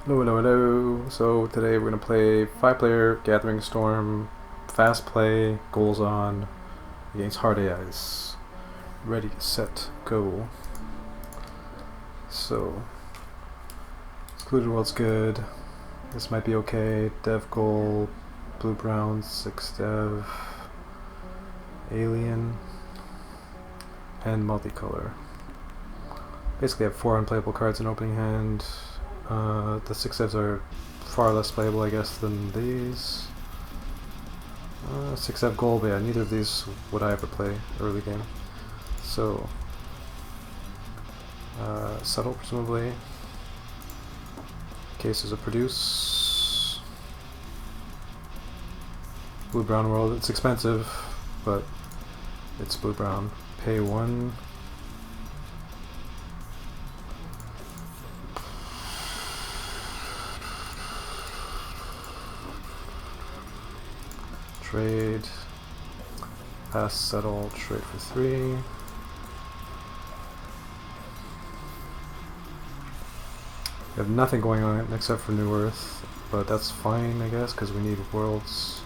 Hello, hello, hello. So today we're gonna play 5-player Gathering Storm, fast play, goals on, against hard AIs. Ready, set, go. So, excluded world's good. This might be okay. Dev goal, blue brown, 6 dev, alien, and multicolor. Basically, I have 4 unplayable cards in opening hand. The 6 devs are far less playable, I guess, than these. 6 dev gold, but yeah, neither of these would I ever play early game. So, settle presumably. Cases of produce. Blue brown world. It's expensive, but it's blue brown. Pay 1. Trade. Pass, settle, trade for 3. We have nothing going on except for New Earth, but that's fine, I guess, because we need worlds.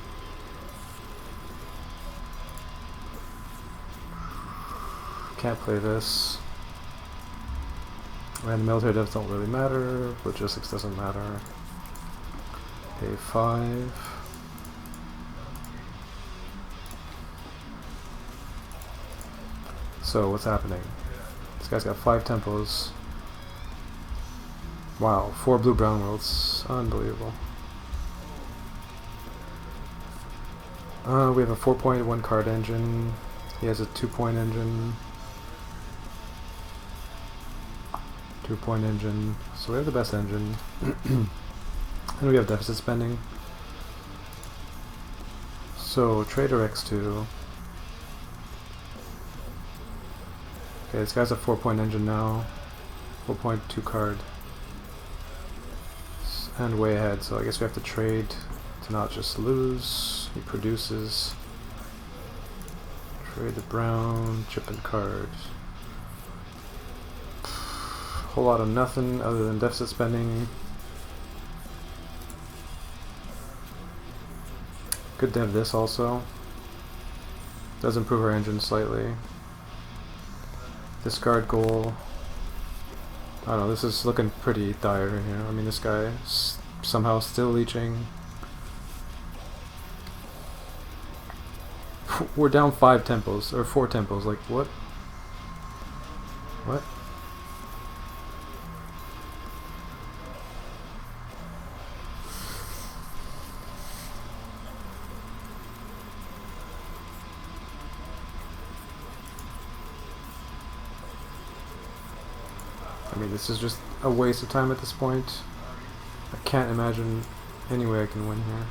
Can't play this. And the military devs don't really matter, logistics doesn't matter. Pay 5. So what's happening? This guy's got 5 tempos. Wow, 4 blue-brown worlds. Unbelievable. We have a 4.1 card engine. He has a 2-point engine. 2-point engine. So we have the best engine. And we have deficit spending. So Trader X2. Okay, this guy's a 4-point engine now. 4.2 card. And way ahead, so I guess we have to trade to not just lose. He produces. Trade the brown, chip and card. Whole lot of nothing other than deficit spending. Could dev this also. Does improve our engine slightly. Discard goal. I don't know, this is looking pretty dire here. I mean, this guy is somehow still leeching. We're down 5 tempos, or 4 tempos, like what? What? I mean, this is just a waste of time at this point. I can't imagine any way I can win here.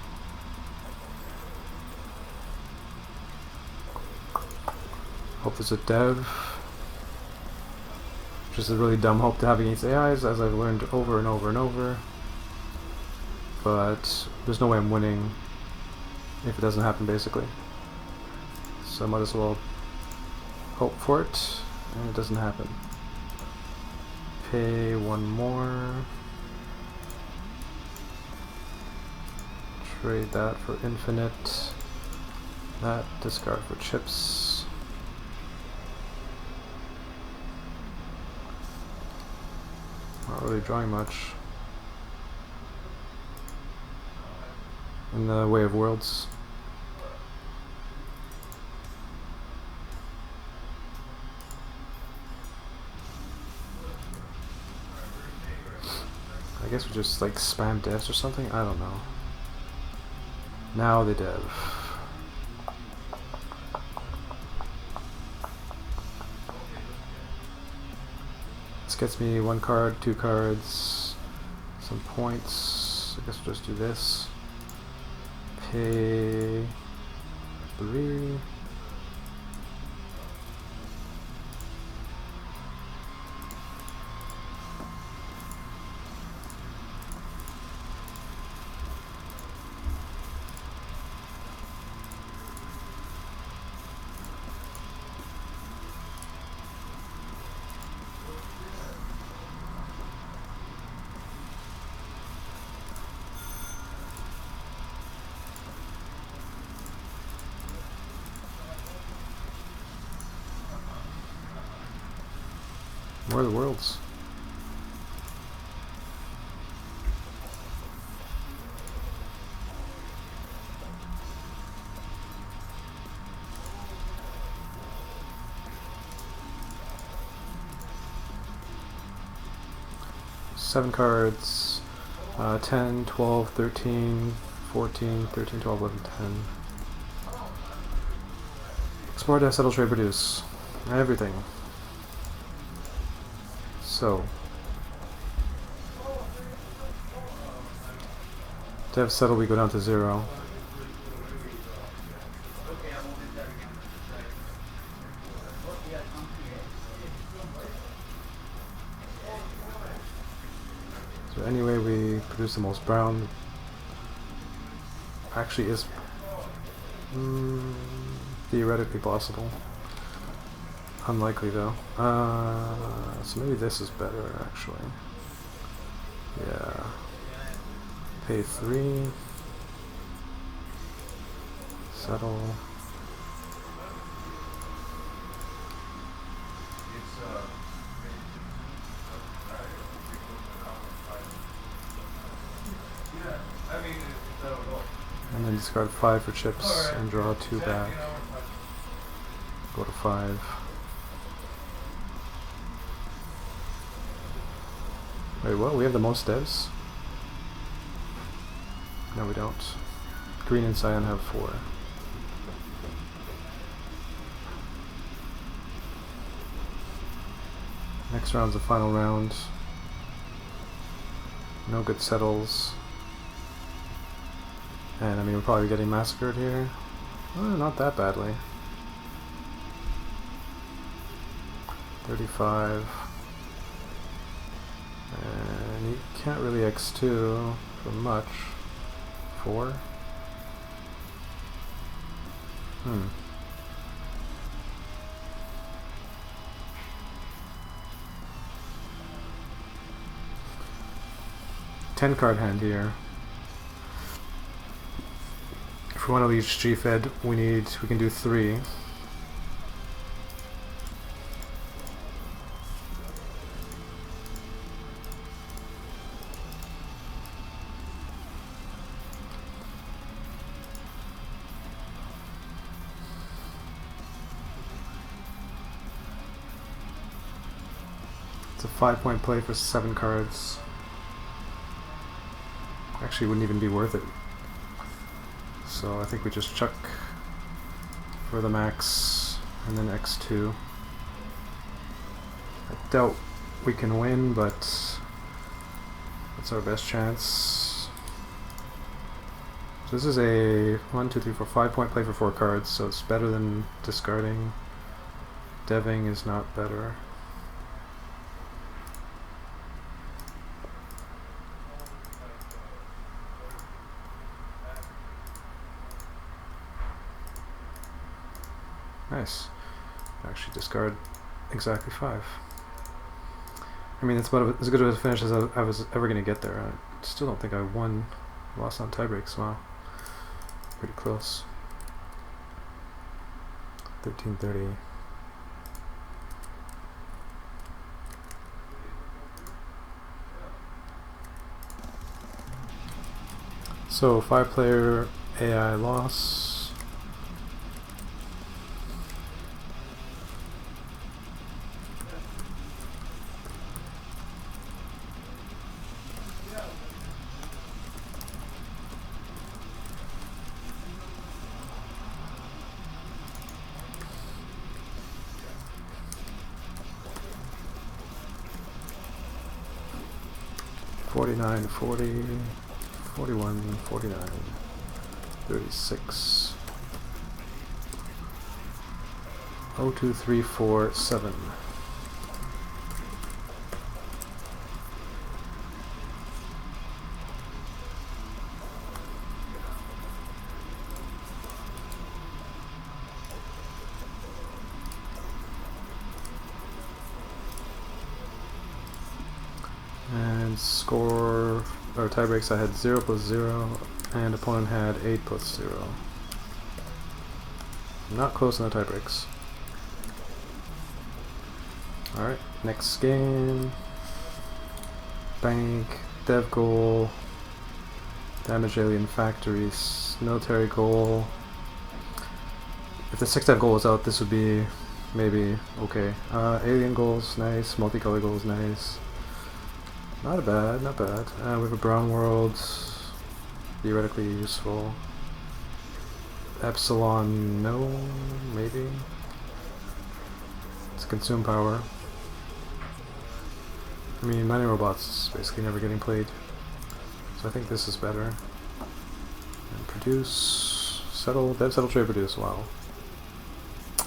Hope there's a dev. Which is a really dumb hope to have against AIs, as I've learned over and over and over. But there's no way I'm winning if it doesn't happen, basically. So I might as well hope for it, and it doesn't happen. Pay 1 more. Trade that for infinite. That, discard for chips. Not really drawing much in the way of worlds. I guess we just like spam devs or something? I don't know. Now they dev. This gets me 1 card, 2 cards, some points. I guess we'll just do this. Pay 3. More of the worlds. Seven cards, 10, 12, 13, 14, 13, 12, 11, 10. Explore, death, settle, trade, produce. Everything. So. Dev, settle, we go down to 0. So anyway, we produce the most brown. Actually is theoretically possible. Unlikely though. So maybe this is better actually. Yeah. Pay 3. Settle. And then discard 5 for chips and draw 2 back. Go to 5. Wait, what? We have the most devs? No, we don't. Green and Cyan have 4. Next round's the final round. No good settles. And I mean, we're probably getting massacred here. Not that badly. 35. And you can't really X2 for much. 4. Hmm. $10-card hand here. If we want to leave G-Fed, we can do 3. It's a 5-point play for 7 cards. Actually, wouldn't even be worth it. So I think we just chuck for the max and then X2. I doubt we can win, but that's our best chance. So this is a 1, 2, 3, 4, 5-point play for 4 cards, so it's better than discarding. Deving is not better. Nice. Actually discard exactly 5. I mean, it's about as good of a finish as I was ever going to get there. I still don't think I lost on tiebreaks. Wow. Pretty close. 1330. So 5-player AI loss. $49, $40, $41, $49, $36, 0, 2, 3, 4, 7. And score, or tiebreaks, I had 0 plus 0, and opponent had 8 plus 0. Not close on the tiebreaks. Alright. Next game. Bank. Dev goal. Damage alien factories. Military goal. If the 6 dev goal was out, this would be maybe okay. Alien goals, nice. Multicolor goals, nice. Not bad, not bad. We have a brown world. Theoretically useful. Epsilon, no, maybe. It's consume power. I mean, mining robots is basically never getting played. So I think this is better. And produce, settle, dev, settle, trade, produce, wow.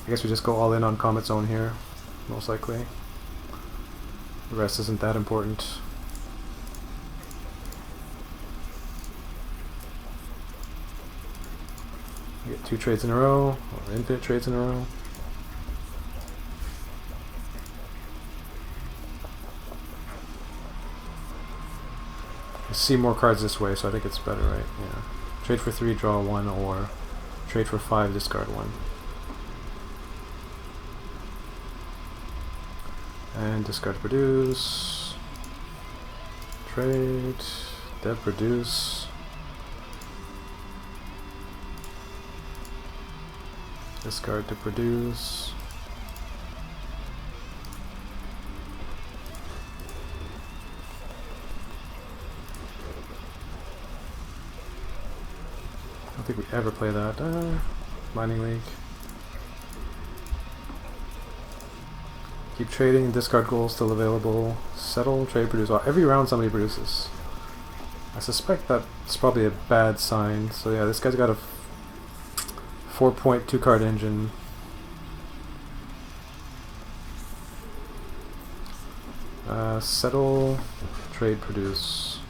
I guess we just go all in on Comet Zone here, most likely. The rest isn't that important. We get 2 trades in a row, or infinite trades in a row. I see more cards this way, so I think it's better, right? Yeah. Trade for 3, draw 1, or trade for 5, discard 1. And discard produce. Trade. Dev produce. Discard to produce. I don't think we ever play that. Mining League. Keep trading, discard goals still available. Settle, trade, produce. Oh, every round somebody produces. I suspect that's probably a bad sign. So yeah, this guy's got a 4.2 card engine. Settle, trade, produce.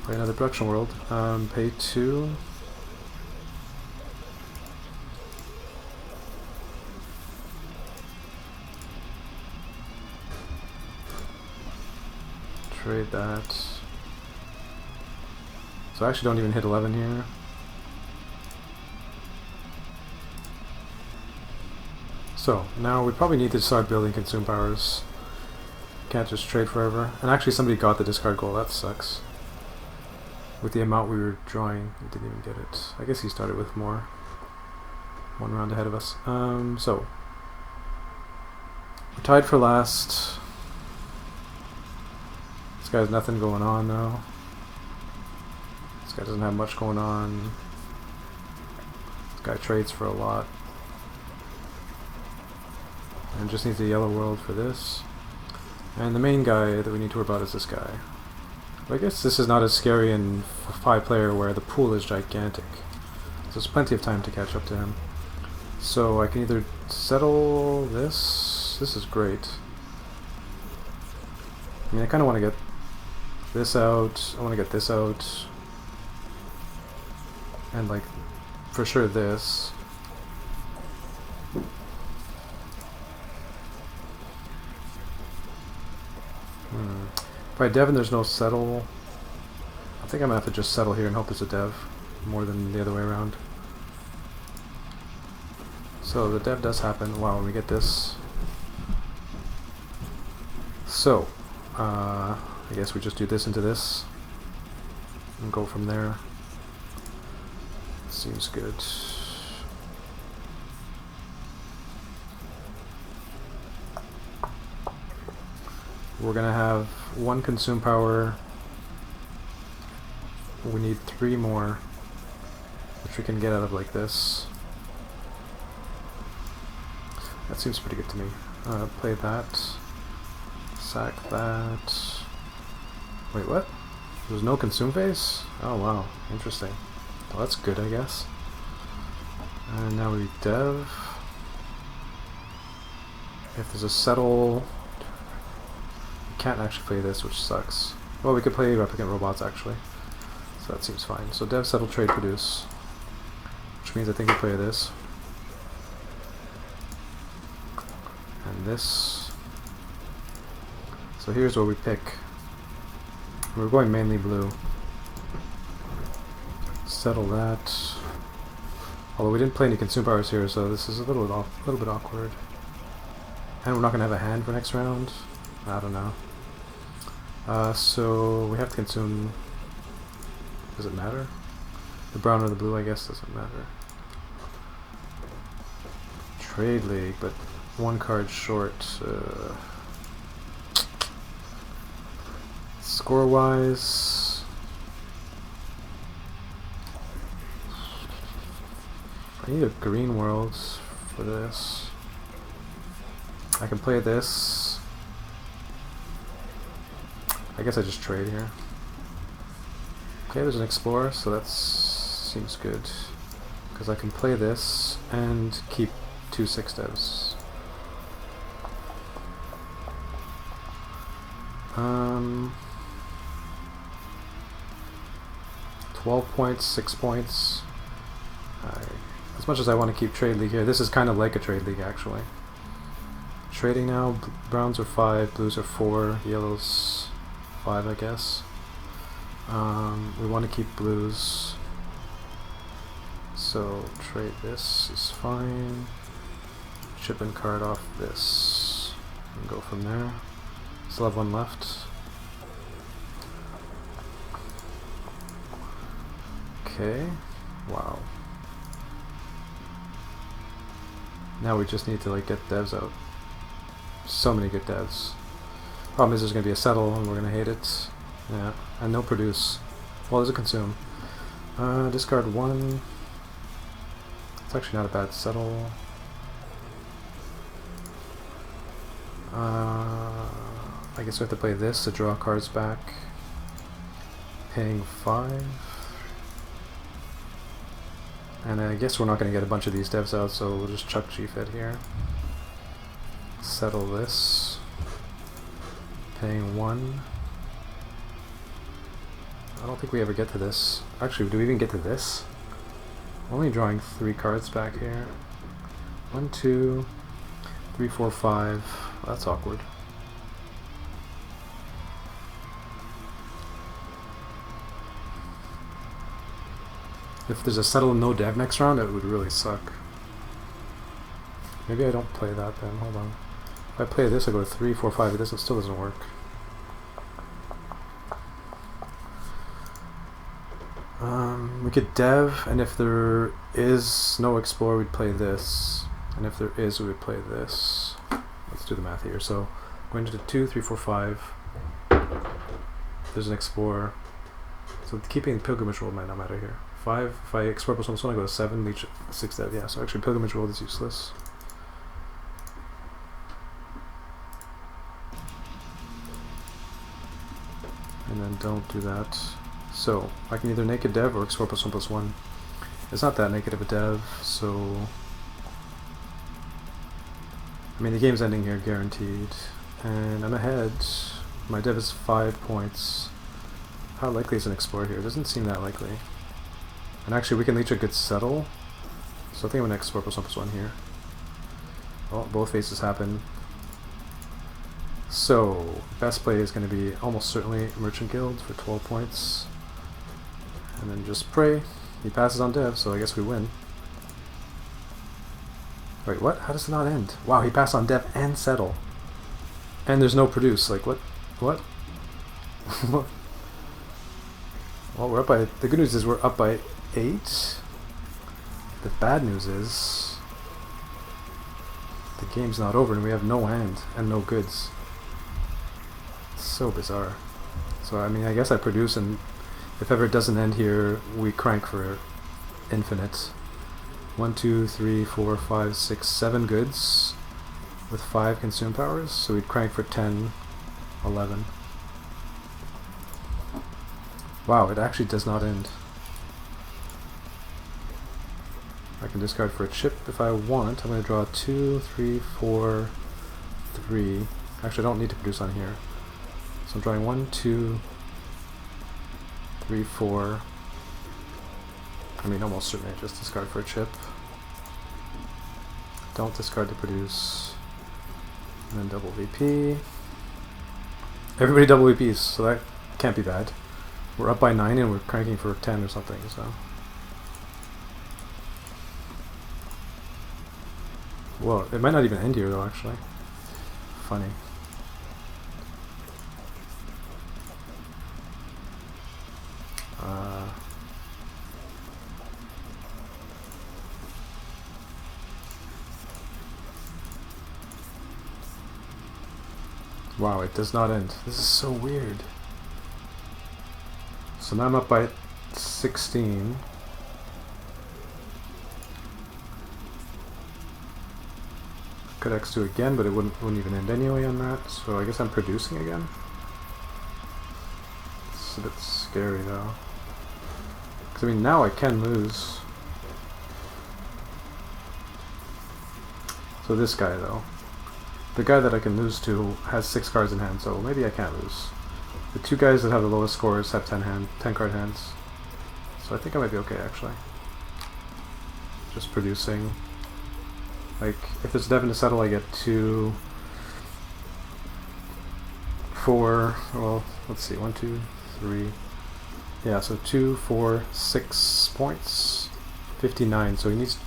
Play another production world. Pay 2. Trade that. So I actually don't even hit 11 here. So now we probably need to start building consume powers. Can't just trade forever. And actually somebody got the discard goal, that sucks. With the amount we were drawing, we didn't even get it. I guess he started with more. 1 round ahead of us. So we're tied for last. This guy has nothing going on though. This guy doesn't have much going on. This guy trades for a lot. And just needs a yellow world for this. And the main guy that we need to worry about is this guy. But I guess this is not as scary in 5-player where the pool is gigantic. So there's plenty of time to catch up to him. So I can either settle this. This is great. I mean, I kind of want to get this out. I want to get this out. And like, for sure this. If I dev and there's no settle, I think I'm gonna have to just settle here and hope it's a dev more than the other way around. So the dev does happen. Wow, when we get this. So, I guess we just do this into this and go from there. Seems good. We're gonna have 1 consume power. We need 3 more, which we can get out of like this. That seems pretty good to me. Play that. Sack that. Wait, what? There's no consume phase? Oh wow, interesting. Well, that's good, I guess. And now we dev. If there's a settle, we can't actually play this, which sucks. Well, we could play replicant robots actually, so that seems fine. So dev, settle, trade, produce, which means I think we play this and this. So here's where we pick. We're going mainly blue. Settle that. Although we didn't play any consume powers here, so this is a little bit awkward. And we're not gonna have a hand for next round. I don't know. So we have to consume. Does it matter? The brown or the blue, I guess, doesn't matter. Trade League, but one card short. Score-wise, I need a green world for this. I can play this. I guess I just trade here. Okay, there's an explorer, so that seems good. Because I can play this and keep 2 6-devs. 12 points, 6 points. As much as I want to keep Trade League here, this is kind of like a Trade League actually. Trading now, browns are 5, blues are 4, yellows 5 I guess. We want to keep blues. So trade this is fine. Chip and card off this. And go from there. Still have one left. Okay. Wow. Now we just need to like get devs out. So many good devs. Problem is there's gonna be a settle and we're gonna hate it. Yeah. And no produce. Well, there's a consume. Discard 1. It's actually not a bad settle. I guess we have to play this to draw cards back. Paying 5. And I guess we're not going to get a bunch of these devs out, so we'll just chuck GFED here. Settle this. Paying 1. I don't think we ever get to this. Actually, do we even get to this? Only drawing 3 cards back here. 1, 2, 3, 4, 5. That's awkward. If there's a settle and no dev next round, it would really suck. Maybe I don't play that then. Hold on. If I play this, I go to 3, 4, 5. It still doesn't work. We could dev, and if there is no explorer, we'd play this. And if there is, we would play this. Let's do the math here. So going to 2, 3, 4, 5. There's an explorer. So keeping the pilgrimage roll might not matter here. 5. If I explore plus 1, I go to 7, leech 6 dev. Yeah, so actually pilgrimage roll is useless. And then don't do that. So I can either naked dev or explore plus 1 plus 1. It's not that naked of a dev, so I mean the game's ending here guaranteed. And I'm ahead. My dev is 5 points. How likely is an explorer here? It doesn't seem that likely. And actually we can leech a good settle. So I think I'm gonna explore plus 1 plus 1 here. Well, both faces happen. So best play is going to be almost certainly Merchant Guild for 12 points. And then just pray. He passes on dev, so I guess we win. Wait, what? How does it not end? Wow, he passed on dev and settle. And there's no produce. Like, what? What? What? Well, we're up by... The good news is we're up by 8. The bad news is... the game's not over and we have no hand and no goods. It's so bizarre. So, I mean, I guess I produce, and if ever it doesn't end here, we crank for infinite. 1, 2, 3, 4, 5, 6, 7 goods with 5 consume powers, so we'd crank for 10, 11. Wow, it actually does not end. I can discard for a chip if I want. I'm going to draw 2, 3, 4, 3. Actually, I don't need to produce on here. So I'm drawing 1, 2, 3, 4. I mean, almost certainly just discard for a chip. Don't discard to produce. And then double VP. Everybody double VPs, so that can't be bad. We're up by 9 and we're cranking for 10 or something, so. Well, it might not even end here though, actually. Funny. Wow, it does not end. This is so weird. So now I'm up by 16. Could X2 again, but it wouldn't even end anyway on that, so I guess I'm producing again? It's a bit scary though. Because I mean, now I can lose. So this guy though. The guy that I can lose to has 6 cards in hand, so maybe I can't lose. The 2 guys that have the lowest scores have 10 card hands. So I think I might be okay actually. Just producing. Like, if there's Devon to settle, I get 2, 4, well, let's see, 1, 2, 3, yeah, so 2, 4, 6 points, 59, so he needs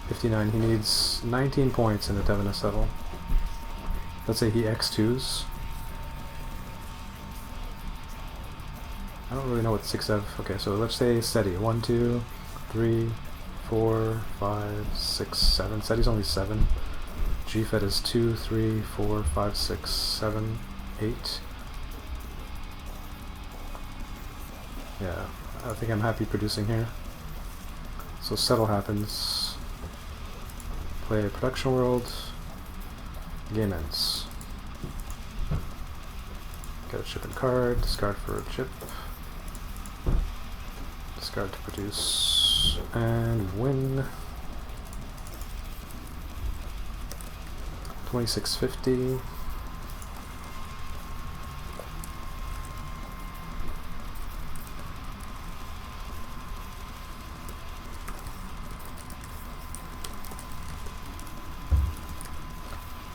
59, he needs 19 points in a Devon to settle. Let's say he X2s. I don't really know what 6 have, okay, so let's say steady, 1, 2, 3, 4, 5, 6, 7. SETI's only 7. GFED is 2, 3, 4, 5, 6, 7, 8. Yeah, I think I'm happy producing here. So settle happens. Play production world. Game ends. Get a chip and card. Discard for a chip. Discard to produce. And win. 2650.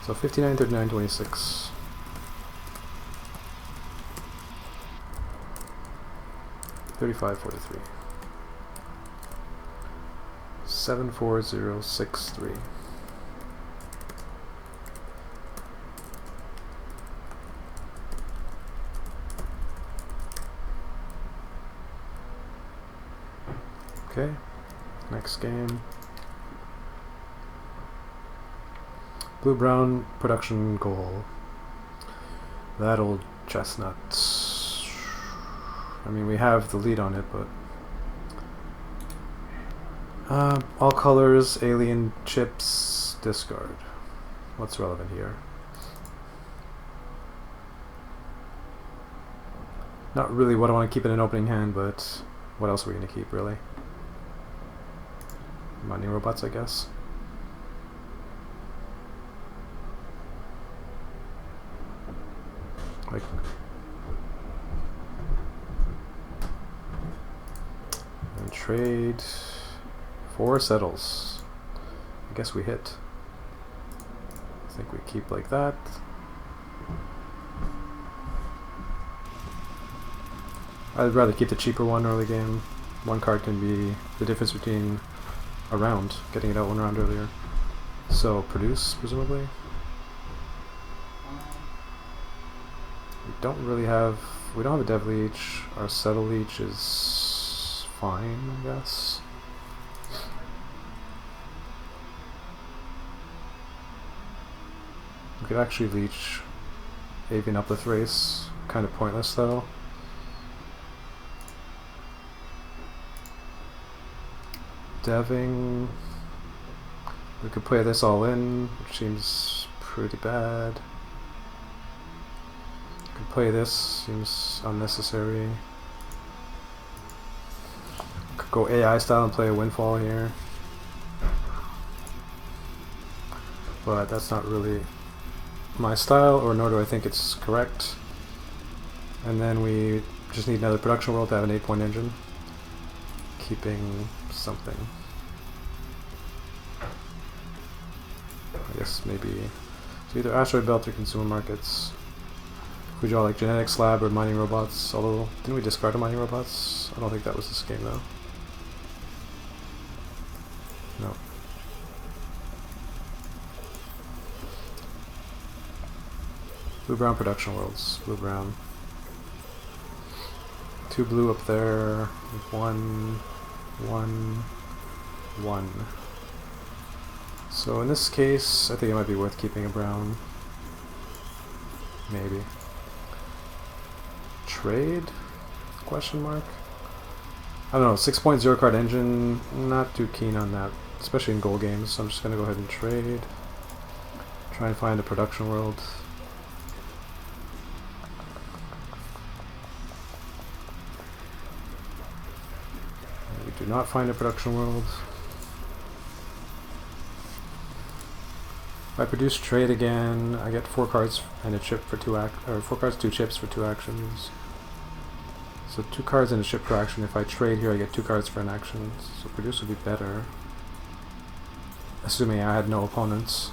So 59, 39, 26. $35, 43. 74063. Okay, next game. Blue-brown production goal. That old chestnut. I mean, we have the lead on it, but all colors, alien chips, discard. What's relevant here? Not really what I want to keep in an opening hand, but what else are we going to keep, really? Mining robots, I guess. Like, and trade. 4 settles. I guess we hit. I think we keep like that. I'd rather keep the cheaper one early game. 1 card can be the difference between a round, getting it out 1 round earlier. So produce, presumably. We don't have a dev leech. Our settle leech is fine, I guess. We could actually leech avian uplift race, kind of pointless though. Deving, we could play this all in, which seems pretty bad. Could play this, seems unnecessary. Could go AI style and play a windfall here. But that's not really my style, or nor do I think it's correct. And then we just need another production world to have an 8-point engine. Keeping something. I guess maybe so either asteroid belt or consumer markets. If we draw like genetic slab or mining robots, although didn't we discard a mining robots? I don't think that was this game though. No. Blue-brown production worlds. Blue-brown. 2 blue up there. 1, 1, 1. So in this case, I think it might be worth keeping a brown. Maybe. Trade? Question mark? I don't know, 6.0 card engine, not too keen on that, especially in goal games, so I'm just going to go ahead and trade. Try and find a production world. We do not find a production world. If I produce trade again, I get 4 cards and a chip for 4 cards, 2 chips for 2 actions. So 2 cards and a chip per action. If I trade here, I get 2 cards for an action. So produce would be better. Assuming I had no opponents.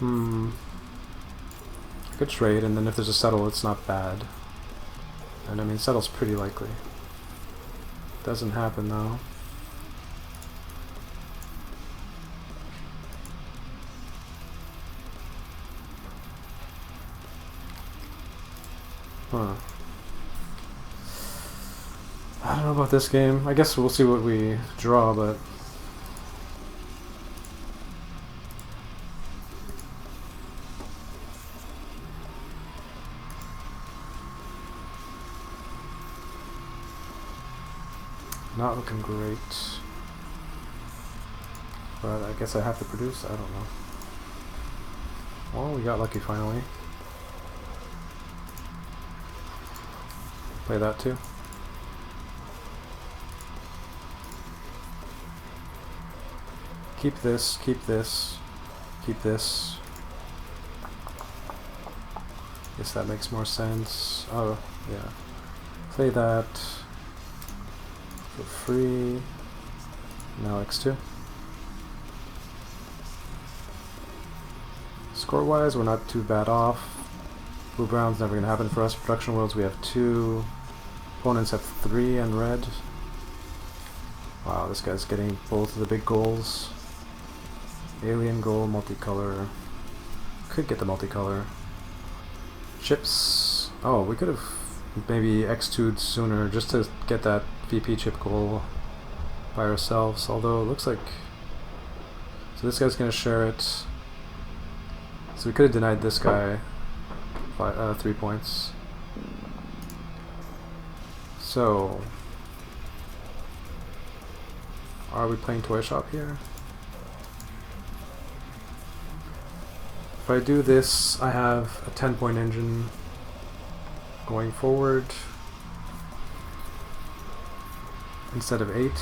I could trade, and then if there's a settle, it's not bad. And I mean, settle's pretty likely. Doesn't happen though. Huh. I don't know about this game. I guess we'll see what we draw, but... not looking great. But I guess I have to produce? I don't know. Well, we got lucky finally. Play that too. Keep this, keep this, keep this. Guess that makes more sense. Oh, yeah. Play that for free. Now X2. Score-wise, we're not too bad off. Blue-brown's never going to happen for us. Production worlds, we have 2. Opponents have 3 and red. Wow, this guy's getting both of the big goals. Alien goal, multicolor. Could get the multicolor. Chips. Oh, we could have maybe X2'd sooner just to get that VP chip goal by ourselves. Although it looks like... So this guy's going to share it. So we could have denied this guy 3 points. So, are we playing Toy Shop here? If I do this, I have a 10-point engine going forward instead of 8.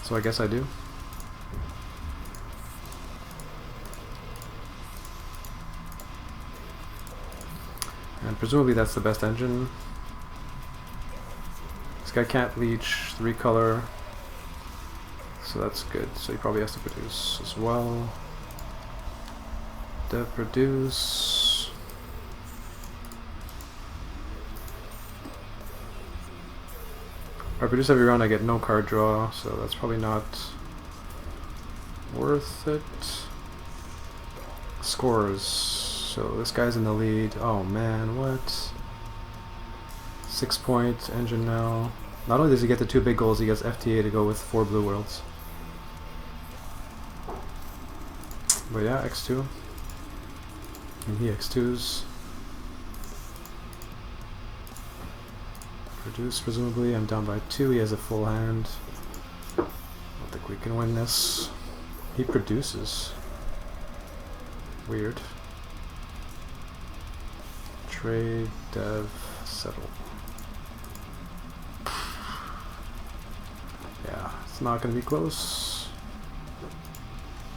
So I guess I do. And presumably that's the best engine. This guy can't leech 3 color, so that's good. So he probably has to produce as well. Dev produce. If I produce every round I get no card draw, so that's probably not worth it. Scores. So this guy's in the lead. Oh man, what? 6-point engine now. Not only does he get the 2 big goals, he gets FTA to go with 4 blue worlds. But yeah, X2. And he X2s. Produce, presumably. I'm down by 2. He has a full hand. I don't think we can win this. He produces. Weird. Trade, dev, settle. Yeah, it's not going to be close.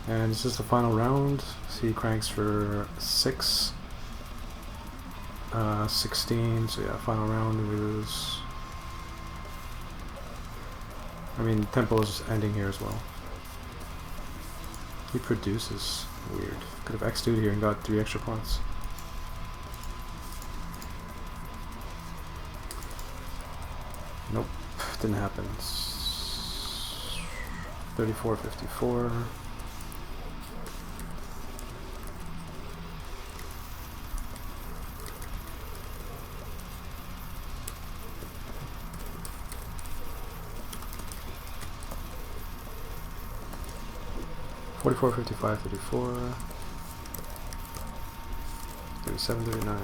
And it's just the final round. So he cranks for 6. 16, so yeah, final round we lose. I mean, tempo is ending here as well. He produces. Weird. Could have X2'd here and got 3 extra points. Nope, didn't happen. 3454. $44, $55, $34, $37, $39,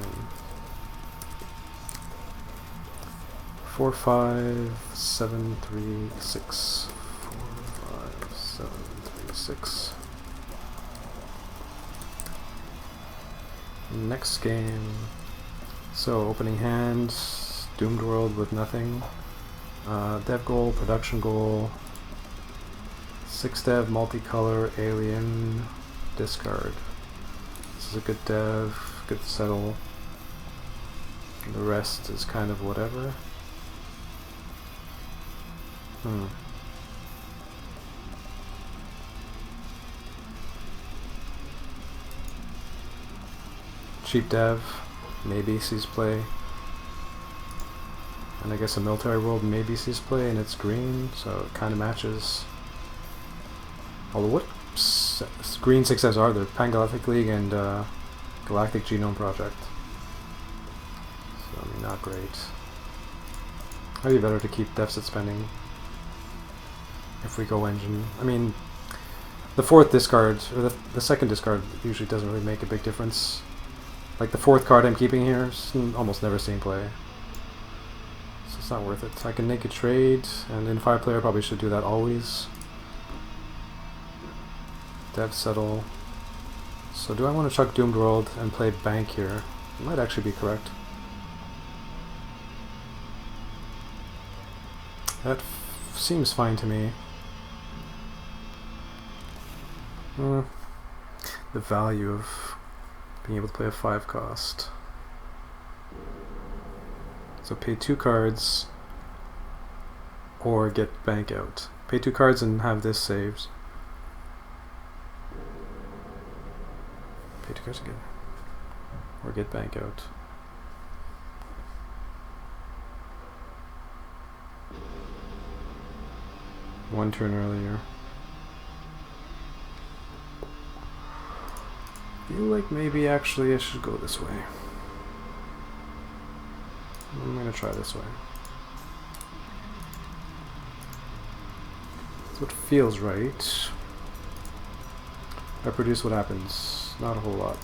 $4, $5, $7, $3, $6, $4, $5, $7, $3, $6. Next game. So opening hand, Doomed World with nothing. Dev goal, production goal. 6 dev, multicolor, alien, discard. This is a good dev, good settle. The rest is kind of whatever. Cheap dev, maybe sees play. And I guess a military world maybe sees play, and it's green, so it kind of matches. Although what green 6s are there? Pan-Galactic League and Galactic Genome Project. So I mean, not great. Might be better to keep deficit spending if we go engine. I mean, the fourth discard, or the second discard usually doesn't really make a big difference. Like the fourth card I'm keeping here, is almost never seen play. So it's not worth it. I can make a trade, and in 5-player probably should do that always. Dev settle. So do I want to chuck Doomed World and play Bank here? It might actually be correct. That seems fine to me. The value of being able to play a 5 cost. So pay 2 cards or get Bank out. Pay 2 cards and have this saved. Pay 2 cards again. Or get Bank out. One turn earlier. I feel like maybe actually I should go this way. I'm gonna try this way. That's what feels right. If I produce, what happens? Not a whole lot.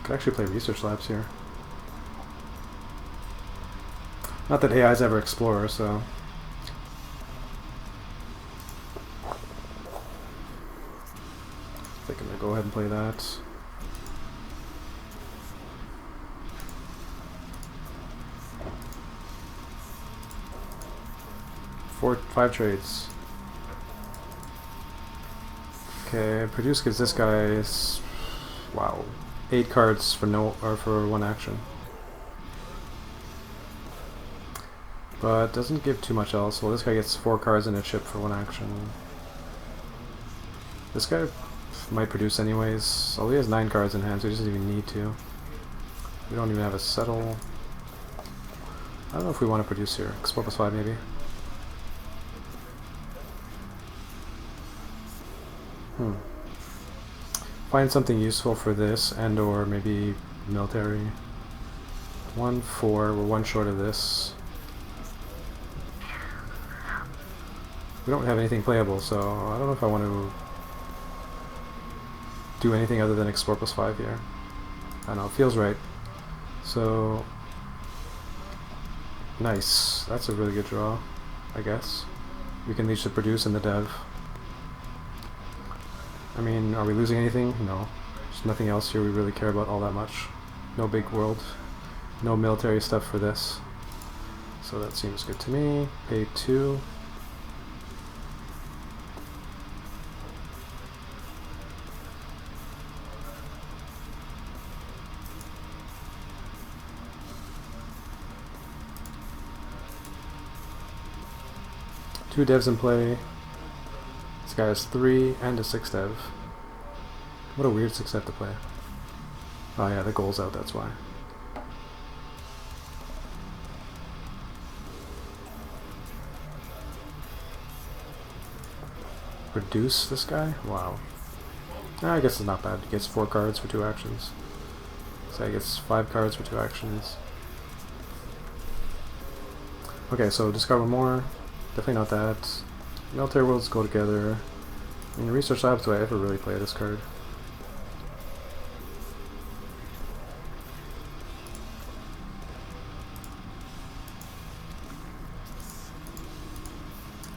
Could actually play Research Labs here. Not that AI's ever Explorer, so... I think I'm gonna go ahead and play that. Five trades. Okay, produce gives this guy, wow, 8 cards for for 1 action. But doesn't give too much else. Well, this guy gets 4 cards and a chip for 1 action. This guy might produce anyways. Oh, he has 9 cards in hand, so he doesn't even need to. We don't even have a settle. I don't know if we want to produce here. Explore +5 maybe. Find something useful for this, and or maybe military. 1, 4, we're 1 short of this. We don't have anything playable, so I don't know if I want to do anything other than Explore +5 here. I don't know, it feels right. So, nice. That's a really good draw, I guess. We can leech to produce in the dev. I mean, are we losing anything? No. There's nothing else here we really care about all that much. No big world. No military stuff for this. So that seems good to me. Pay 2. Two devs in play. This guy has 3 and a 6 dev. What a weird 6 dev to play. Oh yeah, the goal's out, that's why. Reduce this guy? Wow. I guess it's not bad. He gets 4 cards for 2 actions. So I guess 5 cards for 2 actions. Okay, so discard 1 more. Definitely not that. Military Worlds go together. I mean, Research Labs, do I ever really play this card?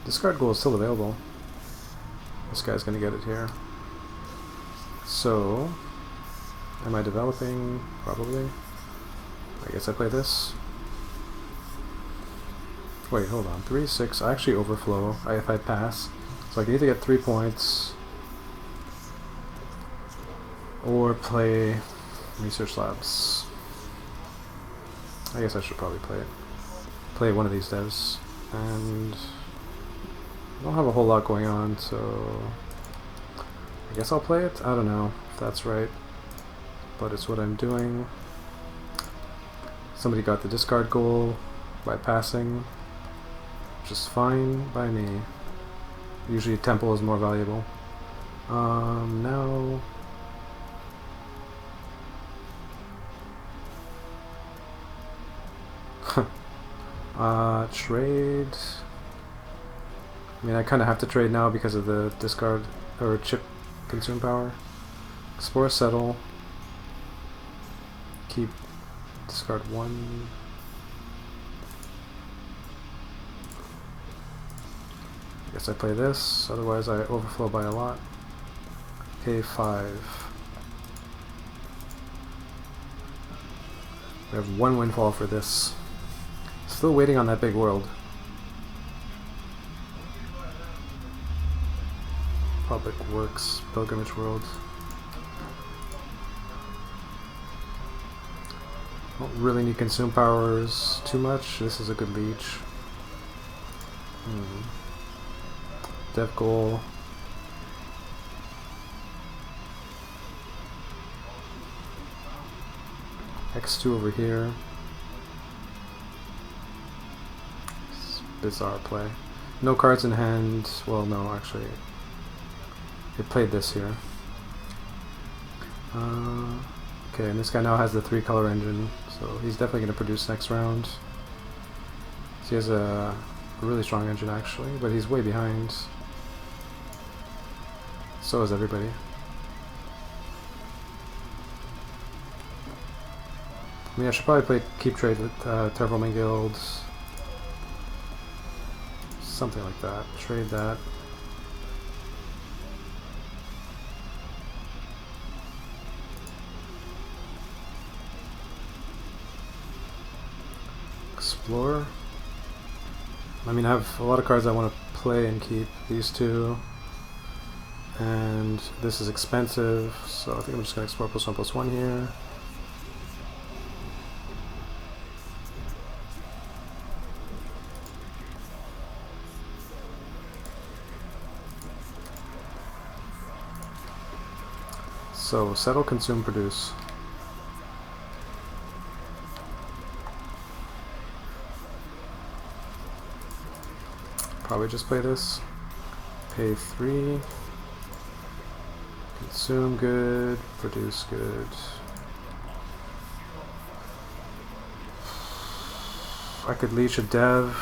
Discard Goal is still available. This guy's gonna get it here. So, am I developing? Probably. I guess I play this. Wait, hold on. 3, 6. I actually overflow if I pass. So I can either get 3 points or play Research Labs. I guess I should probably play one of these devs. And I don't have a whole lot going on, so I guess I'll play it. I don't know if that's right, but it's what I'm doing. Somebody got the discard goal by passing, which is fine by me. Usually Temple is more valuable. Now trade. I mean, I kind of have to trade now because of the discard or chip consume power. Explore, settle. Keep discard 1. Guess I play this, otherwise I overflow by a lot. Pay 5. We have 1 windfall for this. Still waiting on that big world. Public Works, Pilgrimage World. Don't really need consume powers too much. This is a good leech. Dev goal. X2 over here. Bizarre play. No cards in hand. Well, no, actually. It played this here. Okay, and this guy now has the 3-color engine, so he's definitely going to produce next round. So he has a really strong engine actually, but he's way behind. So is everybody. I mean, I should probably keep trade with Terraforming Guilds. Something like that. Trade that. Explore. I mean, I have a lot of cards I want to play and keep. These 2. And this is expensive, so I think I'm just going to explore +1/+1 here. So, settle, consume, produce. Probably just play this. Pay 3. Consume good, produce good. I could leech a dev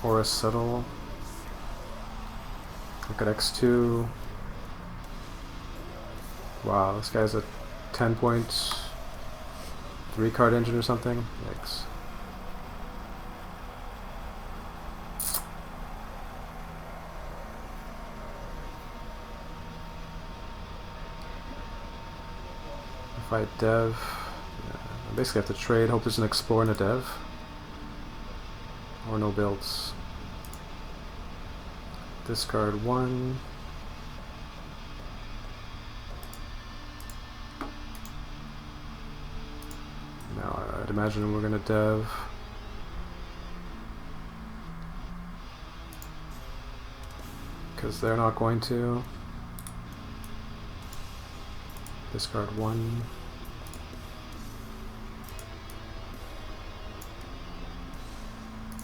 or a settle. I could X2. Wow, this guy's a 10-point 3-card engine or something. Yikes. If I dev, I basically have to trade, hope there's an explore and a dev. Or no builds. Discard 1. Now I'd imagine we're gonna dev. Because they're not going to. Discard 1.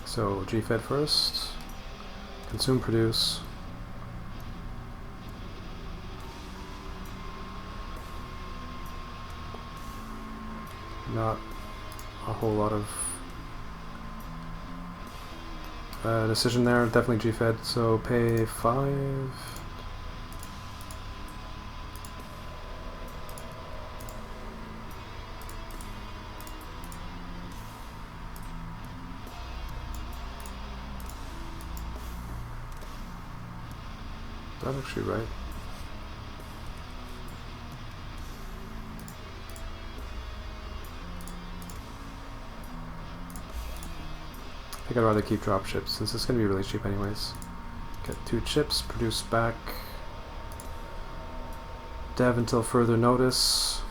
So G-Fed first. Consume, produce. not a whole lot of decision there. Definitely G-Fed, so pay 5. Is that actually right? I think I'd rather keep drop ships since it's going to be really cheap anyways. Get 2 chips, produce back. Dev until further notice.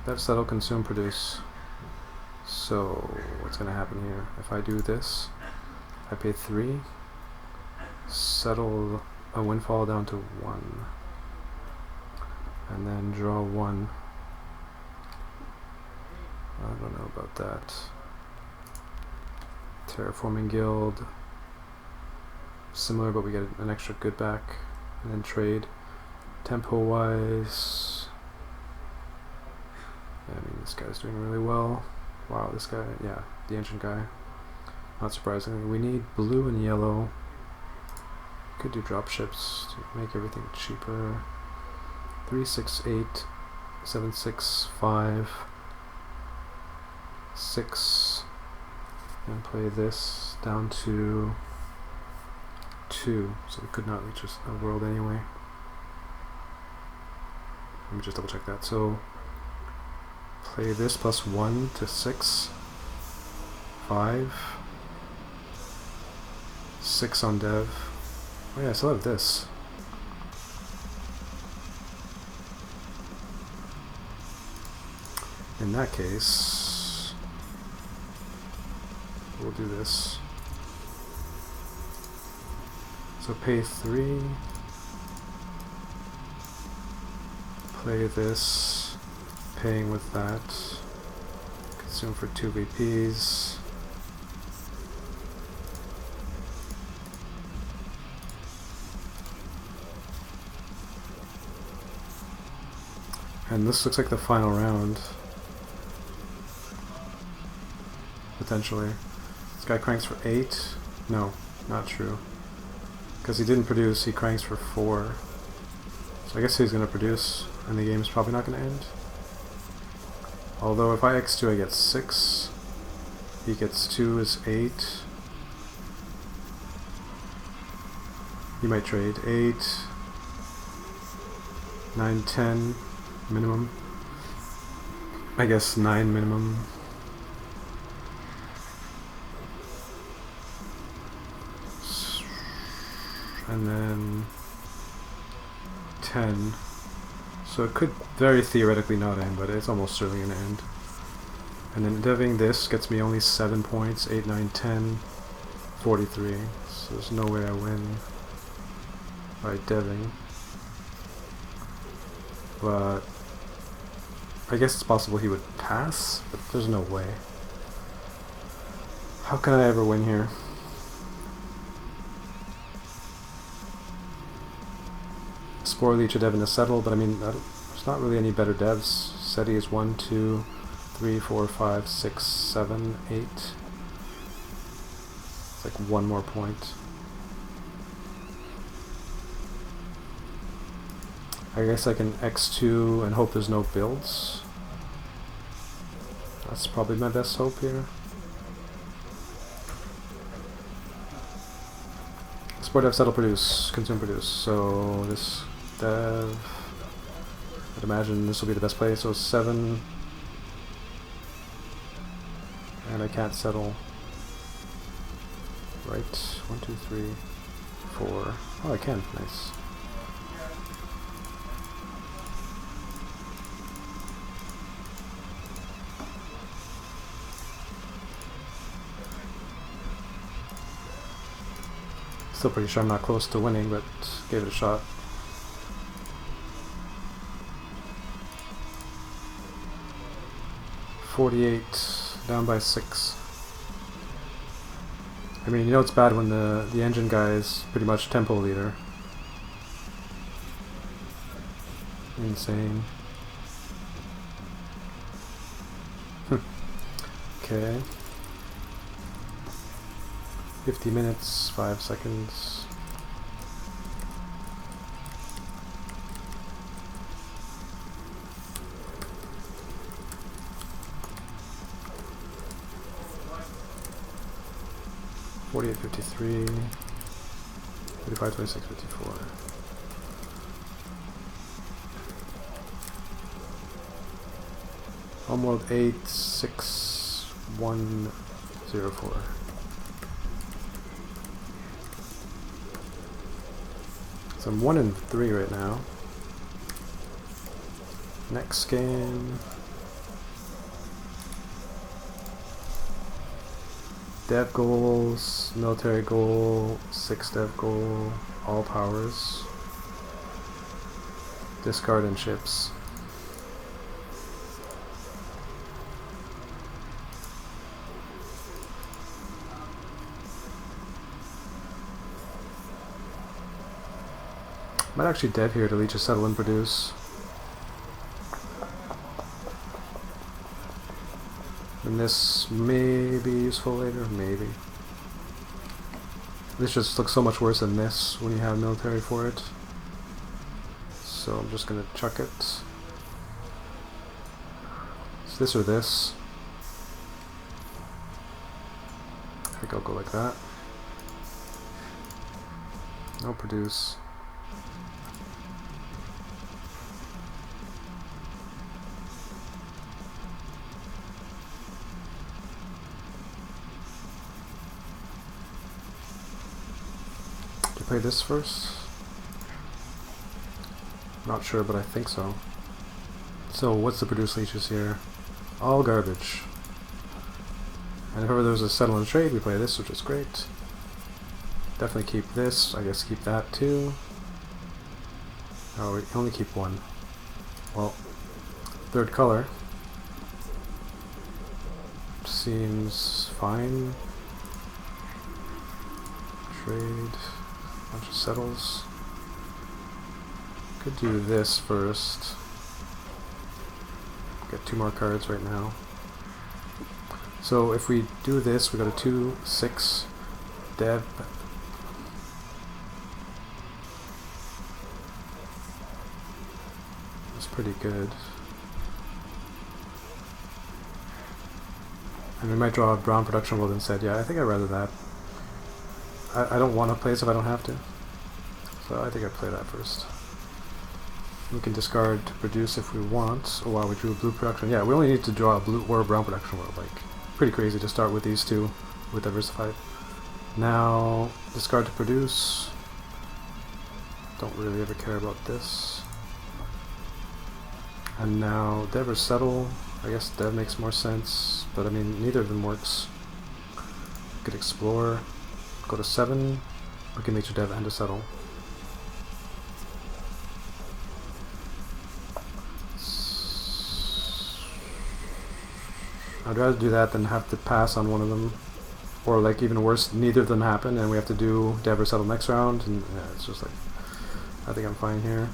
Dev, settle, consume, produce. So what's going to happen here? If I do this, I pay 3. Settle a windfall down to 1. And then draw 1. I don't know about that. Terraforming Guild. Similar, but we get an extra good back. And then trade. Tempo wise. Yeah, I mean, this guy's doing really well. Wow, this guy, yeah, the ancient guy. Not surprisingly. We need blue and yellow. Could do drop ships to make everything cheaper. 3, 6, 8, 7, 6, 5, 6, and play this down to 2, so we could not reach a world anyway. Let me just double check that. So play this plus 1 to 6, 5, 6 on dev. Oh yeah, I still have this. In that case, we'll do this. So pay 3, play this, paying with that, consume for 2 VPs. And this looks like the final round. Potentially. This guy cranks for 8. No, not true. Because he didn't produce, he cranks for 4. So I guess he's going to produce, and the game's probably not going to end. Although if I x2 I get 6. He gets 2 is 8. He might trade 8. 9, 10 minimum. I guess 9 minimum. And then 10. So it could very theoretically not end, but it's almost certainly going to end. And then deving this gets me only 7 points, 8, 9, 10, 43. So there's no way I win by deving. But I guess it's possible he would pass, but there's no way. How can I ever win here? Spore Leech a dev in a settle, but I mean, there's not really any better devs. SETI is 1, 2, 3, 4, 5, 6, 7, 8. It's like 1 more point. I guess I can x2 and hope there's no builds. That's probably my best hope here. Spore dev, settle, produce, consume, produce. So this dev, I'd imagine this will be the best play. So 7, and I can't settle. Right, 1, 2, 3, 4. Oh, I can. Nice. Still pretty sure I'm not close to winning, but gave it a shot. $48, down by 6. I mean, you know it's bad when the engine guy is pretty much tempo leader. Insane. Okay. 50 minutes, 5 seconds. $48, $53, $35, $26, $54. Homeworld 8, 6, 1, 0, 4. So I'm 1 and 3 right now. Next game. Dev goals, military goal, 6 dev goal, all powers. Discard and ships. Might actually dev here to leech a settle and produce. And this may be useful later, maybe. This just looks so much worse than this when you have military for it. So I'm just gonna chuck it. It's this or this. I think I'll go like that. No produce. Play this first? Not sure, but I think so. So what's the produce leeches here? All garbage. And if ever there's a settle and trade, we play this, which is great. Definitely keep this. I guess keep that too. Oh, we only keep one. Well, third color. Seems fine. Trade. Bunch of settles. Could do this first. Get 2 more cards right now. So if we do this, we got a 2, 6, dev. That's pretty good. And we might draw a brown production world instead. Yeah, I think I'd rather that. I don't want to play this if I don't have to. So I think I'd play that first. We can discard to produce if we want. Oh wow, we drew a blue production. Yeah, we only need to draw a blue or a brown production world. Like, pretty crazy to start with these two with diversified. Now, discard to produce. Don't really ever care about this. And now, dev or settle. I guess dev makes more sense, but I mean, neither of them works. We could explore. Go to 7, we can leech a dev and a settle. I'd rather do that than have to pass on one of them. Or like even worse, neither of them happen and we have to do dev or settle next round, and yeah, it's just like, I think I'm fine here.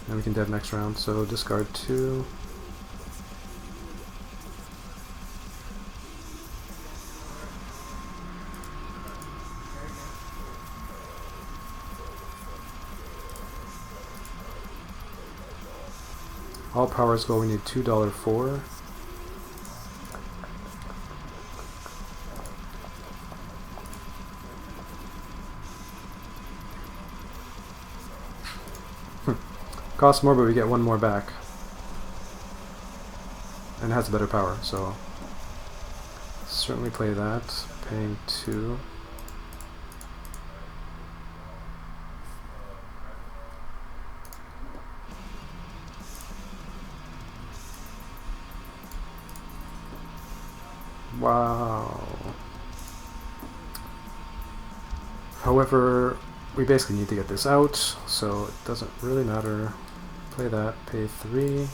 And we can dev next round, so discard 2. All powers go, we need $2.04. Costs more, but we get 1 more back. And it has a better power, so certainly play that. Paying 2. Wow. However, we basically need to get this out, so it doesn't really matter. Play that, pay 3, and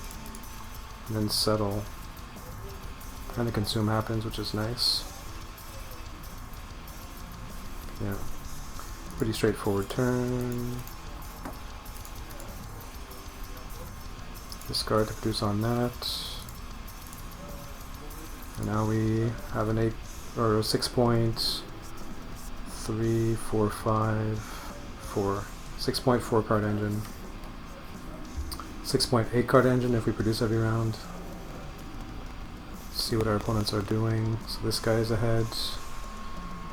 then settle. And the consume happens, which is nice. Yeah. Pretty straightforward turn. Discard to produce on that. Now we have an 8 or 6.4 card engine. 6.8 card engine if we produce every round. Let's see what our opponents are doing. So this guy is ahead.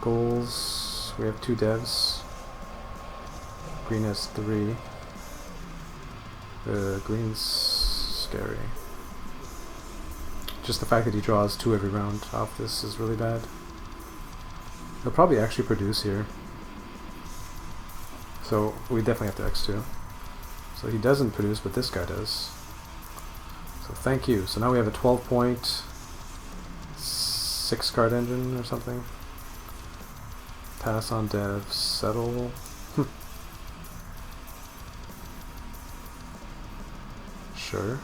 Goals. We have 2 devs. Green has 3. Green's scary. Just the fact that he draws 2 every round off this is really bad. He'll probably actually produce here. So we definitely have to X2. So he doesn't produce, but this guy does. So thank you. So now we have a 12.6 card engine or something. Pass on dev, settle. Sure.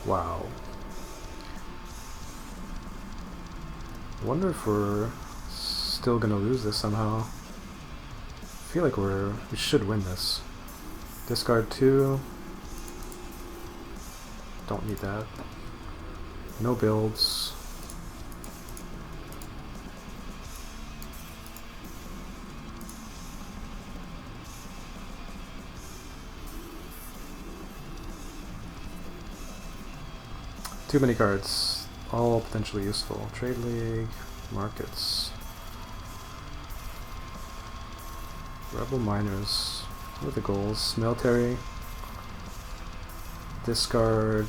Wow. Wonder if we're still gonna lose this somehow. I feel like we should win this. Discard 2. Don't need that. No builds. Too many cards, all potentially useful. Trade League, Markets. Rebel Miners. What are the goals? Military. Discard.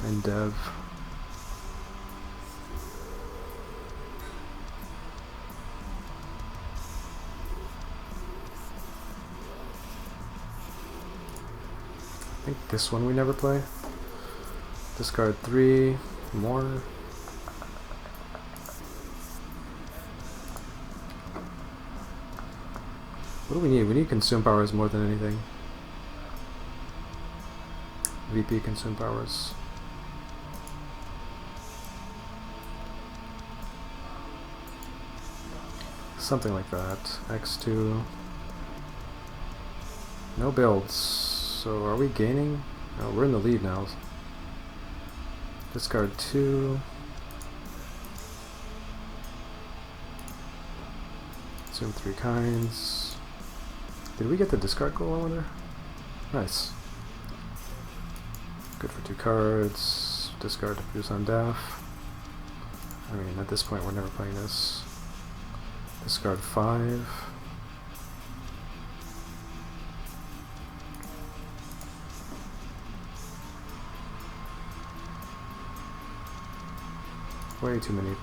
And dev. I think this one we never play. Discard 3 more. What do we need? We need consume powers more than anything. VP consume powers. Something like that. X2. No builds. So are we gaining? Oh, we're in the lead now. Discard 2. Consume 3 kinds. Did we get the discard goal, I wonder? Nice. Good for 2 cards. Discard to produce on def. I mean, at this point we're never playing this. Discard 5. Way too many.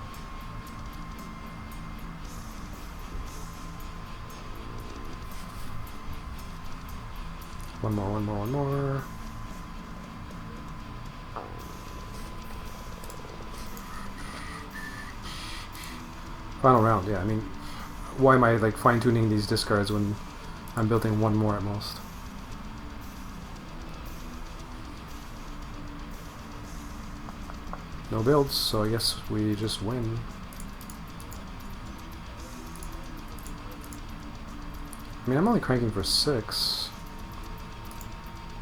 One more. Final round, yeah, I mean, why am I like fine-tuning these discards when I'm building one more at most? No builds, so I guess we just win. I mean, I'm only cranking for 6.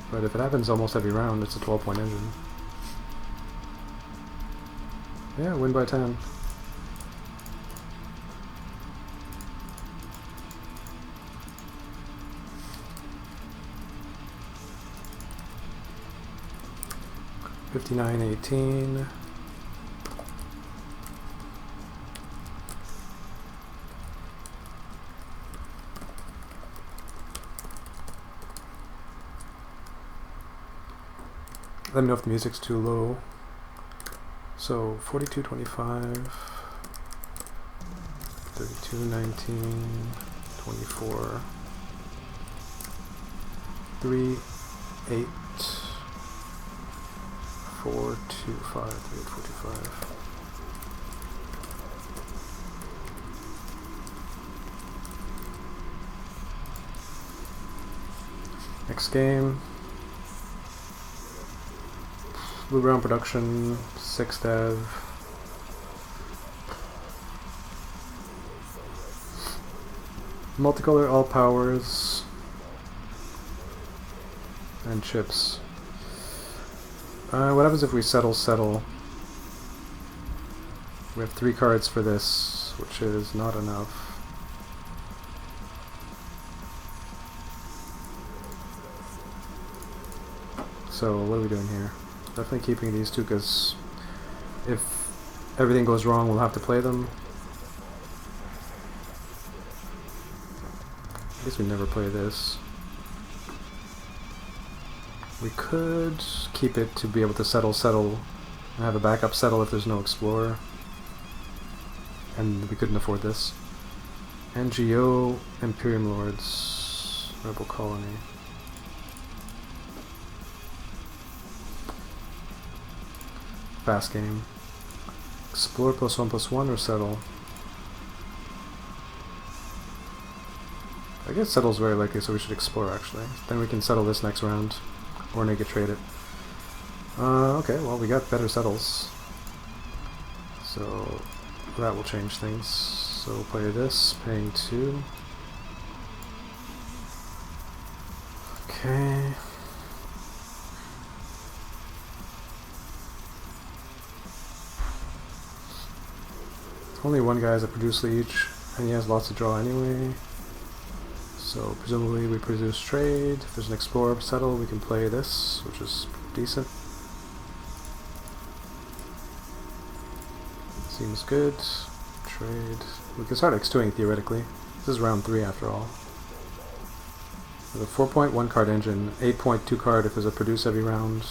But if it happens almost every round, it's a 12-point engine. Yeah, win by 10. $59.18. Let me know if the music's too low. So 42.25, 32.19, 24, 3, 8, 4, 2, 5, 3, 8, 45. Next game. Blue brown production, 6 dev. Multicolor, all powers. And chips. What happens if we settle? We have 3 cards for this, which is not enough. So what are we doing here? Definitely keeping these two, because if everything goes wrong, we'll have to play them. I guess we never play this. We could keep it to be able to settle, and have a backup settle if there's no explorer. And we couldn't afford this. NGO, Imperium Lords, Rebel Colony. Fast game. Explore +1/+1 or settle? I guess settle's very likely, so we should explore actually. Then we can settle this next round. Or naked trade it. Okay, well we got better settles. So that will change things. So we'll play this, paying 2. Okay. Only one guy has a produce leech, and he has lots to draw anyway. So presumably we produce trade. If there's an explorer settle, we can play this, which is decent. Seems good. Trade. We can start X2ing theoretically. This is round 3 after all. With a 4.1 card engine, 8.2 card if there's a produce every round,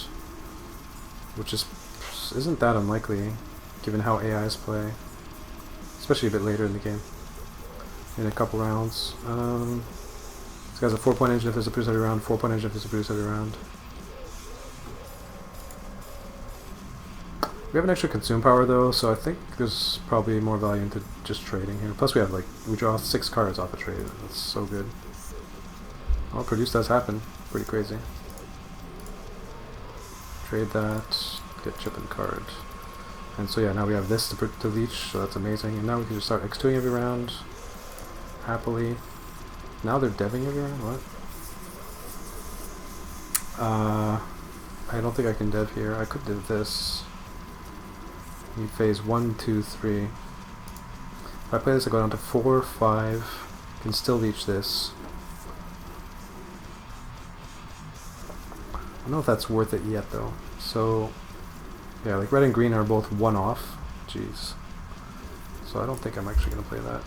which isn't that unlikely given how AIs play. Especially a bit later in the game. In a couple rounds. This guy's a 4-point engine if there's a produce every round, 4-point engine if there's a produce every round. We have an extra consume power though, so I think there's probably more value into just trading here. Plus we have we draw 6 cards off a trade. That's so good. Oh, produce does happen. Pretty crazy. Trade that, get chip and card. And so yeah, now we have this to leech, so that's amazing. And now we can just start X2ing every round. Happily. Now they're deving every round? What? I don't think I can dev here. I could dev this. Need phase 1, 2, 3. If I play this, I go down to 4, 5. Can still leech this. I don't know if that's worth it yet though. So yeah, like red and green are both 1 off. Jeez. So I don't think I'm actually going to play that.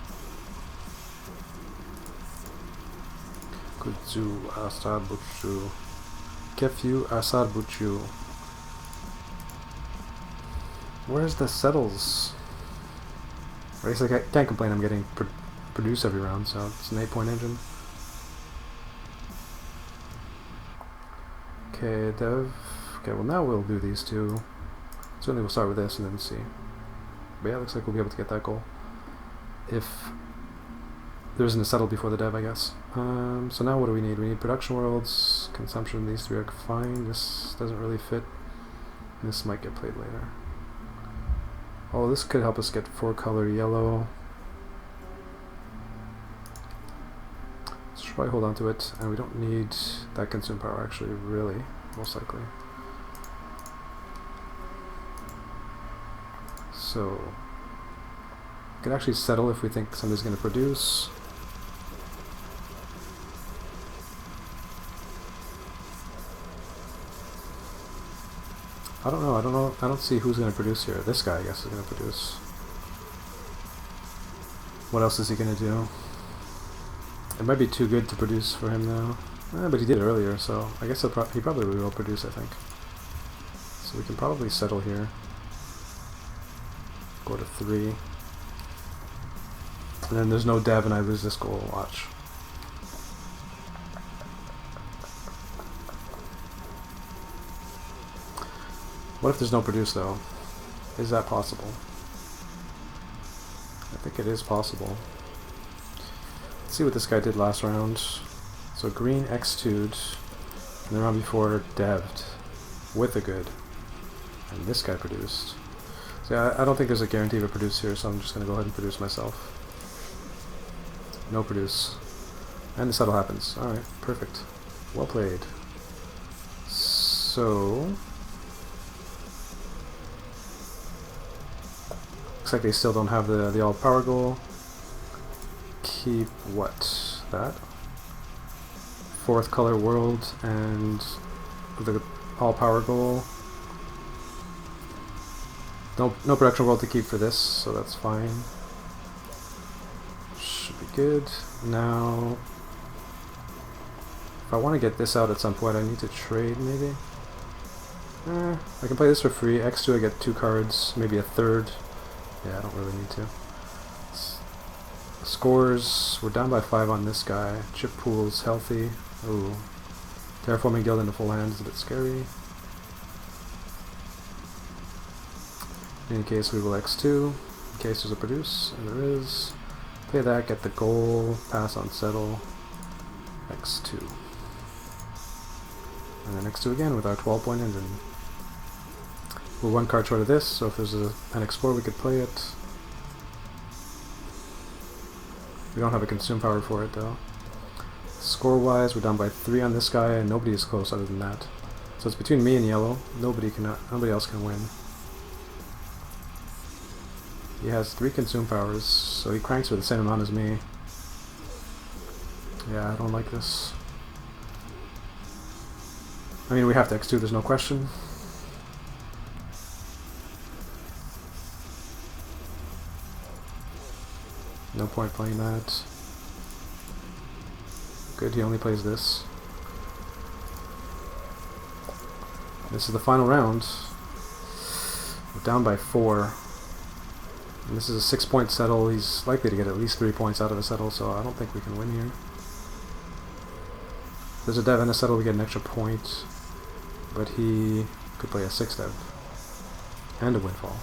Kudzu Asar Buchu. Kefyu Asar Buchu. Where's the settles? I guess I can't complain, I'm getting produce every round, so it's an 8-point engine. Okay, dev. Okay, well now we'll do these two. Certainly we'll start with this and then see. But yeah, looks like we'll be able to get that goal. If there isn't a settle before the dev, I guess. So now what do we need? We need production worlds, consumption, these 3 are fine. This doesn't really fit. This might get played later. Oh, this could help us get 4-color yellow. Let's try hold on to it, and we don't need that consume power actually, really, most likely. So, we can actually settle if we think somebody's going to produce. I don't know, I don't see who's going to produce here. This guy, I guess, is going to produce. What else is he going to do? It might be too good to produce for him now. But he did it earlier, so I guess he probably will produce, I think. So we can probably settle here. Go to 3. And then there's no dev and I lose this goal, watch. What if there's no produce though? Is that possible? I think it is possible. Let's see what this guy did last round. So green X2'd, and the round before dev'd with a good. And this guy produced. So yeah, I don't think there's a guarantee of a produce here, so I'm just going to go ahead and produce myself. No produce. And the settle happens. Alright, perfect. Well played. So... looks like they still don't have the all-power goal. Keep what? That? Fourth color world and the all-power goal. No production world to keep for this, so that's fine. Should be good. Now, if I want to get this out at some point, I need to trade maybe. I can play this for free. X2 I get 2 cards, maybe a third. Yeah, I don't really need to. Scores, we're down by 5 on this guy. Chip pool's healthy. Ooh. Terraforming Guild into full hand is a bit scary. In any case, we will X2, in case there's a produce, and there is. Play that, get the goal, pass on settle, X2. And then X2 again with our 12-point engine. We're 1 card short of this, so if there's an X4 we could play it. We don't have a consume power for it though. Score-wise, we're down by 3 on this guy, and nobody is close other than that. So it's between me and yellow. Nobody else can win. He has 3 consume powers, so he cranks for the same amount as me. Yeah, I don't like this. I mean, we have to X2, there's no question. No point playing that. Good, he only plays this. This is the final round. We're down by 4. And this is a 6-point settle. He's likely to get at least 3 points out of a settle, so I don't think we can win here. If there's a dev and a settle, we get an extra point. But he could play a 6 dev. And a windfall.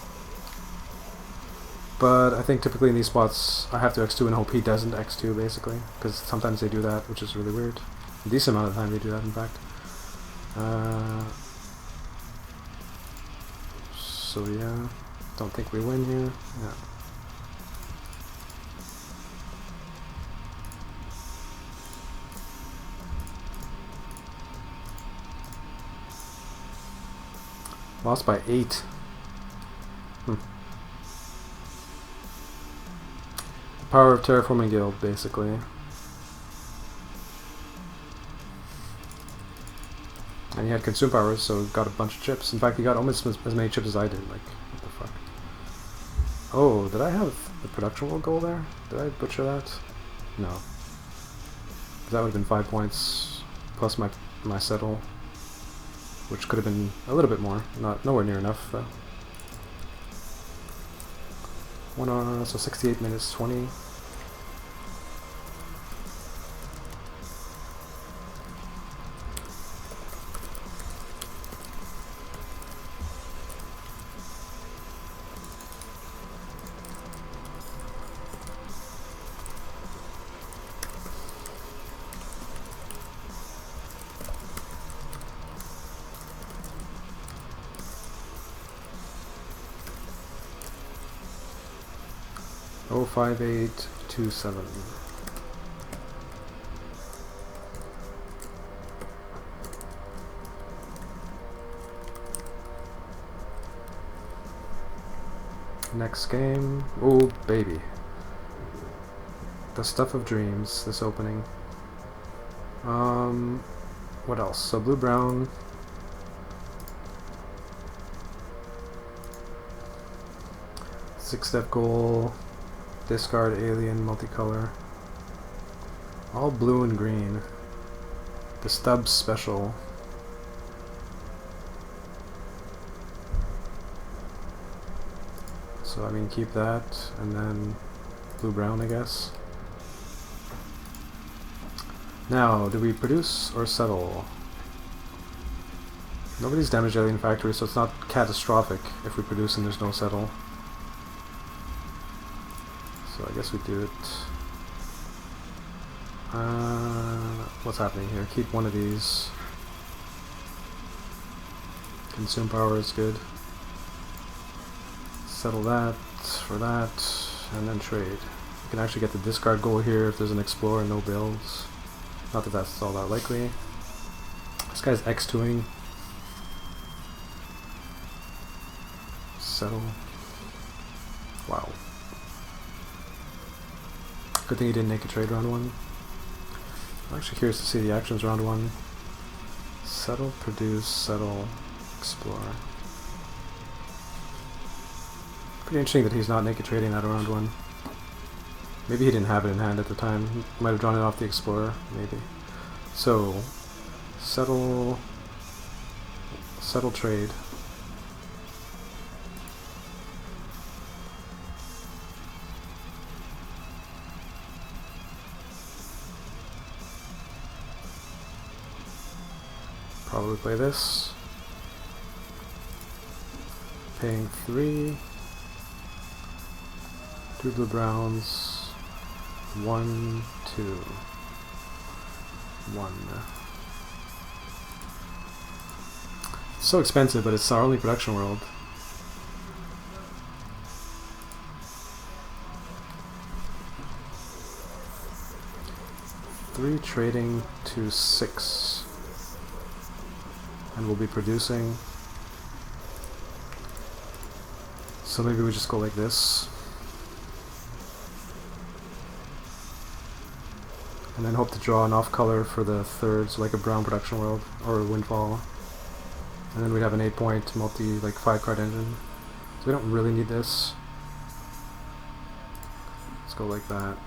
But I think typically in these spots, I have to X2 and hope he doesn't X2, basically. Because sometimes they do that, which is really weird. A decent amount of time they do that, in fact. So yeah, don't think we win here. Yeah. Lost by 8. Power of Terraforming Guild, basically. And he had consume powers, so got a bunch of chips. In fact, he got almost as many chips as I did. Like, what the fuck? Oh, did I have the production world goal there? Did I butcher that? No. That would have been 5 points plus my settle, which could have been a little bit more. Nowhere near enough, though. So 68 minutes 20. Oh, 5827. Next game. Oh, baby. The Stuff of Dreams, this opening. What else? So blue-brown. Six-step goal. Discard alien multicolor. All blue and green. The Stubbs special. So I mean keep that and then blue brown I guess. Now, do we produce or settle? Nobody's damaged Alien Factory, so it's not catastrophic if we produce and there's no settle. So I guess we do it. What's happening here? Keep one of these. Consume power is good. Settle that for that, and then trade. You can actually get the discard goal here if there's an explorer and no builds. Not that that's all that likely. This guy's X2ing. Settle. Wow. Good thing he didn't make a trade round 1. I'm actually curious to see the actions round 1. Settle, produce, settle, explore. Pretty interesting that he's not naked trading that round 1. Maybe he didn't have it in hand at the time. He might have drawn it off the explorer, maybe. So, settle trade. Probably play this. Paying 3. 2 blue browns. 1, 2. 1. It's so expensive, but it's our only production world. Three trading to 6. And we'll be producing. So maybe we just go like this. And then hope to draw an off color for the third, so like a brown production world or a windfall. And then we'd have an 8-point multi, like 5-card engine. So we don't really need this. Let's go like that.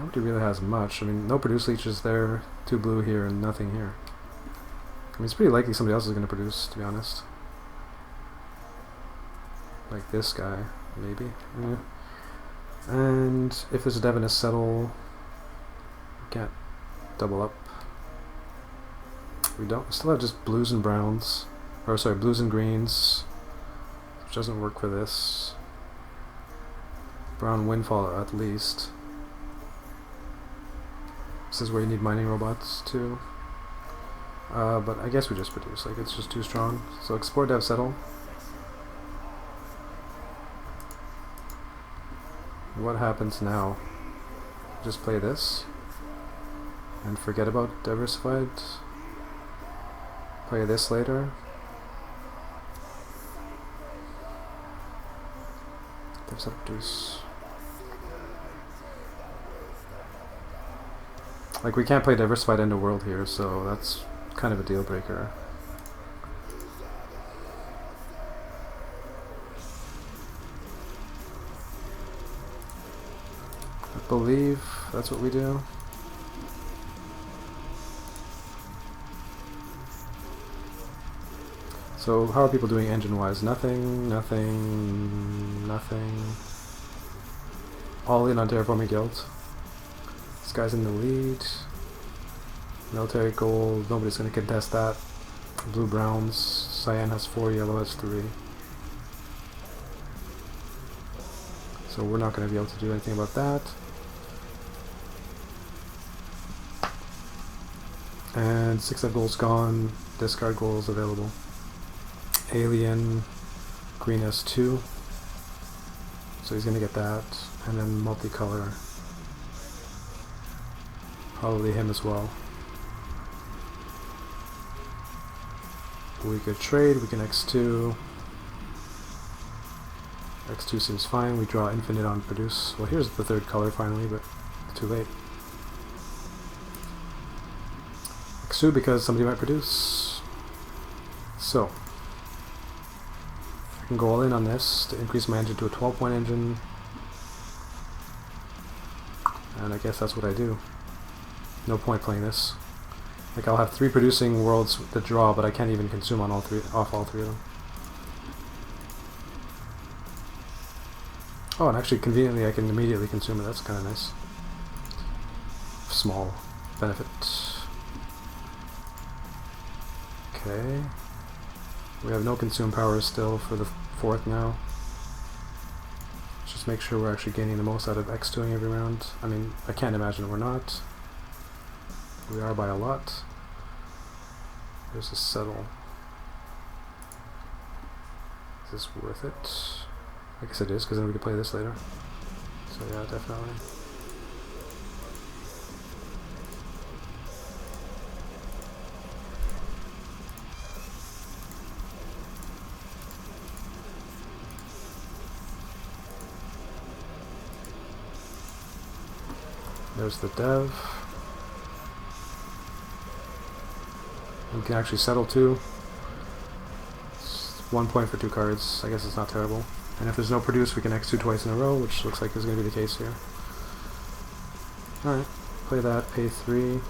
Nobody really has much. I mean, no produce leeches there, 2 blue here, and nothing here. I mean, it's pretty likely somebody else is going to produce, to be honest. Like this guy, maybe. Yeah. And if there's a Devinous settle, we can't double up. We don't. We still have just blues and browns. Or sorry, blues and greens. Which doesn't work for this. Brown windfall at least. This is where you need mining robots too. But I guess we just produce, like it's just too strong. So explore, dev, settle. What happens now? Just play this and forget about diversified. Play this later. Dev, settle, produce. Like, we can't play diversified end of world here, so that's kind of a deal breaker. I believe that's what we do. So how are people doing engine-wise? Nothing, nothing, nothing. All in on Terraforming Guild. This guy's in the lead. Military gold, nobody's going to contest that. Blue browns, cyan has 4, yellow has 3. So we're not going to be able to do anything about that. And 6 of gold's gone, discard gold is available. Alien, green has 2. So he's going to get that. And then multicolor. Probably him as well. We could trade, we can X2. X2 seems fine, we draw infinite on produce. Well, here's the third color finally, but too late. X2 because somebody might produce. So, I can go all in on this to increase my engine to a 12-point engine. And I guess that's what I do. No point playing this. Like, I'll have 3 producing worlds that draw, but I can't even consume on all 3 of them. Oh, and actually, conveniently, I can immediately consume it. That's kind of nice. Small benefit. Okay. We have no consume power still for the 4th now. Let's just make sure we're actually gaining the most out of X2ing every round. I mean, I can't imagine we're not. We are by a lot. There's a settle. Is this worth it? I guess it is, because then we can play this later. So yeah, definitely. There's the dev. We can actually settle too. It's 1 point for 2 cards. I guess it's not terrible. And if there's no produce, we can X2 twice in a row, which looks like is going to be the case here. Alright, play that, A3.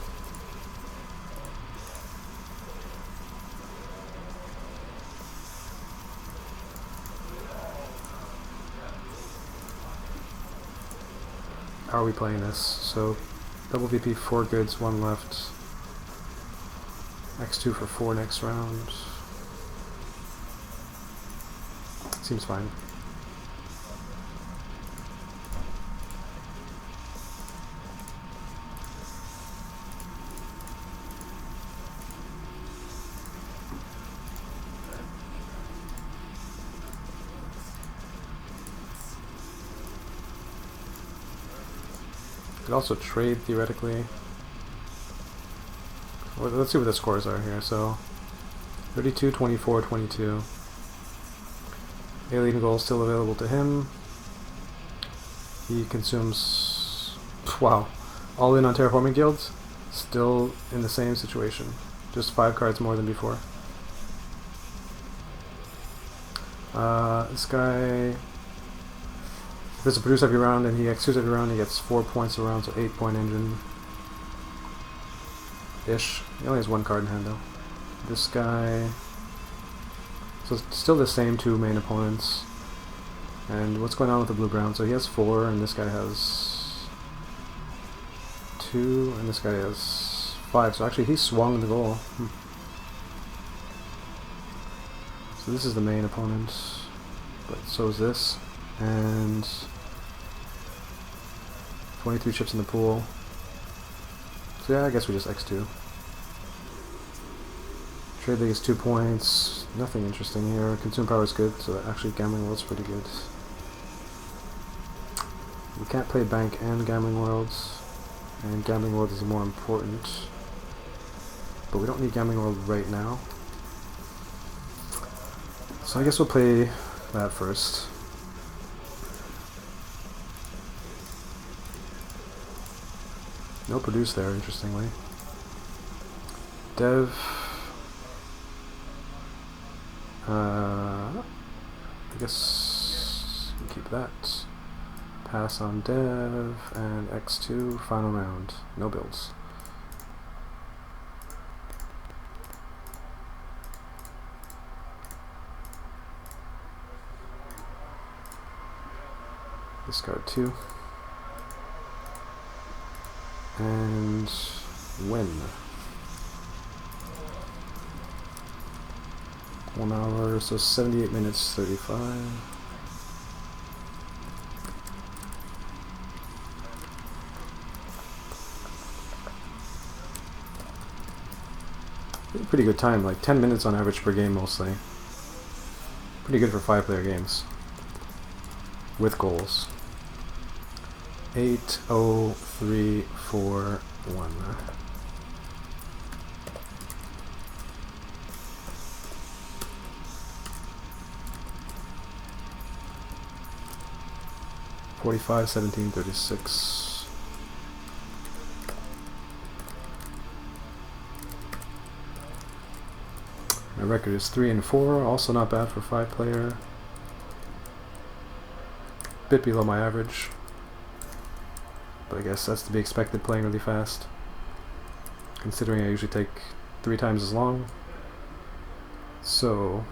How are we playing this? So, double VP, 4 goods, 1 left. X2 for 4 next round. Seems fine. Could also trade theoretically. Well, let's see what the scores are here. So 32, 24, 22. Alien goal still available to him. He consumes, wow, all in on terraforming guilds. Still in the same situation. Just 5 cards more than before. This guy, if there's a produce every round and he X2s every round, he gets 4 points a round, so 8-point engine. Ish. He only has 1 card in hand though. This guy, so it's still the same 2 main opponents. And what's going on with the blue-brown? So he has 4 and this guy has 2 and this guy has 5. So actually he swung the goal. So this is the main opponent, but so is this. And 23 chips in the pool. So yeah, I guess we just X2. Trade league is 2 points. Nothing interesting here. Consume power is good, so actually Gambling World's pretty good. We can't play Bank and Gambling Worlds, and Gambling World is more important. But we don't need Gambling World right now. So I guess we'll play that first. No produce there, interestingly. Dev. I guess we'll keep that. Pass on Dev and X2, final round. No builds. Discard 2. And win. 1 hour, so 78 minutes, 35. Pretty good time, like 10 minutes on average per game mostly. Pretty good for 5-player games. With goals. 8, 0, 3, 4, 1. $45, 17, 36. My record is 3 and 4, also not bad for 5-player. Bit below my average. But I guess that's to be expected playing really fast, considering I usually take 3 times as long. So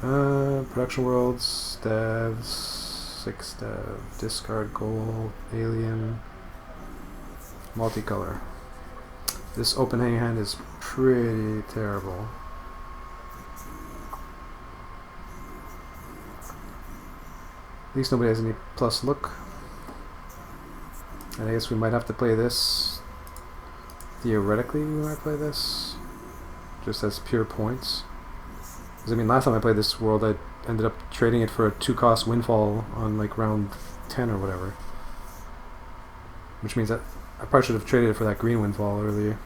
production worlds, devs, 6 dev, discard gold, alien, multicolor. This open hang hand is pretty terrible. At least nobody has any plus look. And I guess we might have to play this. Theoretically, we might play this. Just as pure points. Because I mean, last time I played this world, I ended up trading it for a 2-cost windfall on like round 10 or whatever. Which means that I probably should have traded it for that green windfall earlier.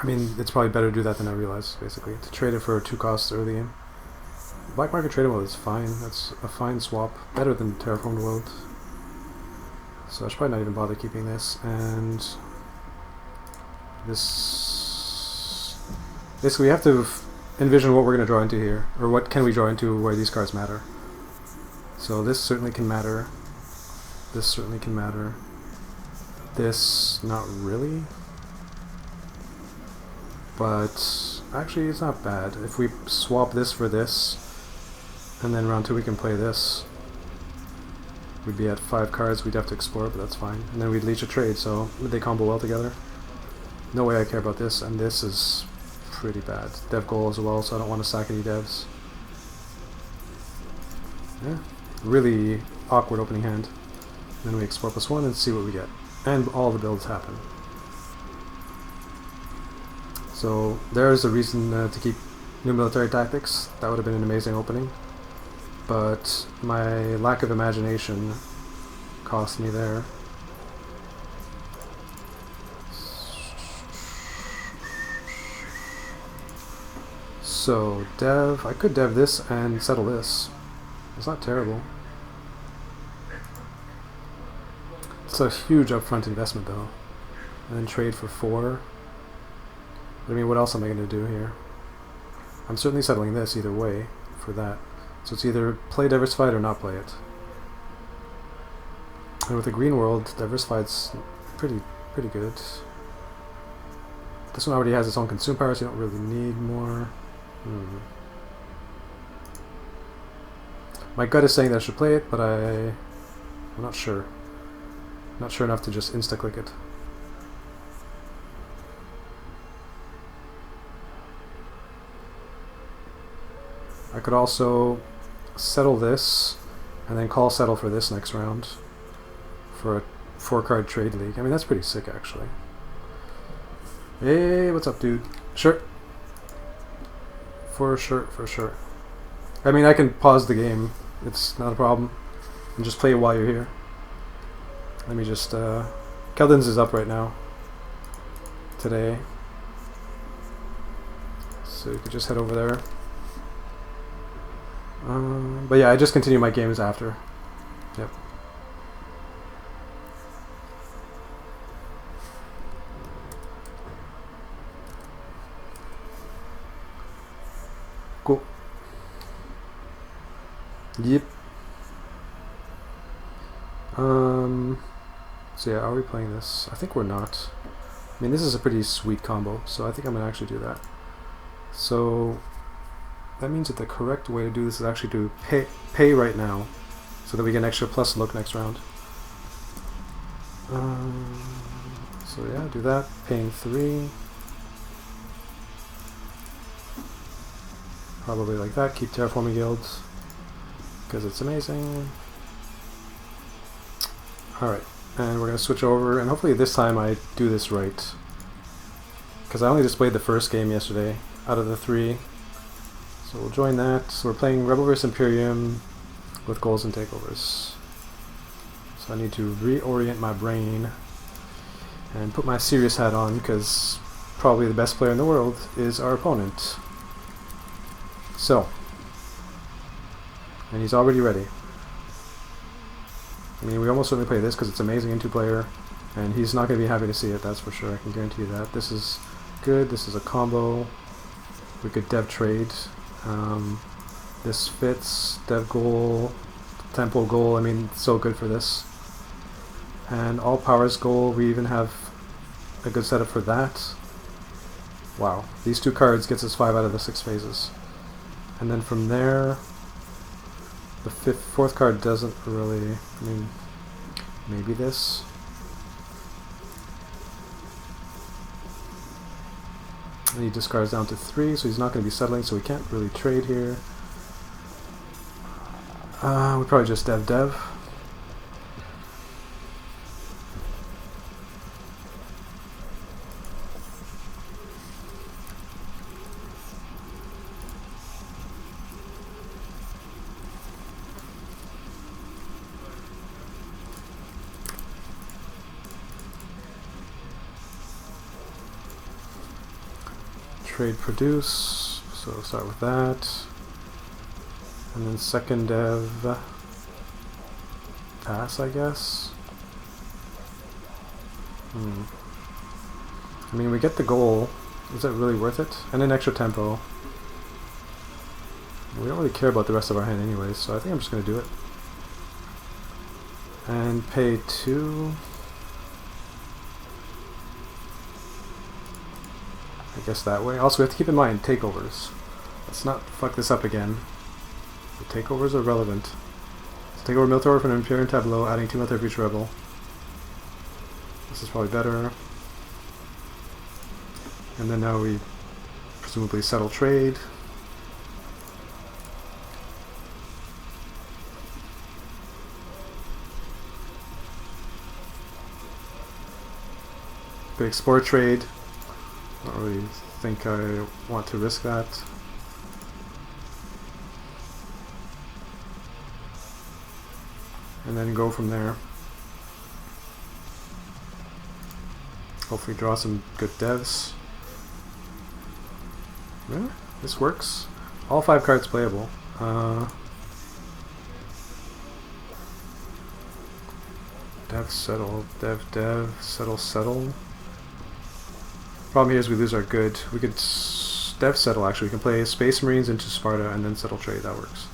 I mean, it's probably better to do that than I realized, basically. To trade it for a 2 costs early game. Black market trading world is fine. That's a fine swap. Better than terraformed world. So I should probably not even bother keeping this. And this... Basically, we have to envision what we're going to draw into here. Or what can we draw into where these cards matter. So this certainly can matter. This certainly can matter. This, not really. But actually, it's not bad. If we swap this for this, and then round 2 we can play this, we'd be at 5 cards. We'd have to explore, but that's fine. And then we'd leech a trade, so they combo well together. No way I care about this, and this is pretty bad. Dev goal as well, so I don't want to sack any devs. Yeah, really awkward opening hand. Then we explore +1 and see what we get. And all the builds happen. So there's a reason to keep new military tactics. That would have been an amazing opening. But my lack of imagination cost me there. So dev, I could dev this and settle this. It's not terrible. It's a huge upfront investment though. And then trade for 4. I mean, what else am I going to do here? I'm certainly settling this either way for that. So it's either play Diversified or not play it. And with the green world, Diversified's pretty good. This one already has its own consume power, so you don't really need more. My gut is saying that I should play it, but I'm not sure. Not sure enough to just insta-click it. I could also settle this and then call settle for this next round for a 4-card trade league. I mean, that's pretty sick actually. Hey, what's up, dude? Sure. For sure, for sure. I mean, I can pause the game. It's not a problem. And just play it while you're here. Let me just... Keldon's is up right now. Today. So you could just head over there. But yeah, I just continue my games after. Yep. Cool. Yep. So yeah, are we playing this? I think we're not. I mean, this is a pretty sweet combo, so I think I'm gonna actually do that. So that means that the correct way to do this is actually to pay right now, so that we get an extra plus look next round. So yeah, do that. Paying 3. Probably like that. Keep terraforming guilds because it's amazing. Alright, and we're going to switch over, and hopefully this time I do this right. Because I only just played the first game yesterday out of the 3. So we'll join that. So we're playing Rebel vs Imperium with goals and takeovers. So I need to reorient my brain and put my serious hat on, because probably the best player in the world is our opponent. So, and he's already ready. I mean, we almost certainly play this because it's amazing in 2-player, and he's not going to be happy to see it, that's for sure. I can guarantee you that. This is good. This is a combo. We could dev trade. This fits. Dev goal, tempo goal. I mean, so good for this. And all powers goal. We even have a good setup for that. Wow, these 2 cards gets us 5 out of the 6 phases. And then from there, the 4th card doesn't really, I mean, maybe this. And he discards down to 3, so he's not going to be settling, so we can't really trade here. We probably just dev. trade produce, so we'll start with that. And then second dev pass, I guess. I mean, we get the goal. Is it really worth it? And an extra tempo. We don't really care about the rest of our hand anyways, so I think I'm just going to do it. And pay 2. I guess that way. Also, we have to keep in mind takeovers. Let's not fuck this up again. The takeovers are relevant. So take over military from an Imperial tableau, adding 2 military for each rebel. This is probably better. And then now we presumably settle trade. Could export trade. Don't really think I want to risk that. And then go from there. Hopefully draw some good devs. Yeah, this works. All 5 cards playable. Dev, settle, dev, dev, settle, settle. Problem here is we lose our good. We could dev settle actually. We can play Space Marines into Sparta and then settle trade. That works.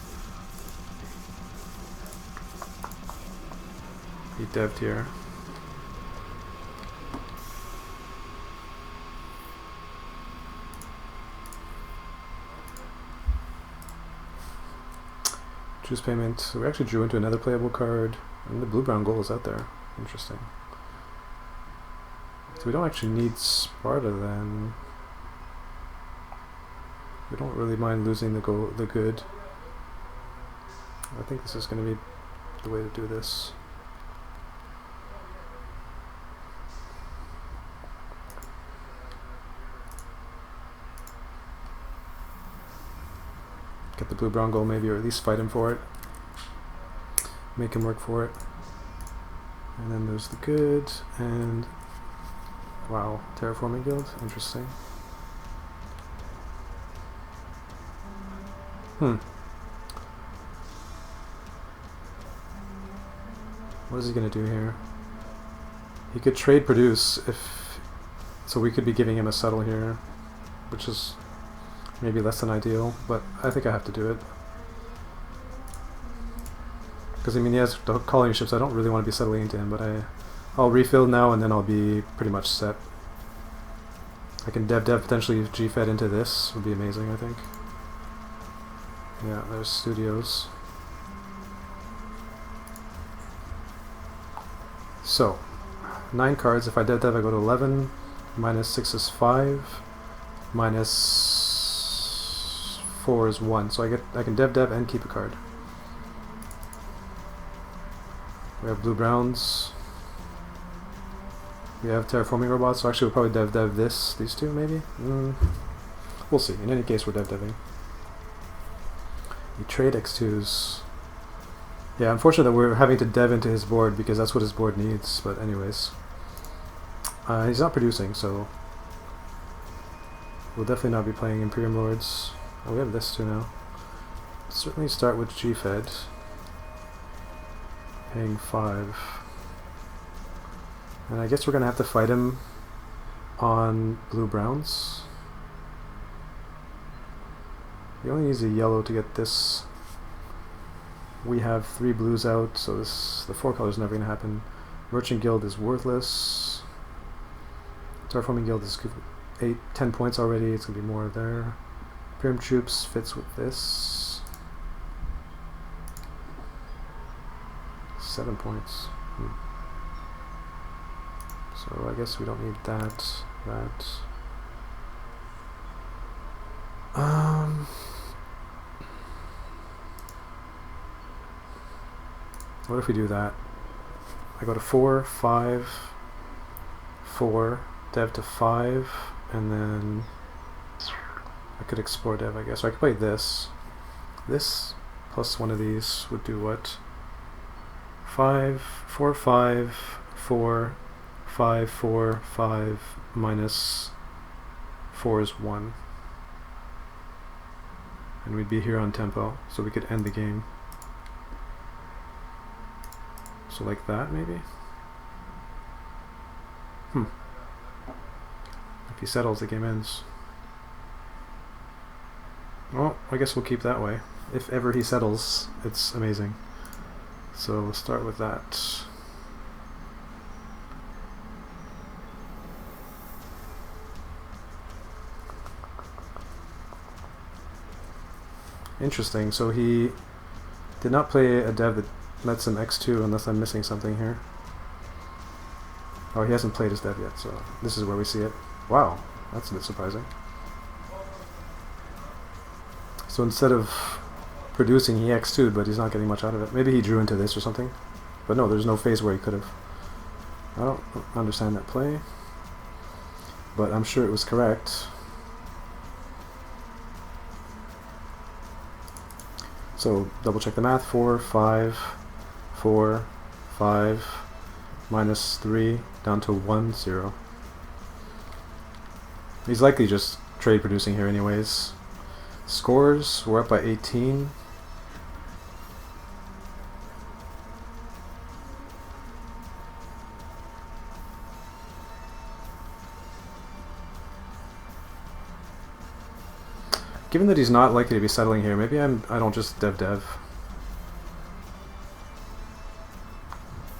He dev'd here. Choose payment. So we actually drew into another playable card. And the blue-brown goal is out there. Interesting. So we don't actually need Sparta then. We don't really mind losing the good. I think this is going to be the way to do this. Get the blue-brown goal maybe, or at least fight him for it. Make him work for it. And then there's the good, and wow, Terraforming Guild, interesting. What is he gonna do here? He could trade produce if, so we could be giving him a settle here, which is maybe less than ideal, but I think I have to do it. Because I mean, he has the colony ships. I don't really want to be settling into him, but I'll refill now, and then I'll be pretty much set. I can dev potentially G-Fed into this. Would be amazing, I think. Yeah, there's studios. So, 9 cards. If I dev, I go to 11. Minus 6 is 5. Minus 4 is 1. So I can dev and keep a card. We have blue-browns. We have terraforming robots, so actually we'll probably dev these two maybe? We'll see. In any case, we're deving. We trade X2s. Yeah, unfortunate that we're having to dev into his board because that's what his board needs, but anyways. He's not producing, so we'll definitely not be playing Imperium Lords. Oh, we have this too now. Certainly start with G-Fed. Paying 5. And I guess we're going to have to fight him on blue-browns. He only needs a yellow to get this. We have 3 blues out, so the 4 colors never going to happen. Merchant Guild is worthless. Terraforming Guild is 10 points already. It's going to be more there. Imperium Troops fits with this. 7 points. So I guess we don't need that. What if we do that? I go to 4, 5, 4, dev to 5, and then I could explore dev, I guess. Or I could play this. This plus one of these would do what? 5, 4, 5, 4, 5, 4, 5, minus 4 is 1. and we'd be here on tempo, so we could end the game. So like that, maybe? If he settles, the game ends. Well, I guess we'll keep that way. If ever he settles, it's amazing. So we'll start with that. Interesting, so he did not play a dev that lets him x2 unless I'm missing something here. Oh, he hasn't played his dev yet, so this is where we see it. Wow, that's a bit surprising. So instead of producing, he x2'd, but he's not getting much out of it. Maybe he drew into this or something. But no, there's no phase where he could have. I don't understand that play, but I'm sure it was correct. So double check the math. 4, 5, 4, 5, minus 3, down to 1, 0. He's likely just trade producing here anyways. Scores, we're up by 18. Given that he's not likely to be settling here, maybe I don't just dev.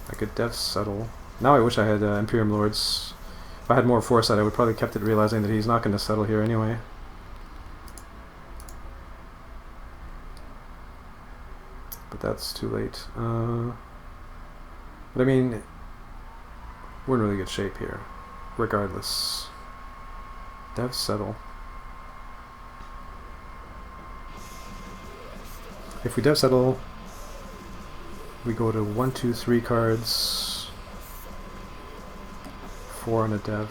I could dev settle. Now I wish I had Imperium Lords. If I had more foresight, I would probably kept it realizing that he's not going to settle here anyway. But that's too late. But I mean, we're in really good shape here, regardless. Dev settle. If we dev settle, we go to 1, 2, 3 cards, 4 on a dev.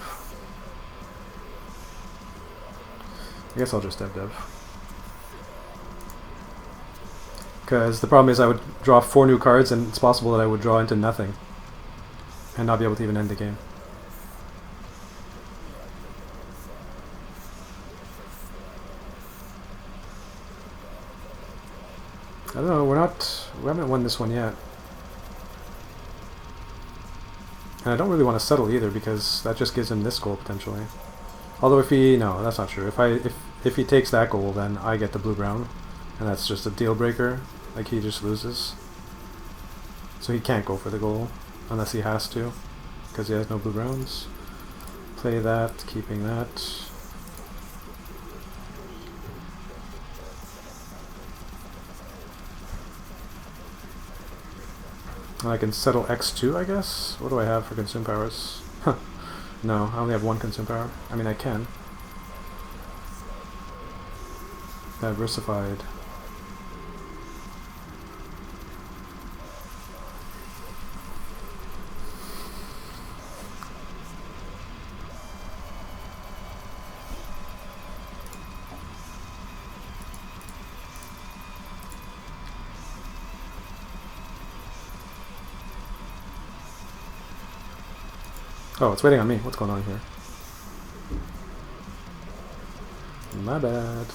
I guess I'll just dev. Because the problem is I would draw 4 new cards, and it's possible that I would draw into nothing and not be able to even end the game. I don't know, we haven't won this one yet. And I don't really want to settle either, because that just gives him this goal potentially. Although no, that's not true. If he takes that goal, then I get the blue-brown, and that's just a deal breaker. Like, he just loses. So he can't go for the goal unless he has to, because he has no blue-browns. Play that, keeping that. And I can settle x2, I guess? What do I have for consume powers? No, I only have 1 consume power. I mean, I can. Diversified. Oh, it's waiting on me. What's going on here? My bad.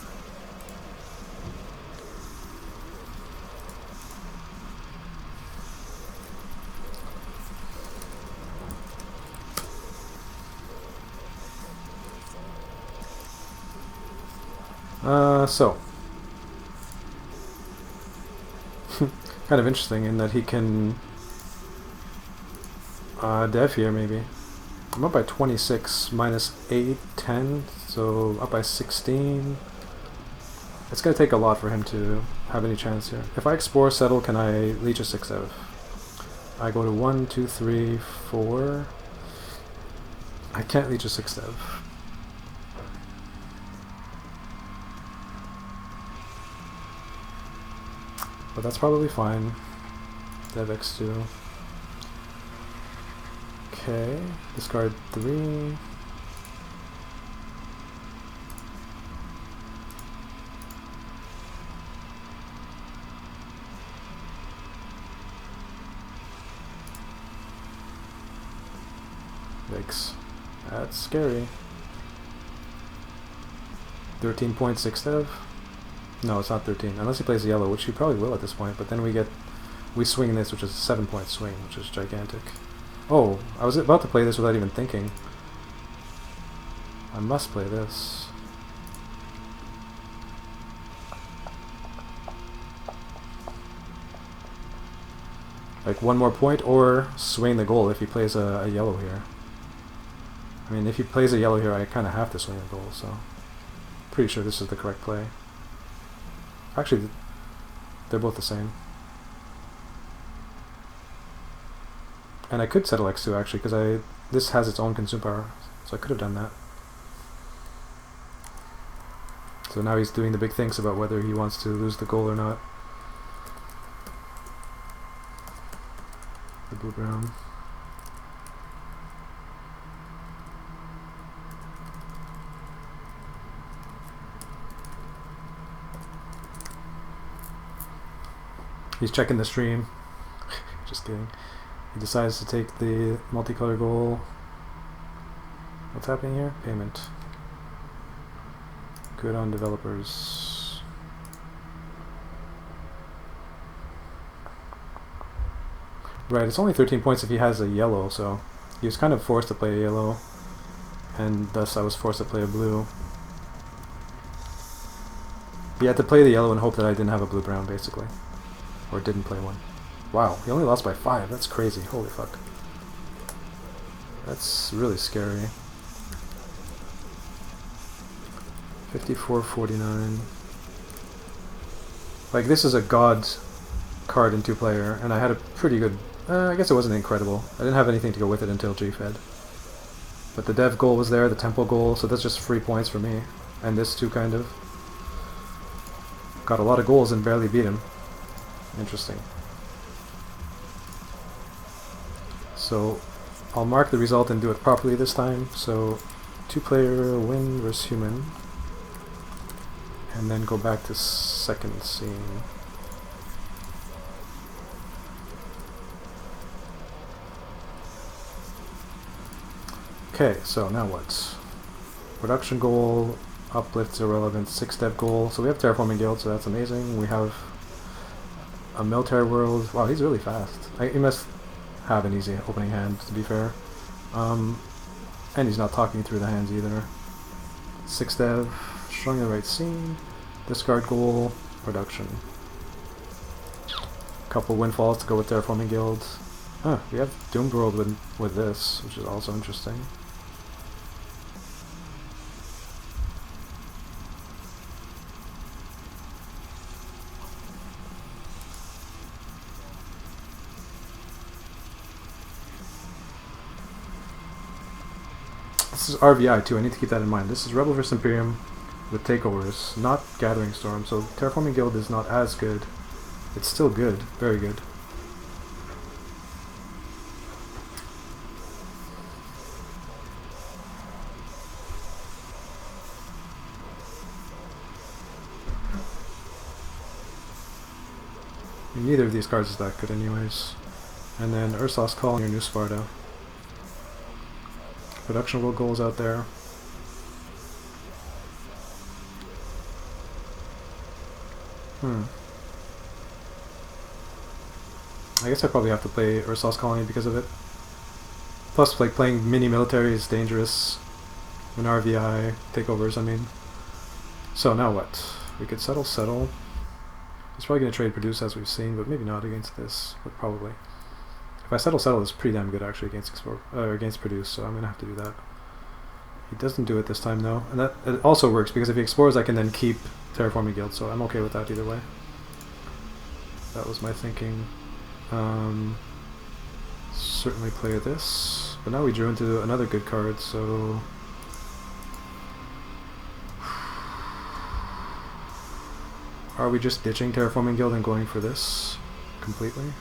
So. Kind of interesting in that he can dev here, maybe. I'm up by 26, minus 8, 10, so up by 16. It's going to take a lot for him to have any chance here. If I explore settle, can I leech a 6-7? I go to 1, 2, 3, 4. I can't leech a 6-7. But that's probably fine. Dev x2. Okay, discard 3. Yikes. That's scary. 13.6 dev. No, it's not 13. Unless he plays yellow, which he probably will at this point. But then we swing this, which is a 7-point swing, which is gigantic. Oh, I was about to play this without even thinking. I must play this. Like 1 more point, or swing the goal if he plays a yellow here. I mean, if he plays a yellow here, I kind of have to swing the goal, so... Pretty sure this is the correct play. Actually, they're both the same. And I could settle x2 actually, because this has its own consume power, so I could have done that. So now he's doing the big things about whether he wants to lose the goal or not. The blue-brown. He's checking the stream. Just kidding. He decides to take the multicolor goal. What's happening here? Payment. Good on developers. Right, it's only 13 points if he has a yellow, so he was kind of forced to play a yellow, and thus I was forced to play a blue. He had to play the yellow and hope that I didn't have a blue-brown, basically. Or didn't play one. Wow, he only lost by 5. That's crazy. Holy fuck. That's really scary. 54-49. Like, this is a god card in 2-player, and I had a pretty good... I guess it wasn't incredible. I didn't have anything to go with it until G-Fed. But the dev goal was there, the temple goal, so that's just free points for me. And this too, kind of. Got a lot of goals and barely beat him. Interesting. So I'll mark the result and do it properly this time. So 2-player win versus human. And then go back to second scene. Okay, so now what? Production goal, uplift's irrelevant, 6 dev goal. So we have Terraforming Guild, so that's amazing. We have a military world. Wow, he's really fast. He must have an easy opening hand, to be fair. And he's not talking through the hands either. 6 dev, showing the right scene, discard goal, production. Couple windfalls to go with Terraforming Guild. Huh, we have Doomed World with this, which is also interesting. This is RVI too, I need to keep that in mind. This is Rebel vs Imperium with Takeovers, not Gathering Storm, so Terraforming Guild is not as good. It's still good, very good. Neither of these cards is that good anyways. And then Ursa's Call and your New Sparta. Production world goals out there. I guess I probably have to play Ursa's Colony because of it. Plus, like, playing mini military is dangerous in RVI takeovers, I mean. So now what? We could settle. He's probably going to trade produce as we've seen, but maybe not against this, but probably. If I settle is pretty damn good actually against produce, so I'm going to have to do that. He doesn't do it this time though, and that it also works because if he explores I can then keep Terraforming Guild, so I'm okay with that either way. That was my thinking. Certainly play this, but now we drew into another good card, so... Are we just ditching Terraforming Guild and going for this completely?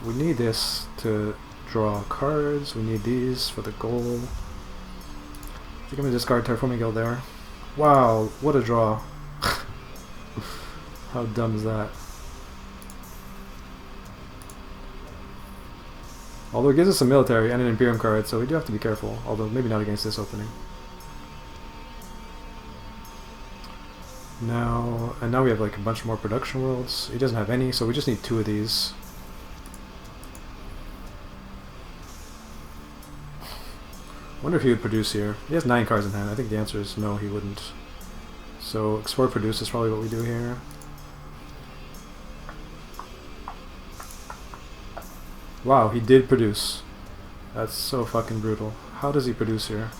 We need this to draw cards, we need these for the goal. I think I'm going to discard Terraforming Guild there. Wow, what a draw. How dumb is that? Although it gives us a military and an Imperium card, so we do have to be careful. Although maybe not against this opening. Now we have like a bunch more production worlds. He doesn't have any, so we just need 2 of these. Wonder if he would produce here. He has 9 cards in hand. I think the answer is no, he wouldn't. So explore produce is probably what we do here. Wow, he did produce. That's so fucking brutal. How does he produce here?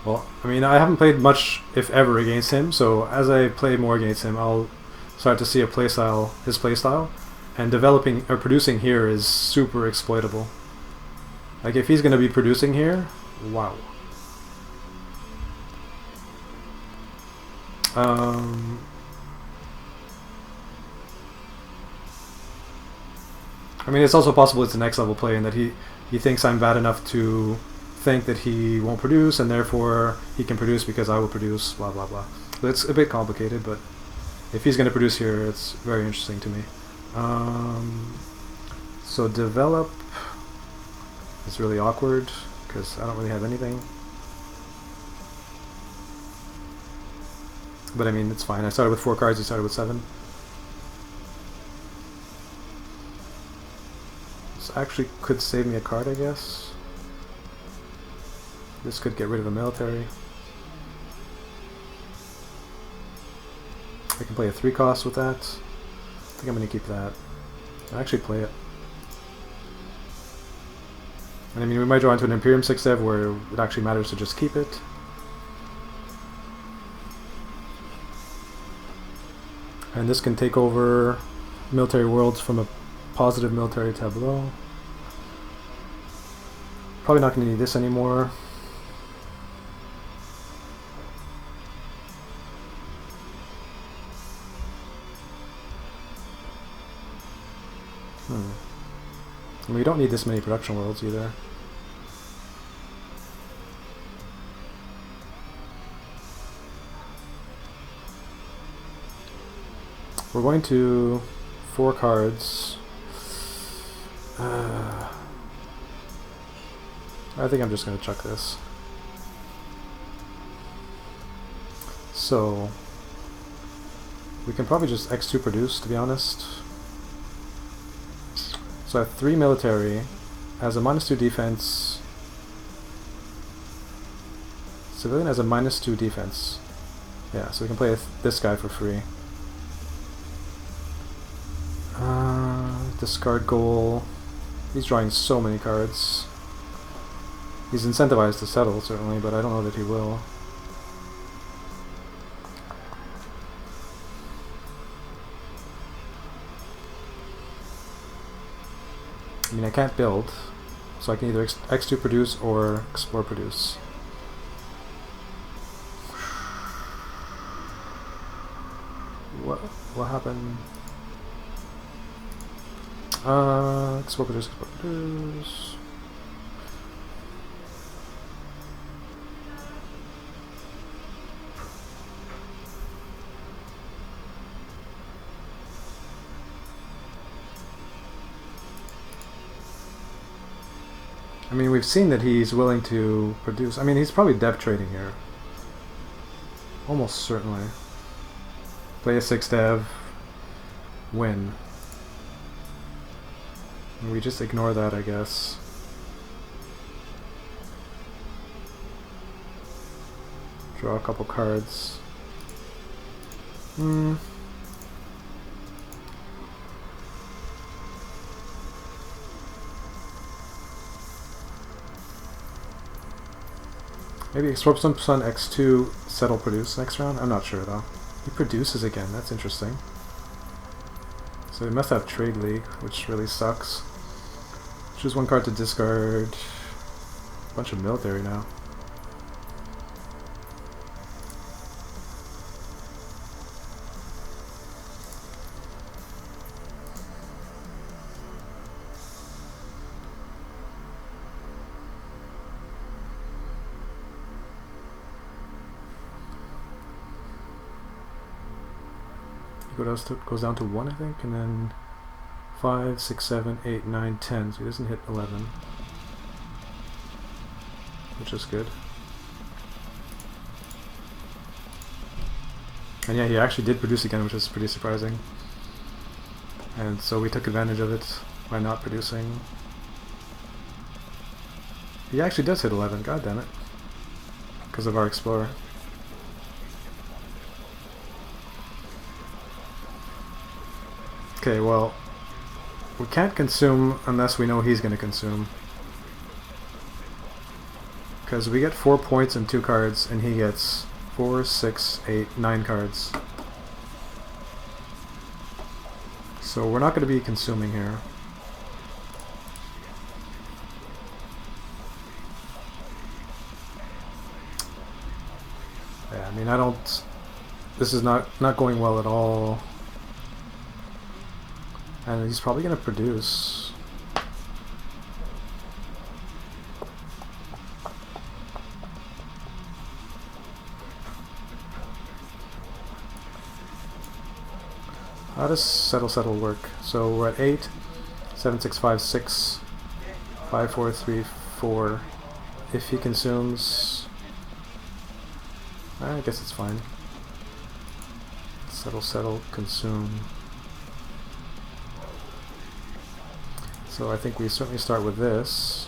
Well, I mean, I haven't played much, if ever, against him, so as I play more against him, I'll start to see a playstyle, his playstyle, and developing or producing here is super exploitable. Like, if he's going to be producing here, wow. I mean, it's also possible it's a next level play and that he thinks I'm bad enough to think that he won't produce and therefore he can produce because I will produce, blah blah blah. So it's a bit complicated, but if he's going to produce here, it's very interesting to me. So develop is really awkward because I don't really have anything. But I mean, it's fine. I started with 4 cards, he started with 7. This actually could save me a card, I guess. This could get rid of a military. I can play a 3 cost with that. I think I'm going to keep that. I'll actually play it. And I mean, we might draw into an Imperium 6 dev where it actually matters to just keep it. And this can take over military worlds from a positive military tableau. Probably not going to need this anymore. And we don't need this many production worlds either. We're going to 4 cards. I think I'm just going to chuck this. So we can probably just X2 produce, to be honest. So I have 3 military, has a -2 defense. Civilian has a -2 defense. Yeah, so we can play this guy for free. Discard goal. He's drawing so many cards. He's incentivized to settle, certainly, but I don't know that he will. I mean, I can't build, so I can either X2 produce or explore produce. What happened? Explore produce, explore produce. I mean, we've seen that he's willing to produce. I mean, he's probably dev trading here. Almost certainly. Play a 6 dev, win. And we just ignore that, I guess. Draw a couple cards. Maybe explore some Sun X2, settle produce next round? I'm not sure though. He produces again, that's interesting. So he must have Trade League, which really sucks. Choose 1 card to discard. Bunch of military now. Goes down to 1, I think, and then 5, 6, 7, 8, 9, 10. So he doesn't hit 11, which is good. And yeah, he actually did produce again, which is pretty surprising. And so we took advantage of it by not producing. He actually does hit 11, god damn it. Because of our Explorer. Okay, well, we can't consume unless we know he's going to consume. Because we get 4 points and 2 cards, and he gets 4, 6, 8, 9 cards. So we're not going to be consuming here. Yeah, I mean, I don't... This is not going well at all. And he's probably going to produce. How does settle work? So we're at 8, 7, 6, 5, 6, 5, 4, 3, 4. If he consumes, I guess it's fine. Settle, consume. So I think we certainly start with this.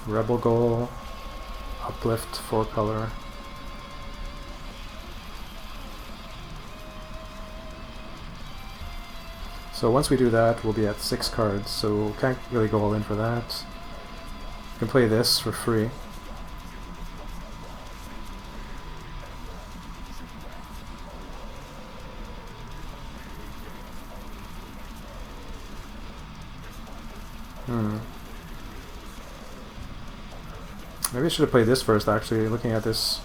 Rebel goal, uplift 4 color. So once we do that, we'll be at 6 cards, so can't really go all in for that. You can play this for free. Maybe I should have played this first, actually, looking at this.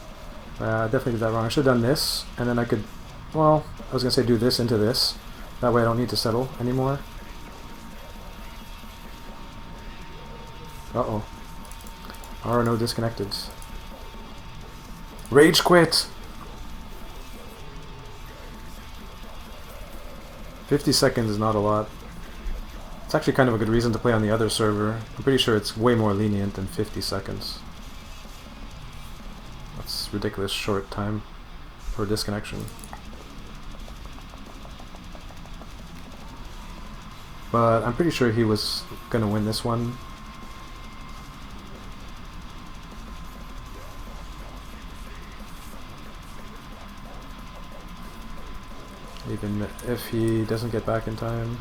Definitely did that wrong. I should have done this, and then I could... Well, I was going to say do this into this. That way I don't need to settle anymore. Uh-oh. Renaud disconnected. Rage quit! 50 seconds is not a lot. It's actually kind of a good reason to play on the other server. I'm pretty sure it's way more lenient than 50 seconds. That's ridiculous short time for disconnection. But I'm pretty sure he was gonna win this one. Even if he doesn't get back in time.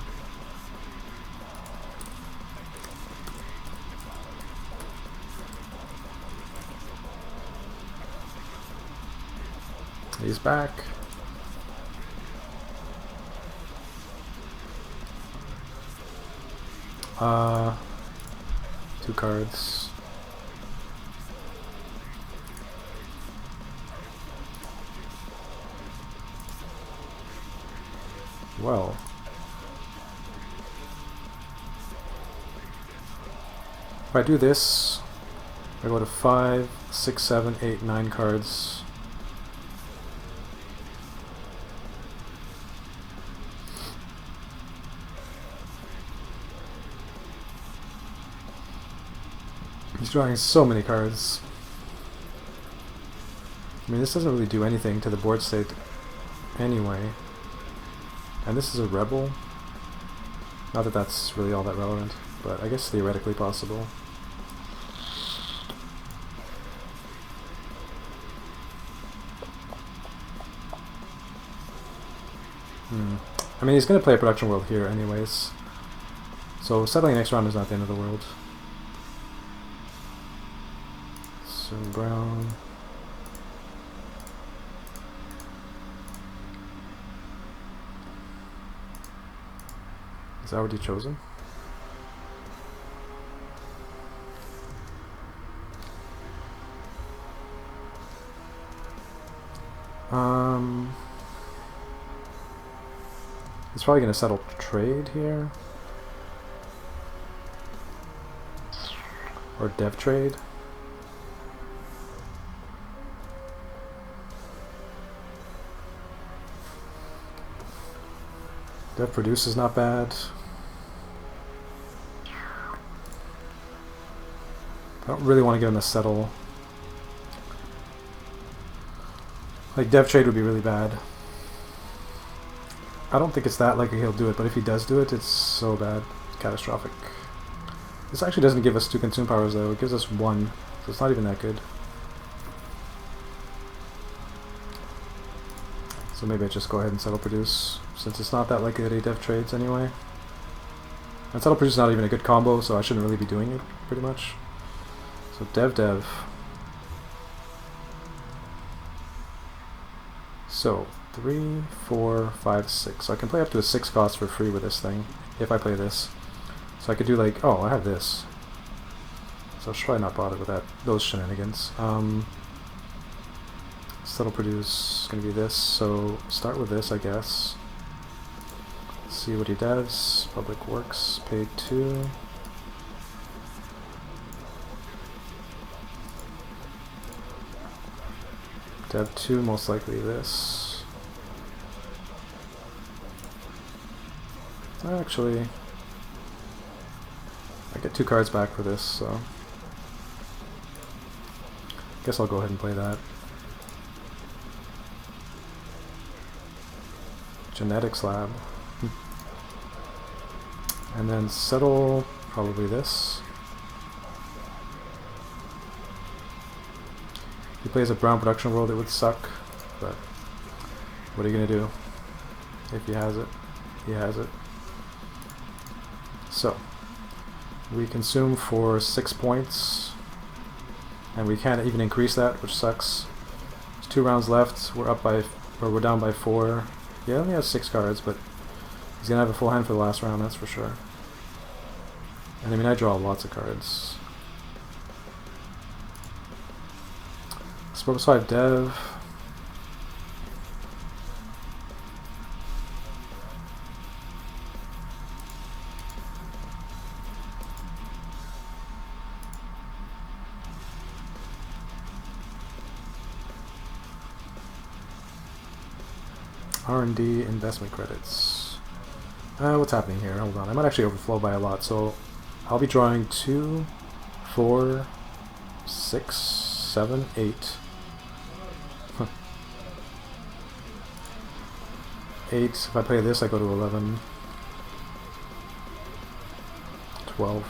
He's back. Two cards. Well. If I do this, I go to 5, 6, 7, 8, 9 cards. He's drawing so many cards. I mean, this doesn't really do anything to the board state anyway. And this is a rebel. Not that that's really all that relevant, but I guess theoretically possible. I mean, he's going to play a production world here anyways. So settling next round is not the end of the world. So brown. Is that already chosen? He's probably going to settle trade here. Or dev trade. Dev produce is not bad. I don't really want to get him to settle. Like, dev trade would be really bad. I don't think it's that likely he'll do it, but if he does do it, it's so bad. Catastrophic. This actually doesn't give us 2 consume powers though, it gives us 1, so it's not even that good. So maybe I just go ahead and settle produce, since it's not that likely that he dev trades anyway. And settle produce is not even a good combo, so I shouldn't really be doing it, pretty much. So dev. So 3, 4, 5, 6. So I can play up to a 6 cost for free with this thing, if I play this. So I could do like, oh, I have this. So I should probably not bother with that, those shenanigans. Settle produce is going to be this, so start with this, I guess. See what he does. Public works, pay 2. Dev 2, most likely this. Actually, I get 2 cards back for this, so guess I'll go ahead and play that. Genetics lab. And then settle probably this. If he plays a brown production world, it would suck, but what are you gonna do? If he has it, he has it. So we consume for 6 points, and we can't even increase that, which sucks. There's 2 rounds left. We're up by, or we're down by 4. He only has 6 cards, but he's gonna have a full hand for the last round, that's for sure. And I mean, I draw lots of cards. Sports 5 dev. R&D investment credits. What's happening here? Hold on. I might actually overflow by a lot, so I'll be drawing 2, 4, 6, 7, 8. 8. If I play this, I go to 11. 12.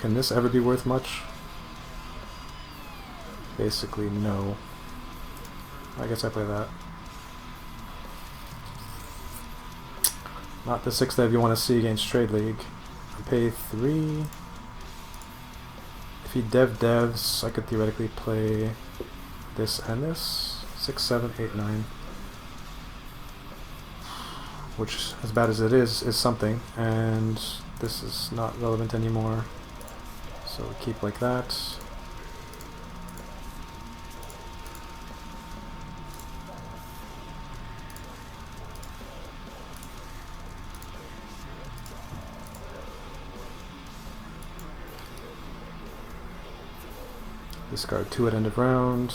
Can this ever be worth much? Basically, no. I guess I play that. Not the 6 dev you want to see against Trade League. I pay 3. If he devs, I could theoretically play this and this. 6, 7, 8, 9. Which, as bad as it is something. And this is not relevant anymore. So we keep like that. Discard 2 at end of round.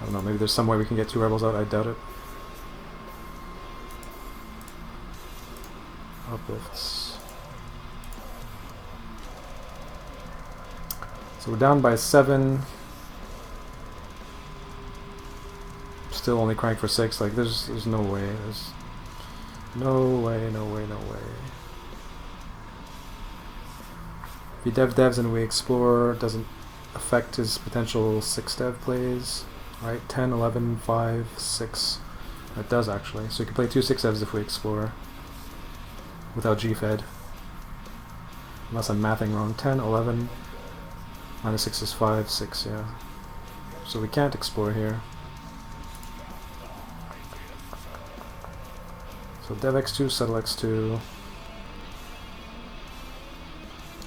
I don't know, maybe there's some way we can get 2 rebels out, I doubt it. Uplifts. So we're down by 7. Still only crank for 6, like there's no way. There's no way. If he devs and we explore, doesn't affect his potential 6 dev plays. Right, 10, 11, 5, 6. It does actually. So you can play 2 6 devs if we explore without G-Fed. Unless I'm mathing wrong. 10, 11, minus 6 is 5, 6, yeah. So we can't explore here. So dev x2, settle x2.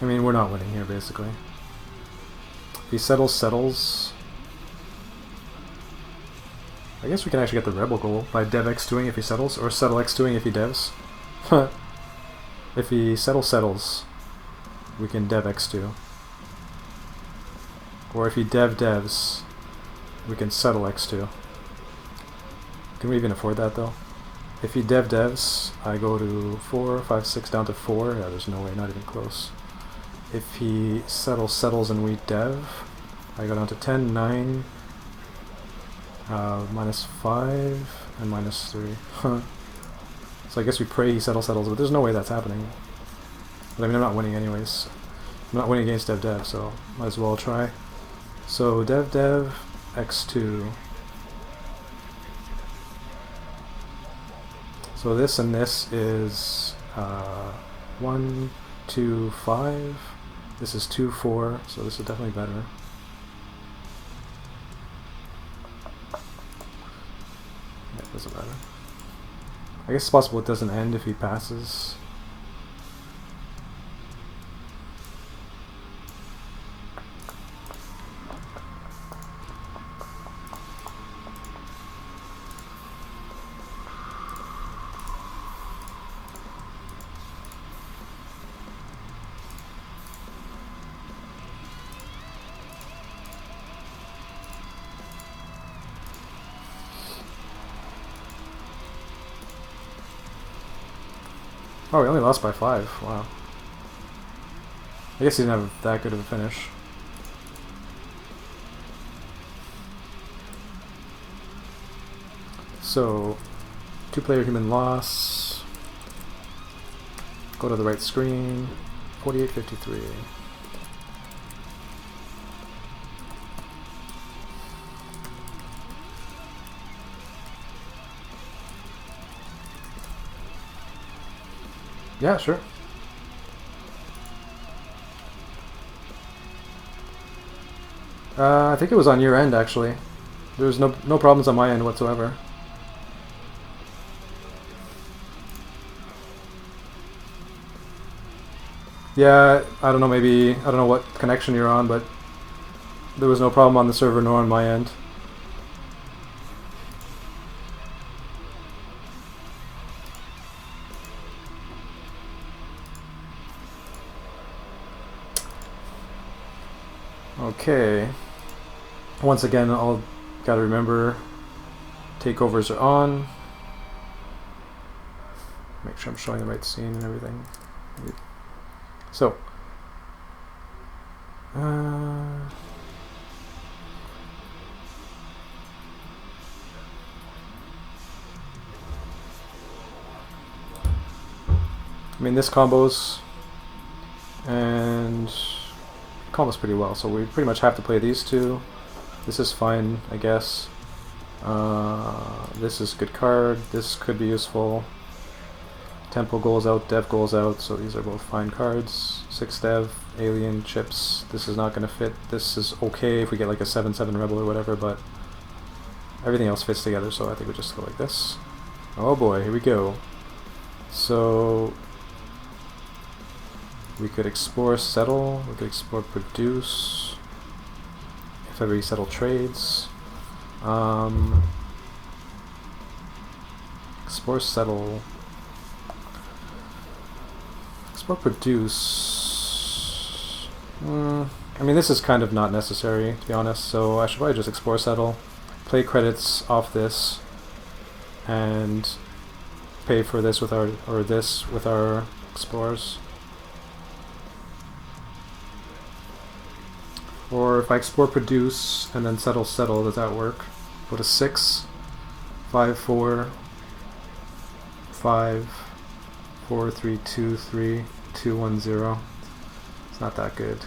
I mean, we're not winning here, basically. If he settles. I guess we can actually get the rebel goal by dev x2ing if he settles, or settle x2ing if he devs. If he settles. we can dev x2. Or if he devs, we can settle x2. Can we even afford that though? If he devs, I go to 4, 5, 6 down to 4. Yeah, there's no way, not even close. If he settles and we dev, I go down to 10, 9, -5, and -3. So I guess we pray he settles, but there's no way that's happening. But I mean, I'm not winning anyways. I'm not winning against dev, so might as well try. So dev, x2. So this and this is 1, 2, 5. This is 2, 4, so this is definitely better. Yeah, it doesn't matter. I guess it's possible it doesn't end if he passes. Oh, we only lost by 5. Wow. I guess he didn't have that good of a finish. So, 2-player human loss. Go to the right screen. 48-53. Yeah, sure. I think it was on your end, actually. There was no problems on my end whatsoever. Yeah, I don't know, maybe, I don't know what connection you're on, but there was no problem on the server nor on my end. Okay. Once again, I'll gotta remember takeovers are on. Make sure I'm showing the right scene and everything. So, I mean, this combos and combos pretty well, so we pretty much have to play these two. This is fine, I guess. This is a good card. This could be useful. Tempo goes out, dev goes out, so these are both fine cards. 6 dev, alien, chips. This is not going to fit. This is okay if we get like a 7/7 rebel or whatever, but everything else fits together, so I think we just go like this. Oh boy, here we go. So we could explore settle, we could explore produce, if ever you settle trades. Explore settle. Explore produce. I mean, this is kind of not necessary, to be honest, so I should probably just explore settle, play credits off this, and pay for this with our, or this with our explorers. Or if I explore produce and then settle, does that work? Go to 6, 5, 4, 5, 4, 3, 2, 3, 2, 1, 0. It's not that good,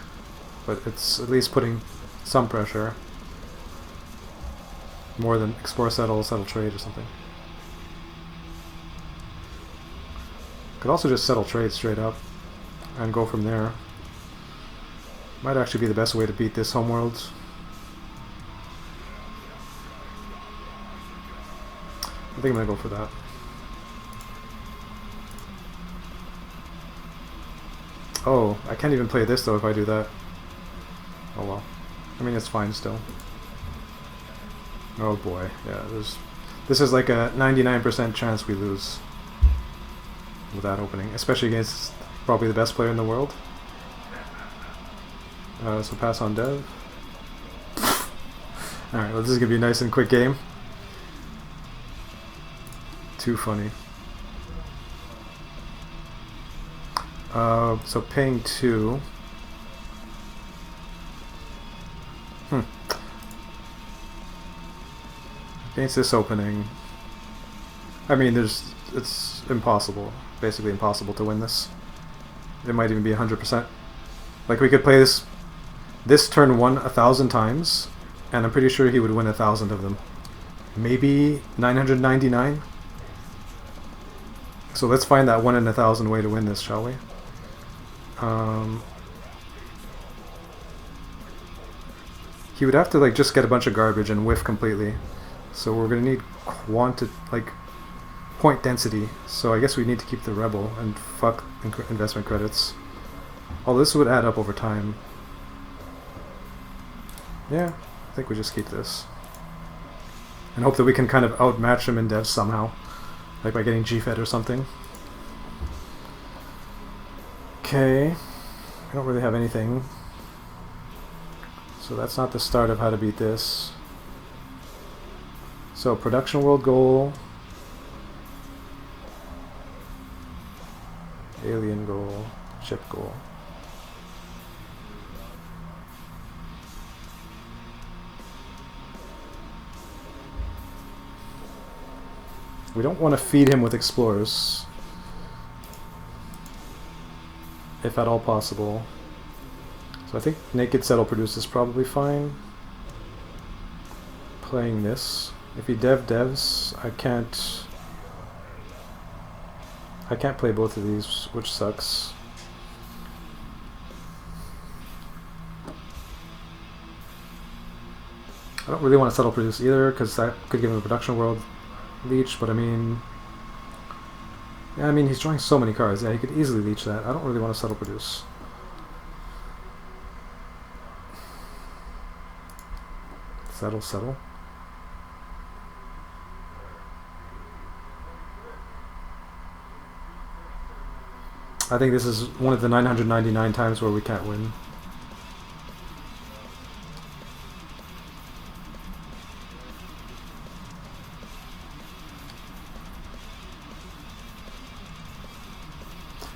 but it's at least putting some pressure. More than explore, settle trade or something. Could also just settle trade straight up and go from there. Might actually be the best way to beat this homeworld. I think I'm gonna go for that. Oh, I can't even play this though if I do that. Oh well. I mean, it's fine still. Oh boy, yeah, this is like a 99% chance we lose with that opening, especially against probably the best player in the world. So pass on dev. Alright, well, this is gonna be a nice and quick game. Too funny. So paying 2. Against this opening, I mean, it's impossible. Basically impossible to win this. It might even be 100%. Like, we could play this turn 1 1,000 times, and I'm pretty sure he would win 1,000 of them. Maybe 999? So let's find that 1 in 1,000 way to win this, shall we? He would have to like just get a bunch of garbage and whiff completely. So we're gonna need point density. So I guess we need to keep the rebel and fuck investment credits. All this would add up over time. Yeah, I think we just keep this. And hope that we can kind of outmatch him in dev somehow. Like by getting G-Fed or something. Okay. I don't really have anything. So that's not the start of how to beat this. So production world goal. Alien goal. Ship goal. We don't want to feed him with explorers, if at all possible. So I think naked settle produce is probably fine. Playing this. If he devs, I can't play both of these, which sucks. I don't really want to settle produce either, because that could give him a production world leech, but I mean... Yeah, I mean, he's drawing so many cards. Yeah, he could easily leech that. I don't really want to settle produce. Settle. I think this is one of the 999 times where we can't win.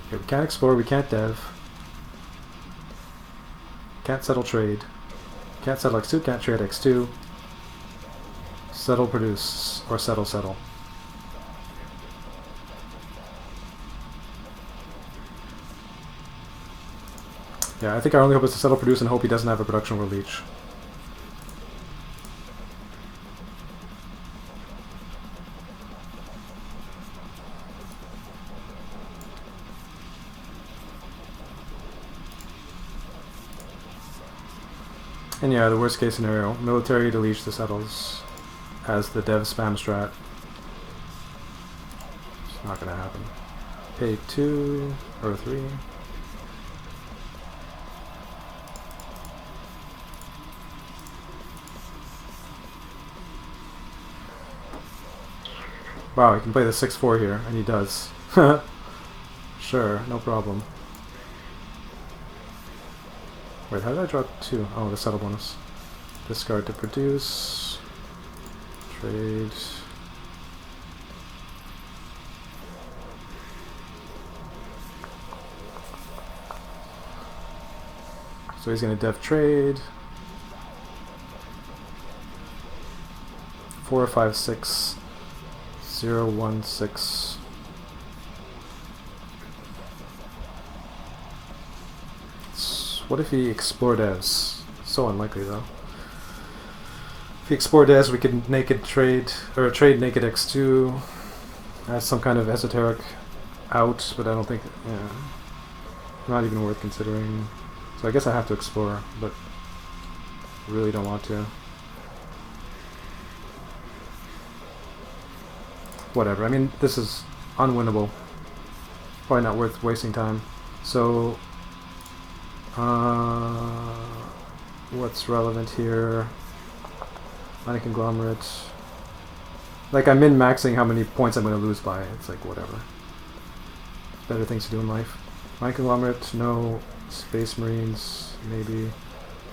Okay, we can't explore, we can't dev. Can't settle trade. Can't settle x2, can't trade x2. Settle produce, or settle. Yeah, I think our only hope is to settle produce and hope he doesn't have a production world leech. And yeah, the worst case scenario, military to leech the settles as the dev spam strat. It's not gonna happen. Pay 2 or 3. Wow, he can play the 6-4 here, and he does. Sure, no problem. Wait, how did I draw 2? Oh, the settle bonus. Discard to produce. Trade. So he's going to dev trade. 4, 5, 6. 0, 1, 6. What if he explore devs? So unlikely though. If he explore devs, we could naked trade, or trade naked x2 as some kind of esoteric out, but I don't think, yeah, not even worth considering. So I guess I have to explore, but really don't want to. Whatever, I mean, this is unwinnable. Probably not worth wasting time. So, what's relevant here? Money conglomerate. Like, I'm min-maxing how many points I'm going to lose by. It's like, whatever. Better things to do in life. Money conglomerate, no. Space Marines, maybe.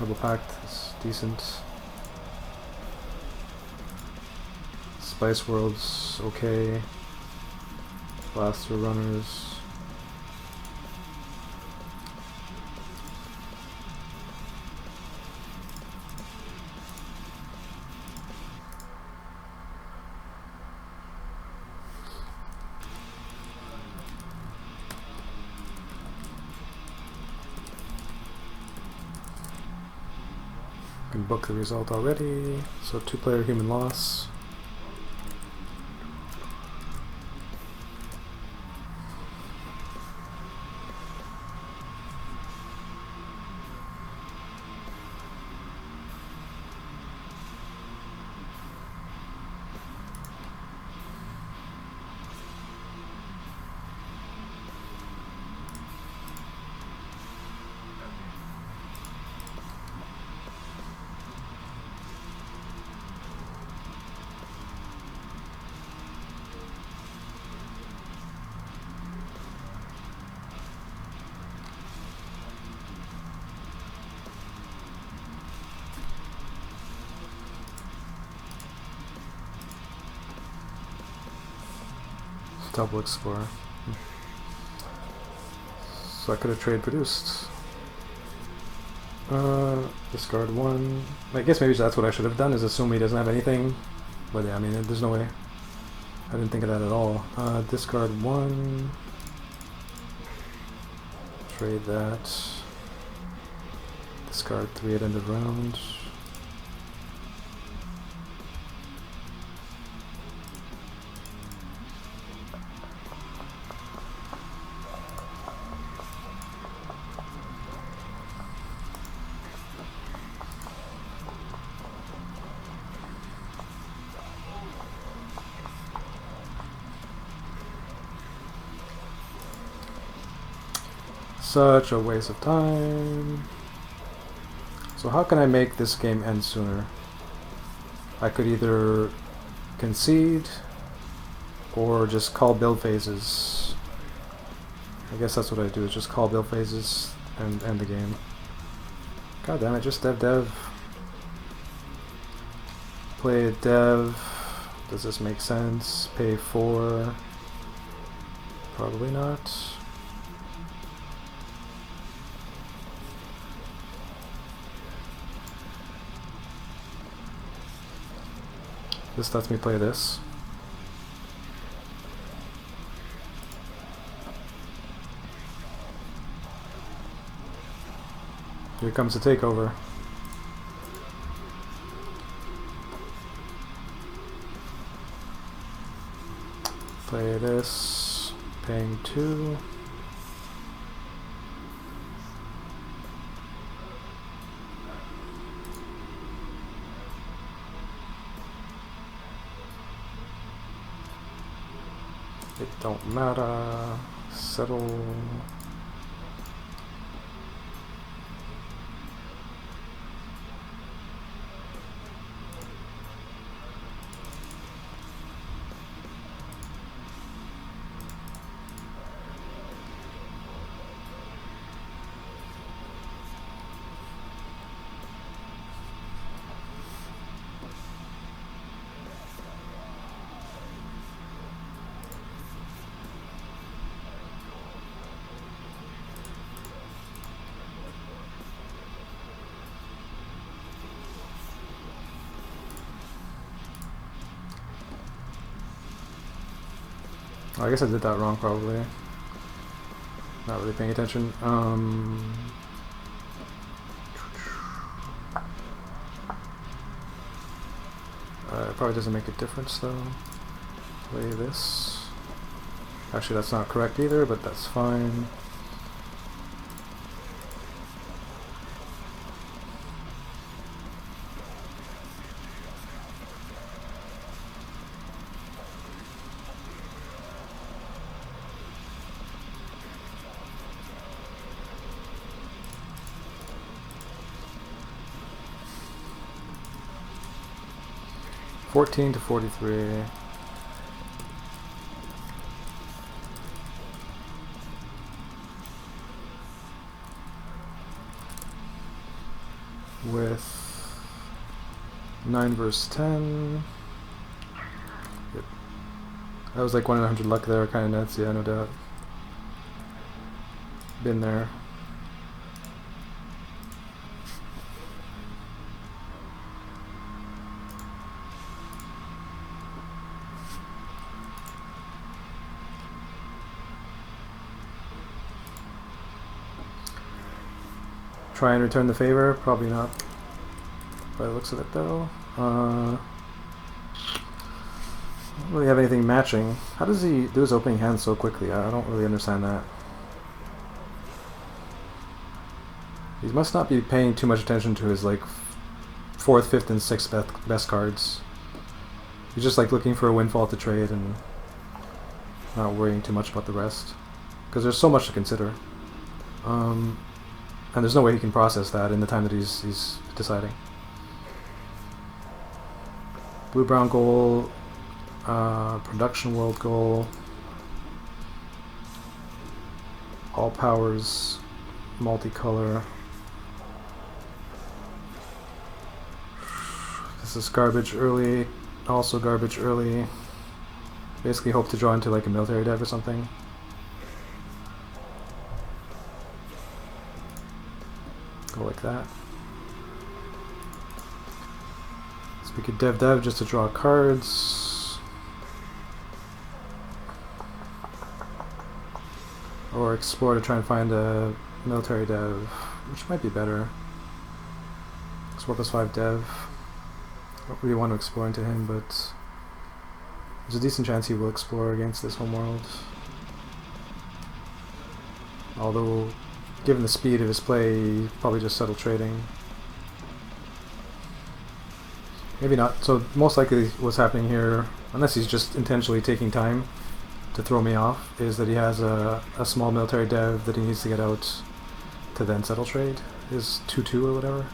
Rebel Pact is decent. Spice World's okay. Blaster Runners. Can book the result already. So 2-player human loss. Double Explorer. So I could have trade produced. Discard 1. I guess maybe that's what I should have done, is assume he doesn't have anything. But yeah, I mean, there's no way. I didn't think of that at all. Discard 1. Trade that. Discard 3 at end of round. Such a waste of time. So how can I make this game end sooner? I could either concede or just call build phases. I guess that's what I do, is just call build phases and end the game. God damn it, just dev. Play a dev. Does this make sense? Pay 4. Probably not. This lets me play this. Here comes the takeover. Play this, paying 2. It don't matter. Settle. I guess I did that wrong, probably. Not really paying attention. It probably doesn't make a difference, though. Play this. Actually, that's not correct either, but that's fine. $14 to $43. with 9 versus 10. Yep. That was like 1 in 100 luck there, kind of nuts, yeah, no doubt. Been there. Try and return the favor? Probably not. By the looks of it, though. Don't really have anything matching. How does he do his opening hand so quickly? I don't really understand that. He must not be paying too much attention to his like 4th, 5th, and 6th best cards. He's just like looking for a windfall to trade and not worrying too much about the rest. Because there's so much to consider. And there's no way he can process that in the time that he's deciding. Blue-brown goal, production world goal, all powers, multicolor. This is garbage early, also garbage early. Basically hope to draw into like a military dev or something. Go like that. So we could dev just to draw cards. Or explore to try and find a military dev, which might be better. Explore +5 dev. Don't really want to explore into him, but there's a decent chance he will explore against this homeworld. Although, given the speed of his play, probably just settle trading. Maybe not. So most likely what's happening here, unless he's just intentionally taking time to throw me off, is that he has a small military dev that he needs to get out to then settle trade. His 2-2 or whatever.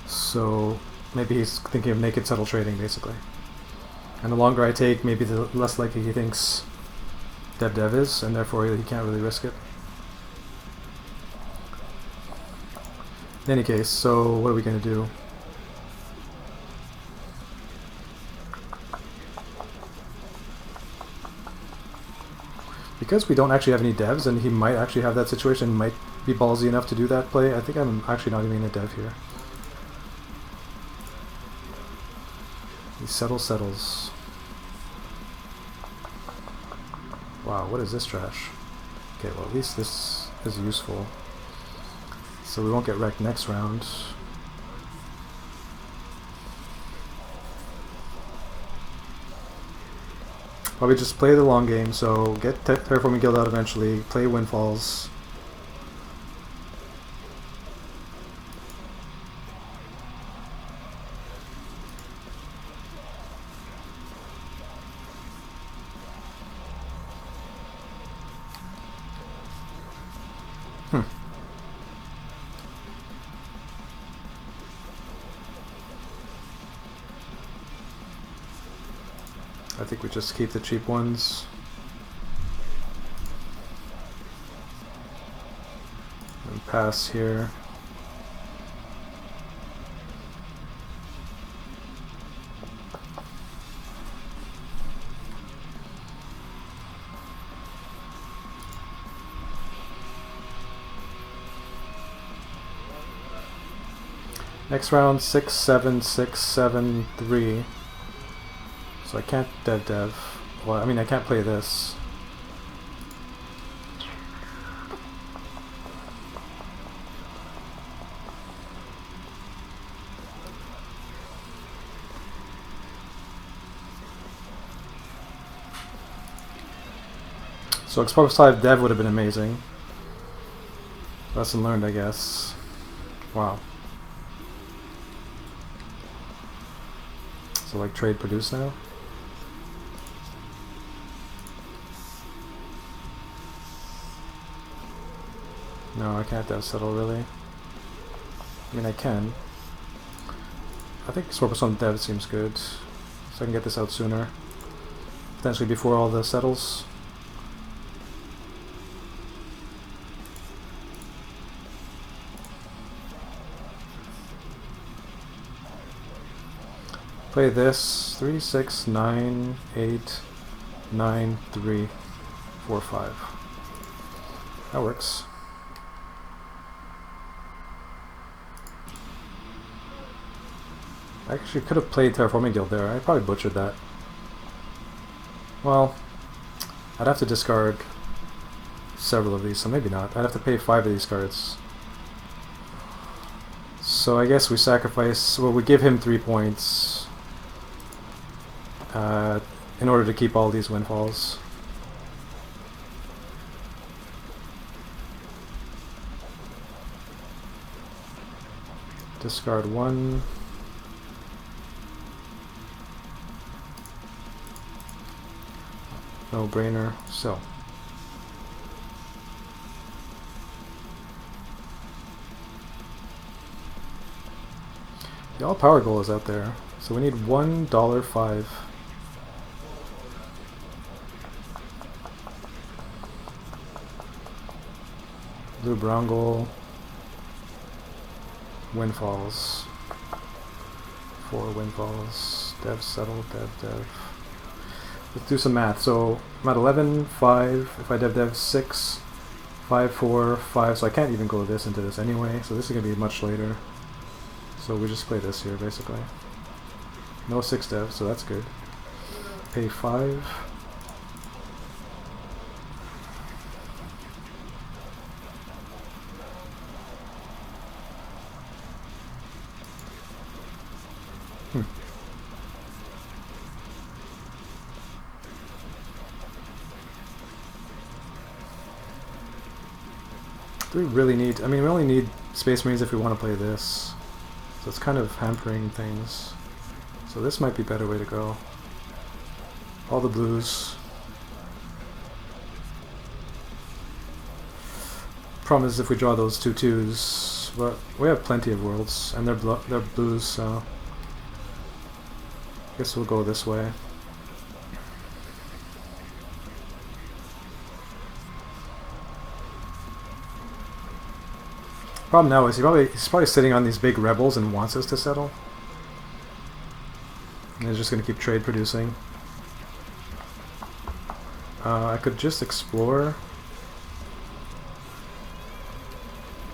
So maybe he's thinking of naked settle trading, basically. And the longer I take, maybe the less likely he thinks dev is, and therefore he can't really risk it. In any case, so what are we going to do? Because we don't actually have any devs, and he might actually have that situation, might be ballsy enough to do that play, I think I'm actually not even going to dev here. He settles. Wow, what is this trash? Okay, well at least this is useful. So we won't get wrecked next round. Probably just play the long game, so get Terraforming Guild out eventually, play Windfalls. I think we just keep the cheap ones. And pass here. Next round 6, 7, 6, 7, 3. So I can't dev. Well, I mean, I can't play this. So Explore 5 dev would have been amazing. Lesson learned, I guess. Wow. So like trade produce now? No, I can't dev settle really. I mean, I can. I think Explore +1 dev seems good. So I can get this out sooner. Potentially before all the settles. Play this 3, 6, 9, 8, 9, 3, 4, 5. That works. I actually could have played Terraforming Guild there. I probably butchered that. Well, I'd have to discard several of these, so maybe not. I'd have to pay 5 of these cards. So I guess we sacrifice, well, we give him 3 points in order to keep all these windfalls. Discard 1. No brainer. So. The all power goal is out there. So we need $1.05. Blue brown goal. Windfalls. 4 windfalls. Dev settle, dev. Let's do some math. So I'm at 11, 5. If I dev 6, 5, 4, 5. So I can't even go this into this anyway. So this is going to be much later. So we just play this here basically. No 6 dev, so that's good. Pay 5. Do we really need... I mean, we only need Space Marines if we want to play this. So it's kind of hampering things. So this might be a better way to go. All the blues. Problem is if we draw those 2 2s, but we have plenty of worlds, and they're blues, so... I guess we'll go this way. Problem now is he's probably sitting on these big rebels and wants us to settle. And he's just going to keep trade producing. I could just explore.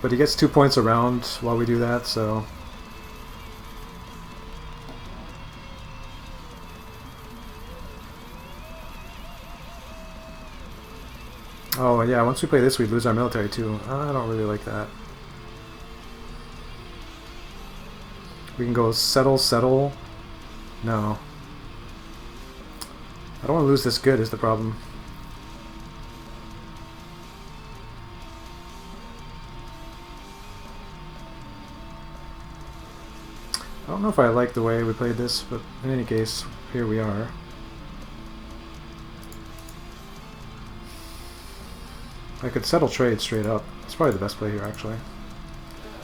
But he gets 2 points around while we do that, so... Oh yeah, once we play this we lose our military too. I don't really like that. We can go settle, settle. No. I don't want to lose this good is the problem. I don't know if I like the way we played this, but in any case, here we are. I could settle trade straight up. It's probably the best play here, actually.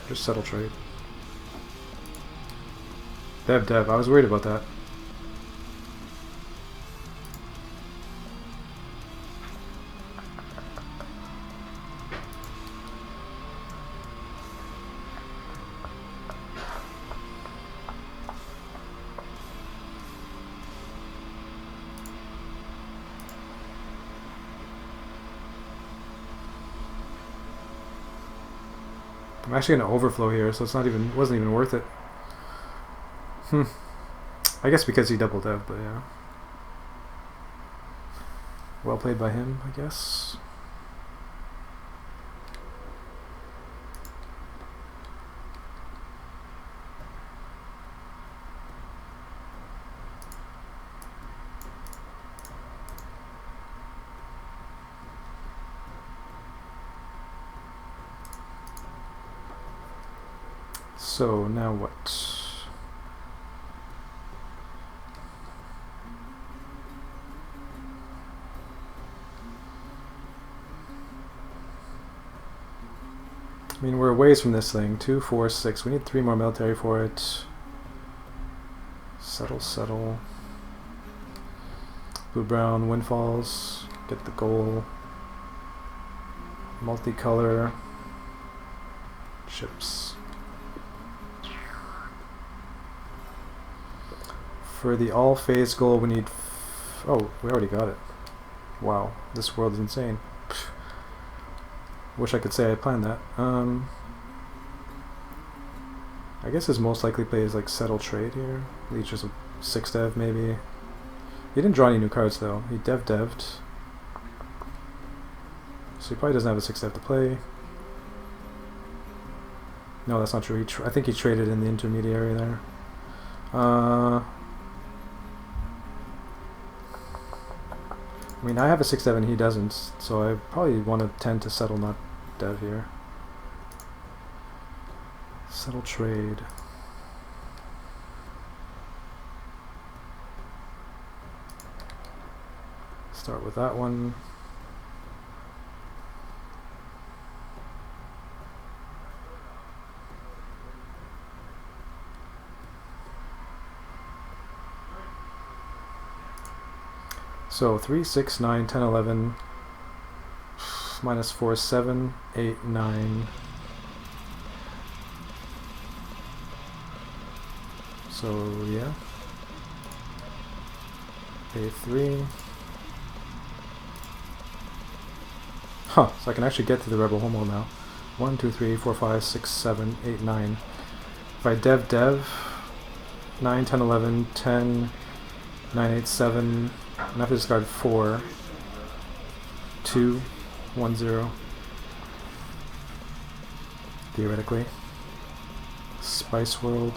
Just settle trade. Dev. I was worried about that. I'm actually going to overflow here, so it's not even wasn't even worth it. I guess because he double dev, but yeah. Well played by him, I guess. So now what? I mean, we're a ways from this thing. 2, 4, 6. We need 3 more military for it. Settle, settle. Blue-brown, windfalls. Get the goal. Multicolor. Ships. For the all phase goal, we need. Oh, we already got it. Wow, this world is insane. Pfft. Wish I could say I planned that. I guess his most likely play is like settle trade here. Leeches a 6 dev maybe. He didn't draw any new cards though. He dev'd. So he probably doesn't have a 6 dev to play. No, that's not true. I think he traded in the intermediary there. I mean, I have a 6 dev and he doesn't, so I probably want to tend to settle not dev here. Settle trade. Start with that one. So 3, 6, 9, 10, 11, minus 4, 7, 8, 9. So yeah. A3. Huh, so I can actually get to the Rebel Homo now. 1, 2, 3, 4, 5, 6, 7, 8, 9. If I dev, 9, 10, 11, 10, 9, 8, 7, I have to discard 4, 2, 1, 0. Theoretically. Spice World.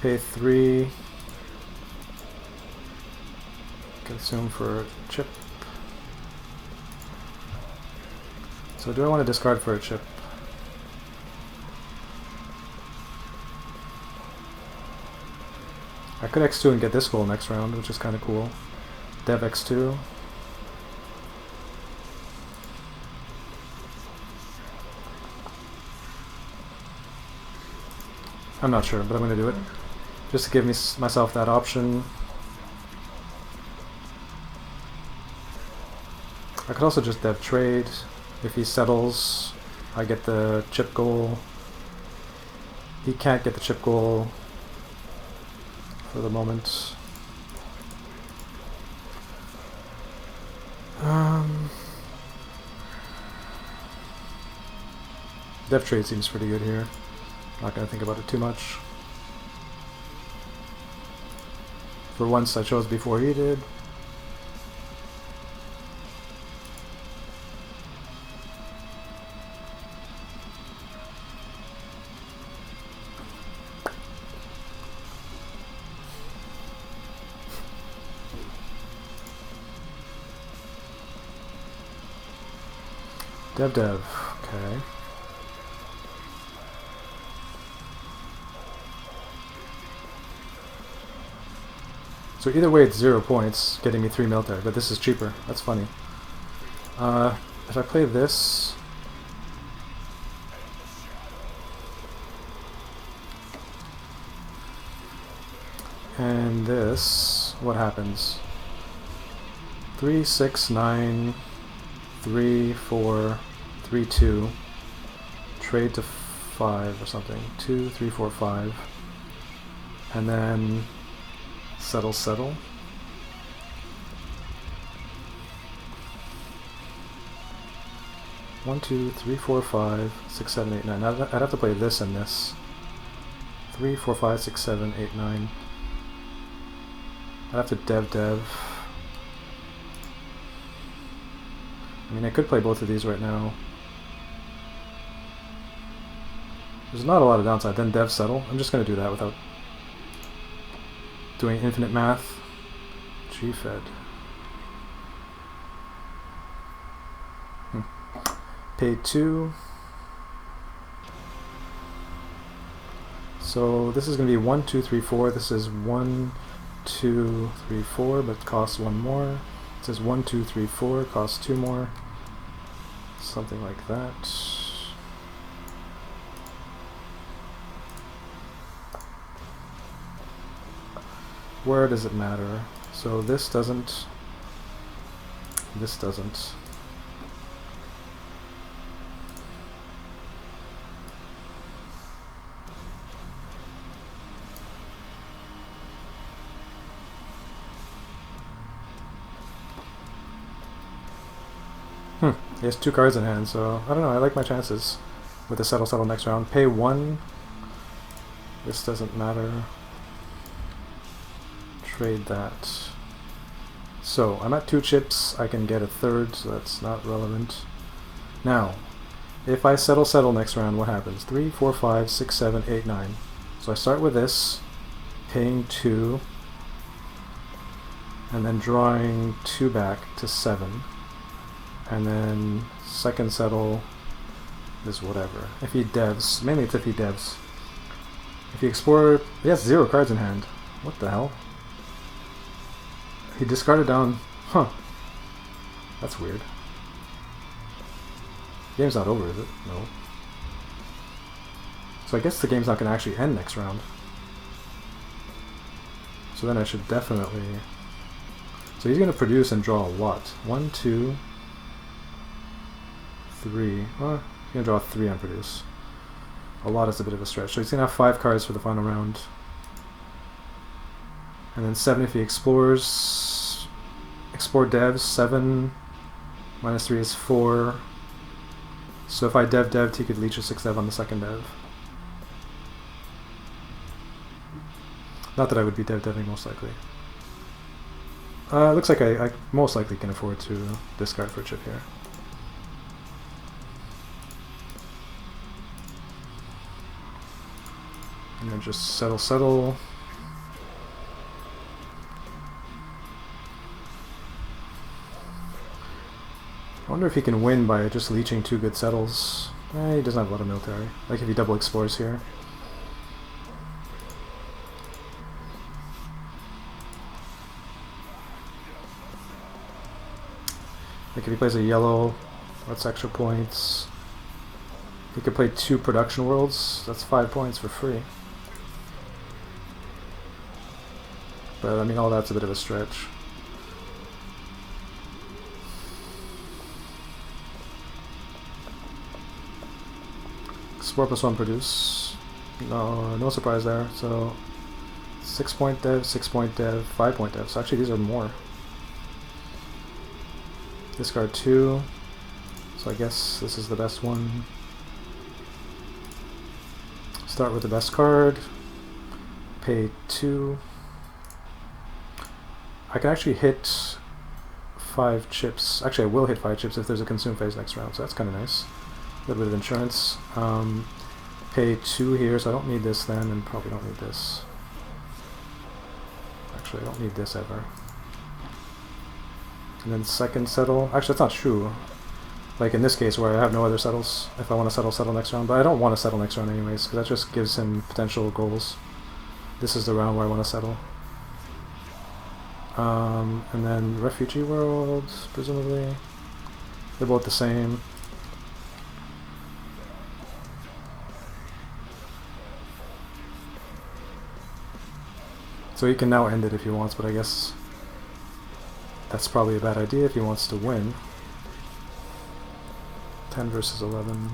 Pay 3. Consume for a chip. So do I want to discard for a chip? I could X2 and get this goal next round, which is kind of cool. Dev X2. I'm not sure, but I'm going to do it. Just to give myself that option. I could also just dev trade. If he settles, I get the chip goal. He can't get the chip goal for the moment. Dev trade seems pretty good here. Not going to think about it too much. For once I chose before he did. Dev, okay. So either way it's 0 points, getting me 3 military, but this is cheaper. That's funny. If I play this... and this, what happens? 3, 6, 9, 3, 4, 3, 2. Trade to 5 or something. 2, 3, 4, 5. And then settle. 1, 2, 3, 4, 5, 6, 7, 8, 9. I'd have to play this and this. 3, 4, 5, 6, 7, 8, 9. I'd have to dev. I mean, I could play both of these right now. There's not a lot of downside. Then dev settle. I'm just going to do that without doing infinite math. G-Fed. Pay 2. So this is going to be 1, 2, 3, 4. This is 1, 2, 3, 4, but costs 1 more. It says 1, 2, 3, 4, costs 2 more. Something like that. where does it matter? So this doesn't. This doesn't. He has 2 cards in hand, so I don't know, I like my chances with the settle next round. Pay 1. This doesn't matter. Trade that. So, I'm at 2 chips, I can get a third, so that's not relevant. Now, if I settle next round, what happens? 3, 4, 5, 6, 7, 8, 9. So I start with this, paying 2, and then drawing 2 back to 7. And then second settle is whatever. If he devs, mainly it's if he devs. If he explore, he has 0 cards in hand. What the hell? He discarded down, huh. That's weird. Game's not over, is it? No. So I guess the game's not going to actually end next round. So then I should definitely... So he's going to produce and draw a lot. 1, 2... 3. Well, he's going to draw 3 and produce. A lot is a bit of a stretch. So he's going to have 5 cards for the final round. And then 7 if he explores. Explore devs. 7 minus 3 is 4. So if I dev'd, he could leech a 6 dev on the second dev. Not that I would be deving most likely. Looks like I most likely can afford to discard for a chip here. And then just settle. I wonder if he can win by just leeching 2 good settles. He doesn't have a lot of military. Like if he double explores here. Like if he plays a yellow, that's extra points. He could play 2 production worlds, that's 5 points for free. But I mean, all that's a bit of a stretch. Explore +1 produce. No surprise there. So 6 point dev, 6 point dev, 5 point dev. So actually these are more. Discard 2. So I guess this is the best one. Start with the best card. Pay 2. I can actually hit 5 chips. Actually, I will hit 5 chips if there's a consume phase next round, so that's kind of nice. A little bit of insurance. Pay 2 here, so I don't need this then, and probably don't need this. Actually, I don't need this ever. And then second settle. Actually, that's not true. Like in this case where I have no other settles, if I want to settle next round. But I don't want to settle next round anyways, because that just gives him potential goals. This is the round where I want to settle. And then refugee world, presumably. They're both the same. So he can now end it if he wants, but I guess that's probably a bad idea if he wants to win. 10 versus 11.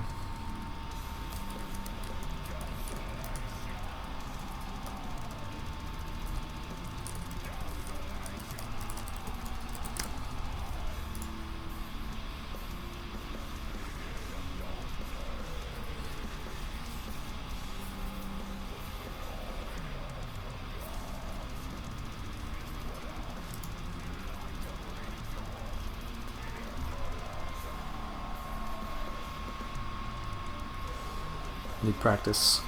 Need practice.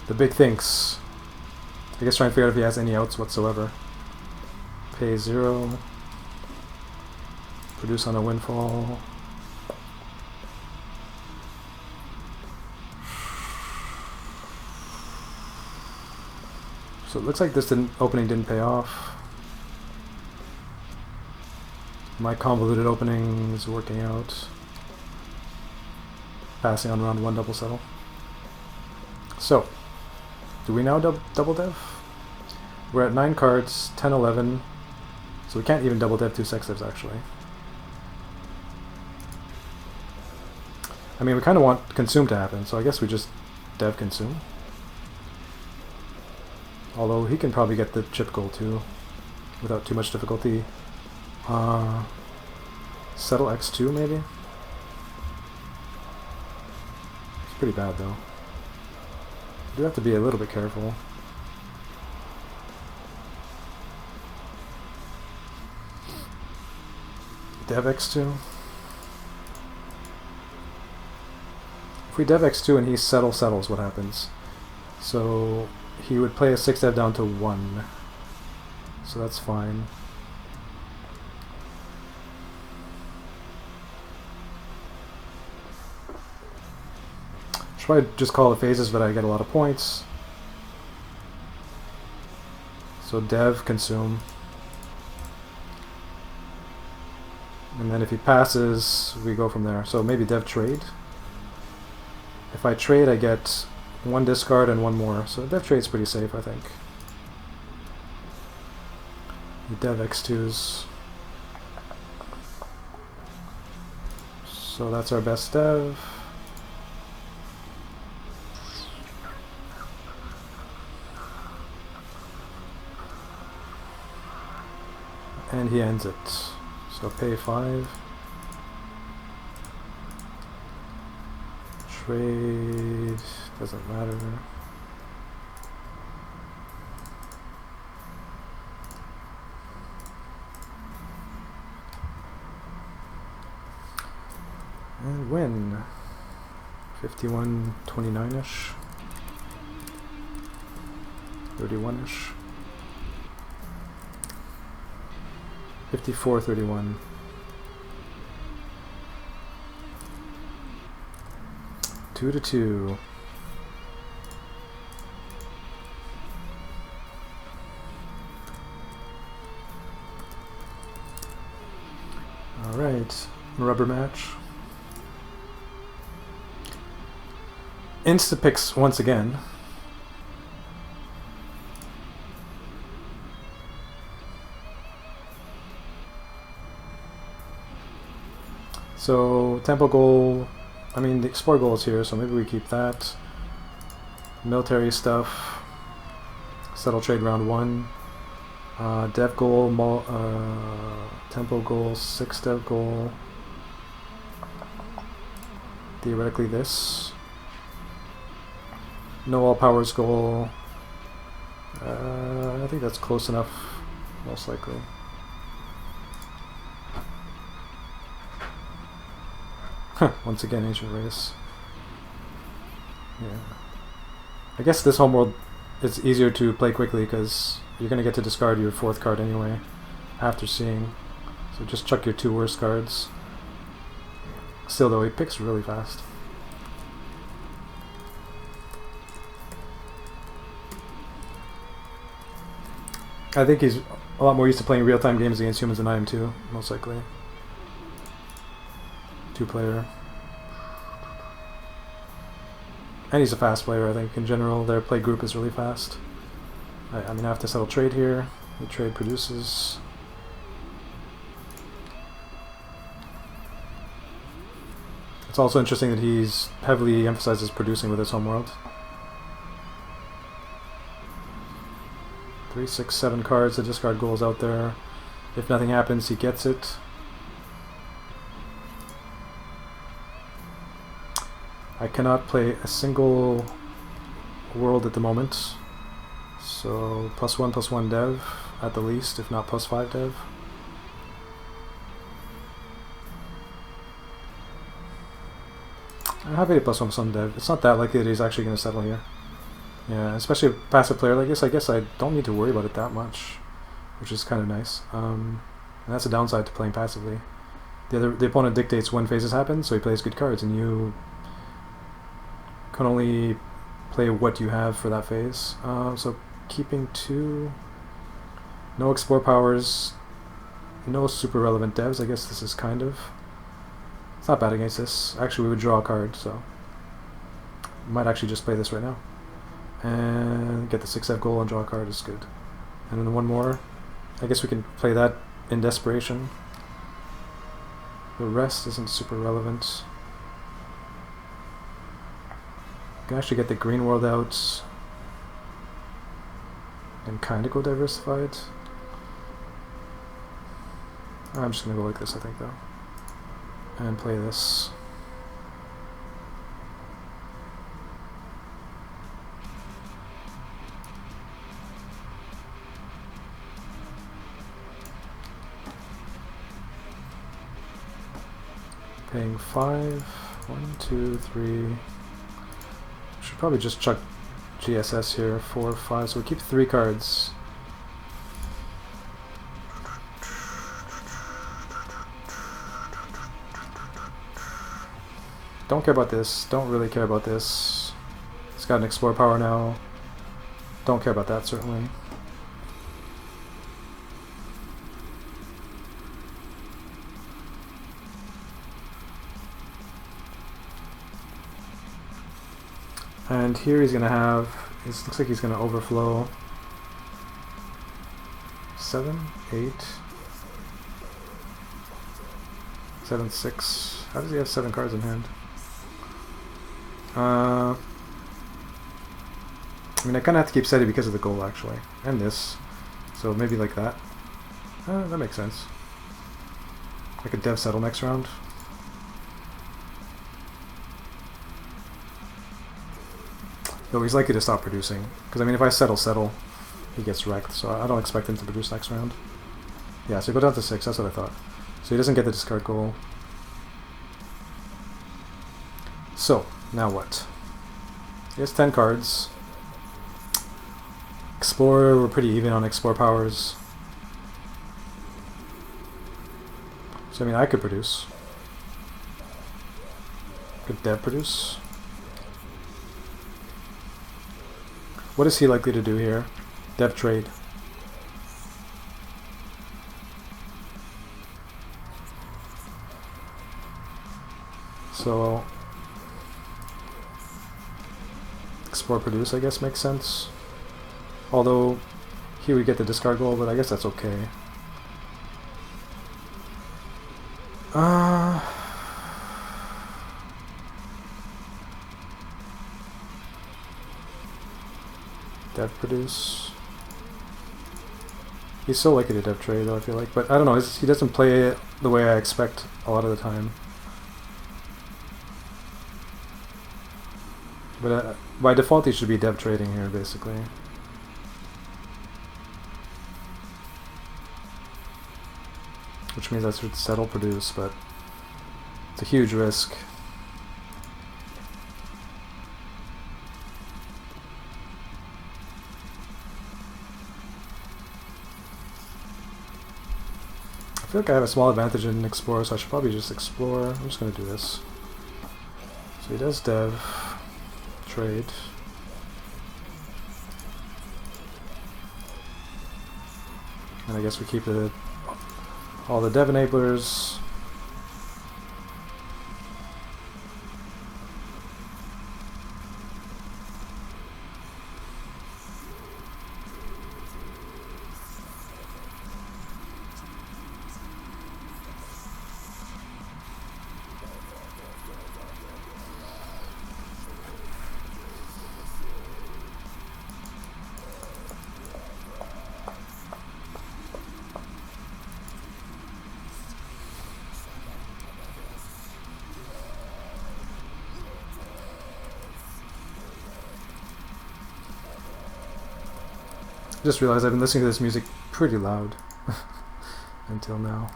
The big thinks. I guess trying to figure out if he has any outs whatsoever. Pay 0. Produce on a windfall. So it looks like this opening didn't pay off. My convoluted opening is working out. passing on round 1 double settle. So, do we now double dev? We're at 9 cards, 10, 11, so we can't even double dev 2 sex devs actually. I mean, we kind of want consume to happen, so I guess we just dev consume. Although he can probably get the chip goal too, without too much difficulty. Settle x2 maybe? It's pretty bad though. You do have to be a little bit careful. Dev x2. If we dev x2 and he settles, what happens? So he would play a 6 dev down to 1. So that's fine. Should probably just call the phases, but I get a lot of points. So dev, consume. And then if he passes, we go from there. So maybe dev trade. If I trade, I get 1 discard and 1 more. So dev trade's pretty safe, I think. Dev x2s. So that's our best dev. And he ends it. So pay 5. Trade doesn't matter. And win. 51-29-ish. 31-ish. 54-31. Two to 2. All right, rubber match. Insta picks once again. So tempo goal, I mean the explore goal is here, so maybe we keep that. Military stuff, settle trade round 1. Dev goal, tempo goal, 6 dev goal. Theoretically this. No all powers goal. I think that's close enough, most likely. Once again, ancient race. Yeah. I guess this homeworld is easier to play quickly because you're going to get to discard your 4th card anyway after seeing. So just chuck your 2 worst cards. Still though, he picks really fast. I think he's a lot more used to playing real-time games against humans than I am too, most likely. 2-player. And he's a fast player, I think. In general, their play group is really fast. I mean, I have to settle trade here. The trade produces. It's also interesting that he's heavily emphasizes producing with his homeworld. 3, 6, 7 cards. The discard goal is out there. If nothing happens, he gets it. I cannot play a single world at the moment, so +1/+1 dev at the least, if not +5 dev. I'm happy to +1/+1 dev. It's not that likely that he's actually going to settle here. Yeah, especially a passive player like this, I guess I don't need to worry about it that much, which is kind of nice. And that's a downside to playing passively. The opponent dictates when phases happen, so he plays good cards, and you can only play what you have for that phase. So keeping 2, no explore powers, no super relevant devs. I guess this is kind of, it's not bad against this. Actually, we would draw a card, so Might actually just play this right now. And get the 6F goal and draw a card is good. And then one more. I guess we can play that in desperation. The rest isn't super relevant. Can actually get the green world out and kind of go diversified. I'm just gonna go like this, I think, though, and play this. Paying 5. 1, 2, 3. Should probably just chuck GSS here. 4, 5. So we keep 3 cards. Don't care about this. Don't really care about this. It's got an explore power now. Don't care about that, certainly. And here he's going to have, it looks like he's going to overflow 7, 8, 7, 6. How does he have 7 cards in hand? I mean, I kind of have to keep steady because of the goal, actually. And this. So maybe like that. That makes sense. Like a dev settle next round. Though he's likely to stop producing. Because, I mean, if I settle, he gets wrecked. So I don't expect him to produce next round. Yeah, so go down to 6. That's what I thought. So he doesn't get the discard goal. So, now what? He has 10 cards. Explorer, we're pretty even on explore powers. So, I mean, I could produce. Could dev produce. What is he likely to do here? Dev trade. So explore produce, I guess, makes sense. Although here we get the discard goal, but I guess that's okay. Dev produce. He's so likely to dev trade, though, I feel like. But I don't know, he doesn't play it the way I expect a lot of the time. But by default, he should be dev trading here, basically. Which means I should settle produce, but it's a huge risk. I feel like I have a small advantage in explore, so I should probably just explore. I'm just going to do this. So he does dev, trade. And I guess we keep all the dev enablers. I just realized I've been listening to this music pretty loud until now.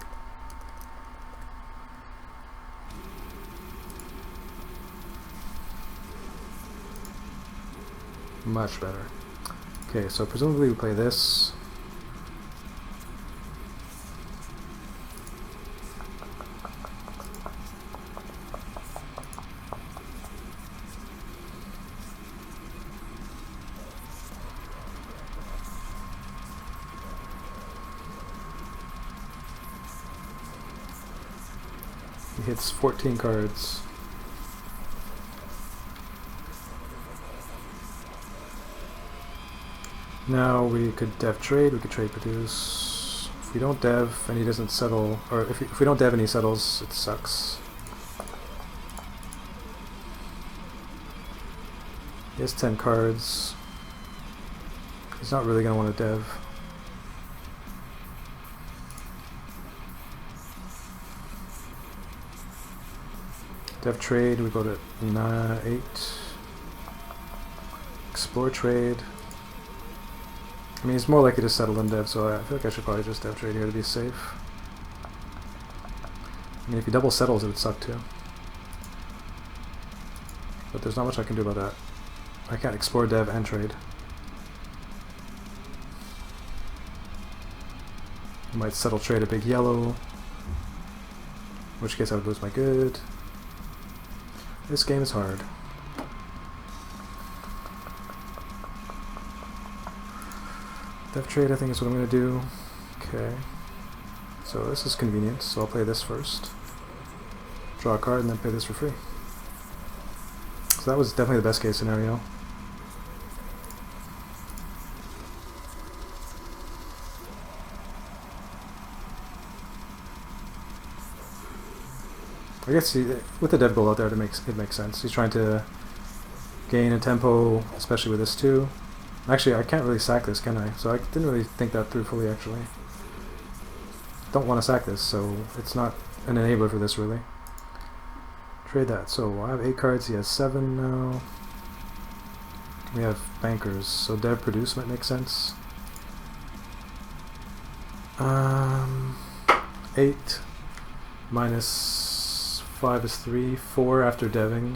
Much better. Okay, so presumably we play this. He hits 14 cards. Now we could dev trade, we could trade produce. If we don't dev and he doesn't settle, or if we don't dev and he settles, it sucks. He has 10 cards. He's not really going to want to dev. Dev trade, we go to 8. Explore trade. I mean, he's more likely to settle than dev, so I feel like I should probably just dev trade here to be safe. I mean, if he double settles, it would suck too. But there's not much I can do about that. I can't explore, dev, and trade. I might settle trade a big yellow, in which case I would lose my good. This game is hard. Dev trade, I think, is what I'm going to do. Okay. So this is convenient, so I'll play this first. Draw a card and then play this for free. So that was definitely the best case scenario. I guess with the dev goal out there, it makes sense. He's trying to gain a tempo, especially with this too. Actually, I can't really sack this, can I? So I didn't really think that through fully, actually. Don't want to sack this, so it's not an enabler for this, really. Trade that. So I have 8 cards, he has 7 now. We have bankers, so dev produce might make sense. 8 minus 5 is 3, 4 after deving.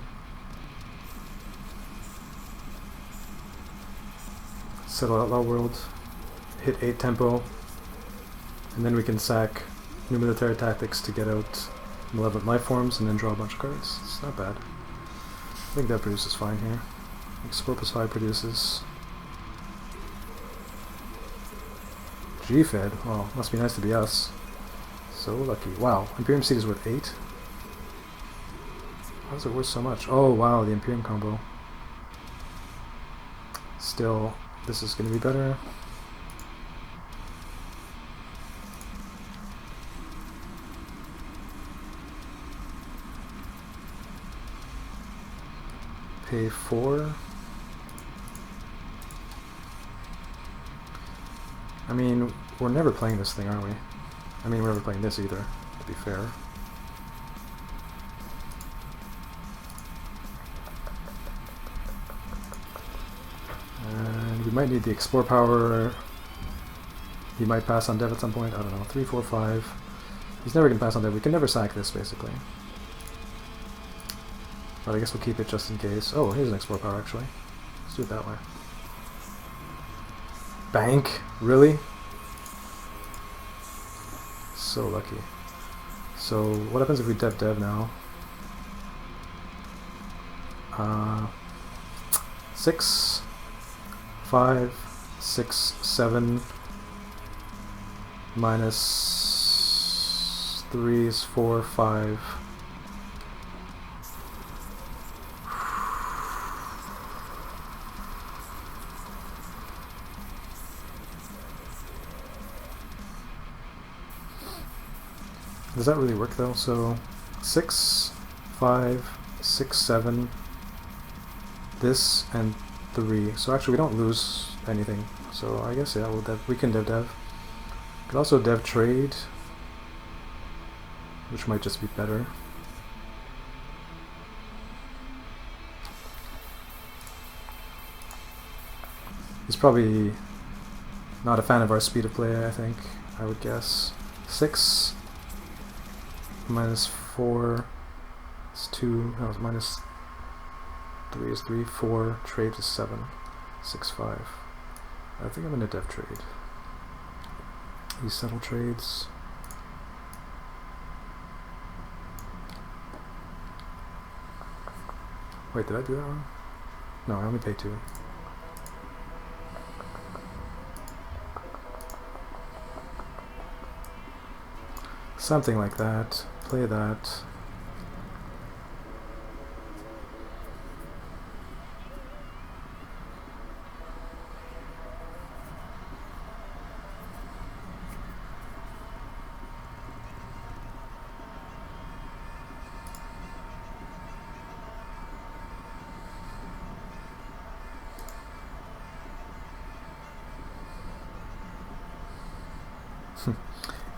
Settle Outlaw World, hit 8 tempo, and then we can sack New Military Tactics to get out Malevolent Lifeforms and then draw a bunch of cards. It's not bad. I think that produces fine here. Explore plus 5 produces. G-Fed, well, must be nice to be us. So lucky. Wow, Imperium Seed is worth 8? How is it worth so much? Oh wow, the Imperium combo. Still, this is going to be better. Pay 4. I mean, we're never playing this thing, are we? I mean, we're never playing this either, to be fair. And we might need the Explore power. He might pass on dev at some point. I don't know. 3, 4, 5. He's never going to pass on dev. We can never sack this, basically. But I guess we'll keep it just in case. Oh, here's an Explore power, actually. Let's do it that way. Bank? Really? So lucky. So, what happens if we dev now? 6, 5, 6, 7, minus 3 is 4, 5. Does that really work though? So 6, 5, 6, 7, this, and 3. So actually we don't lose anything. So I guess yeah, we can dev. Could also dev trade, which might just be better. He's probably not a fan of our speed of play, I think, I would guess. 6 minus 4 is 2, no, it's minus 3 is 3, 4, trade is 7, 6, 5. I think I'm going to dev trade. These settle trades. Wait, did I do that wrong? No, I only pay 2. Something like that. Play that.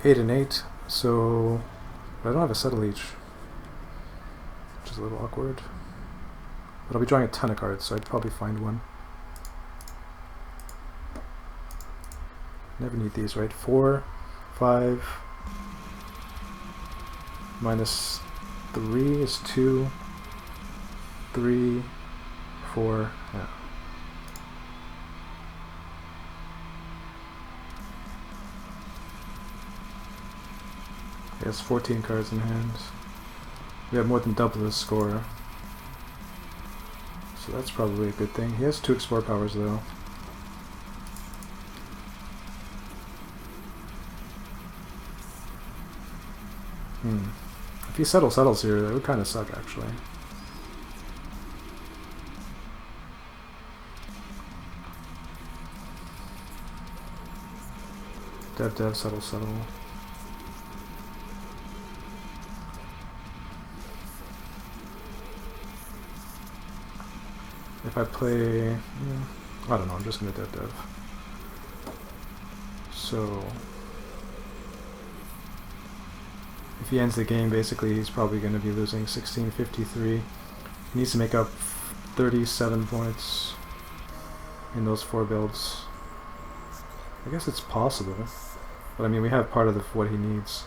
8 and 8, so but I don't have a settle each, which is a little awkward. But I'll be drawing a ton of cards, so I'd probably find one. Never need these, right? 4, 5, minus 3 is 2, 3, 4, yeah. He has 14 cards in hand. We have more than double his score. So that's probably a good thing. He has 2 explore powers though. If he settles here, that would kind of suck actually. Dev, settle. If I play, I don't know, I'm just gonna dev. So if he ends the game, basically he's probably going to be losing 1653. He needs to make up 37 points in those 4 builds. I guess it's possible, but I mean we have part of what he needs.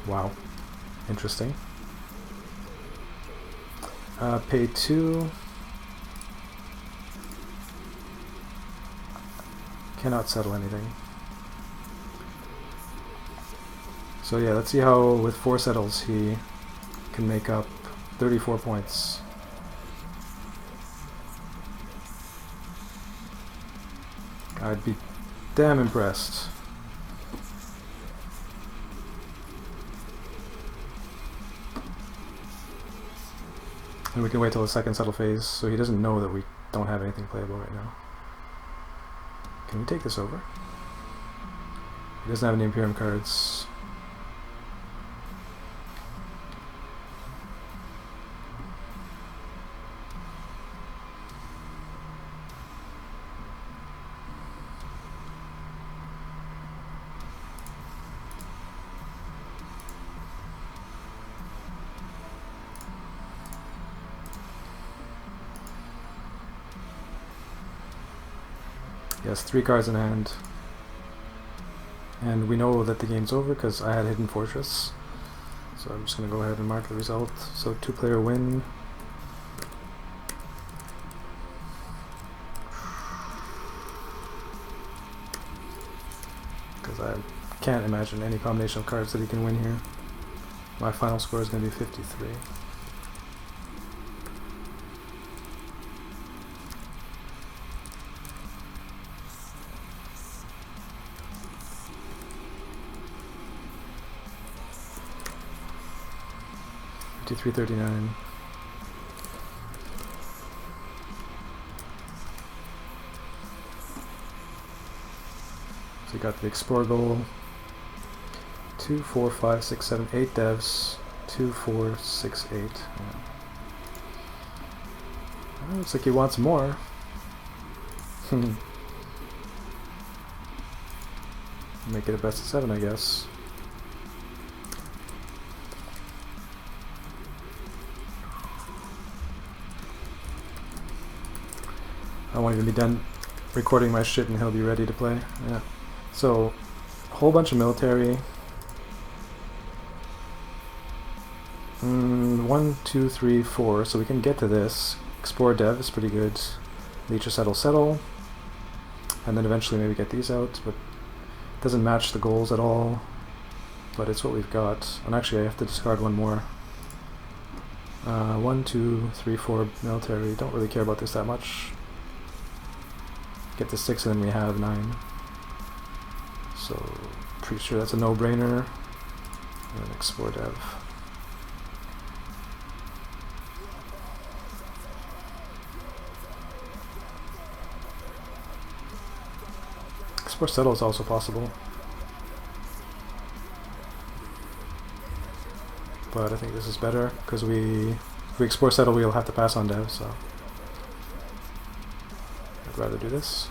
Wow, interesting. Pay 2. Cannot settle anything. So yeah, let's see how with 4 settles he can make up 34 points. I'd be damn impressed. And we can wait till the second settle phase, so he doesn't know that we don't have anything playable right now. Can we take this over? He doesn't have any Imperium cards. He has 3 cards in hand, and we know that the game's over because I had Hidden Fortress, so I'm just going to go ahead and mark the result. So 2-player win. Because I can't imagine any combination of cards that he can win here. My final score is going to be 53. $53.39. So we got the explore goal. 2, 4, 5, 6, 7, 8 devs. 2, 4, 6, 8. Yeah. Well, looks like he wants more. Make it a best of 7, I guess. I won't even be done recording my shit and he'll be ready to play. Yeah. So, a whole bunch of military. 1, 2, 3, 4. So we can get to this. Explore dev is pretty good. Leech or settle. And then eventually maybe get these out, but it doesn't match the goals at all. But it's what we've got. And actually I have to discard one more. 1, 2, 3, 4 military. Don't really care about this that much. Get to 6 and then we have 9. So pretty sure that's a no-brainer. And explore dev. Export settle is also possible. But I think this is better, because if we export settle, we'll have to pass on dev, so I'd rather do this.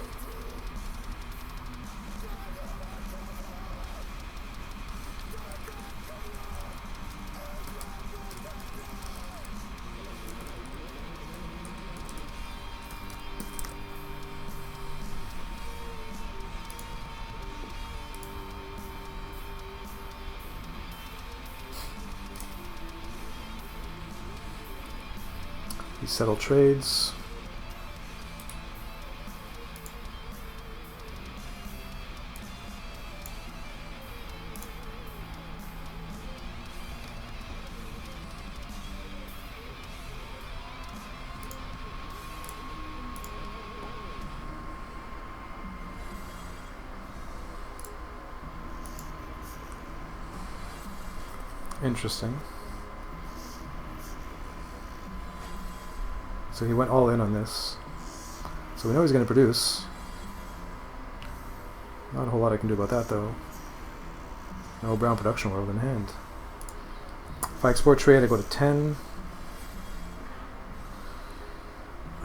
These settle trades. Interesting. So he went all in on this. So we know he's going to produce. Not a whole lot I can do about that though. No brown production world in hand. If I export trade, I go to 10.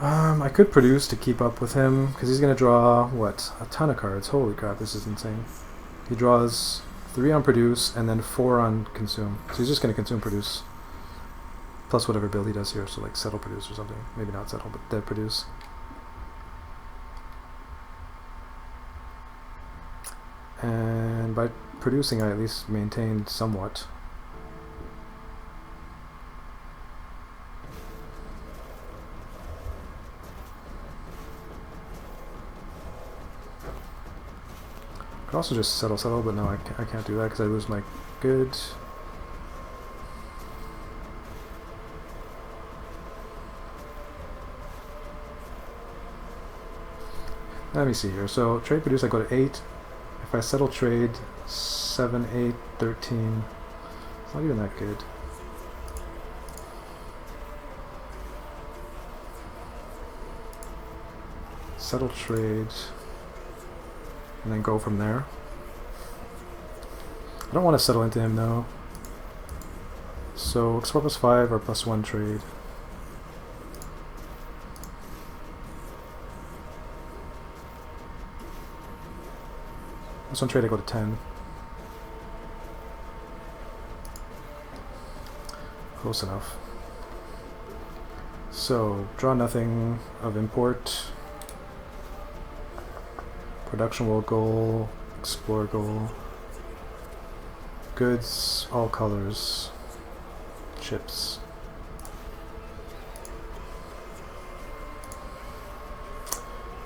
I could produce to keep up with him, because he's going to draw, what, a ton of cards. Holy crap, this is insane. He draws 3 on produce and then 4 on consume. So he's just going to consume produce. Plus whatever build he does here, so like settle produce or something. Maybe not settle, but dev produce. And by producing I at least maintained somewhat. I could also just settle, but no, I can't do that because I lose my good. Let me see here. So trade produce, I go to 8. If I settle trade, 7, 8, 13. It's not even that good. Settle trade, and then go from there. I don't want to settle into him though. So export +5 or +1 trade. +1 trade, I go to 10. Close enough. So draw nothing of import. Production world goal, explore goal. Goods, all colors. Chips.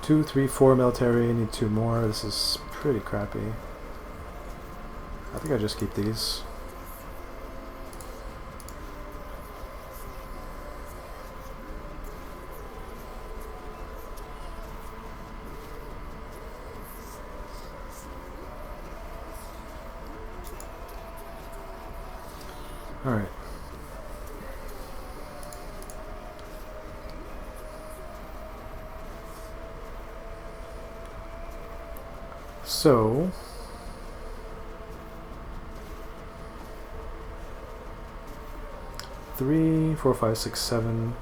Two, 3, 4 military, need 2 more. This is pretty crappy. I think I just keep these. All right. So, three, 4, 5, 6, 7.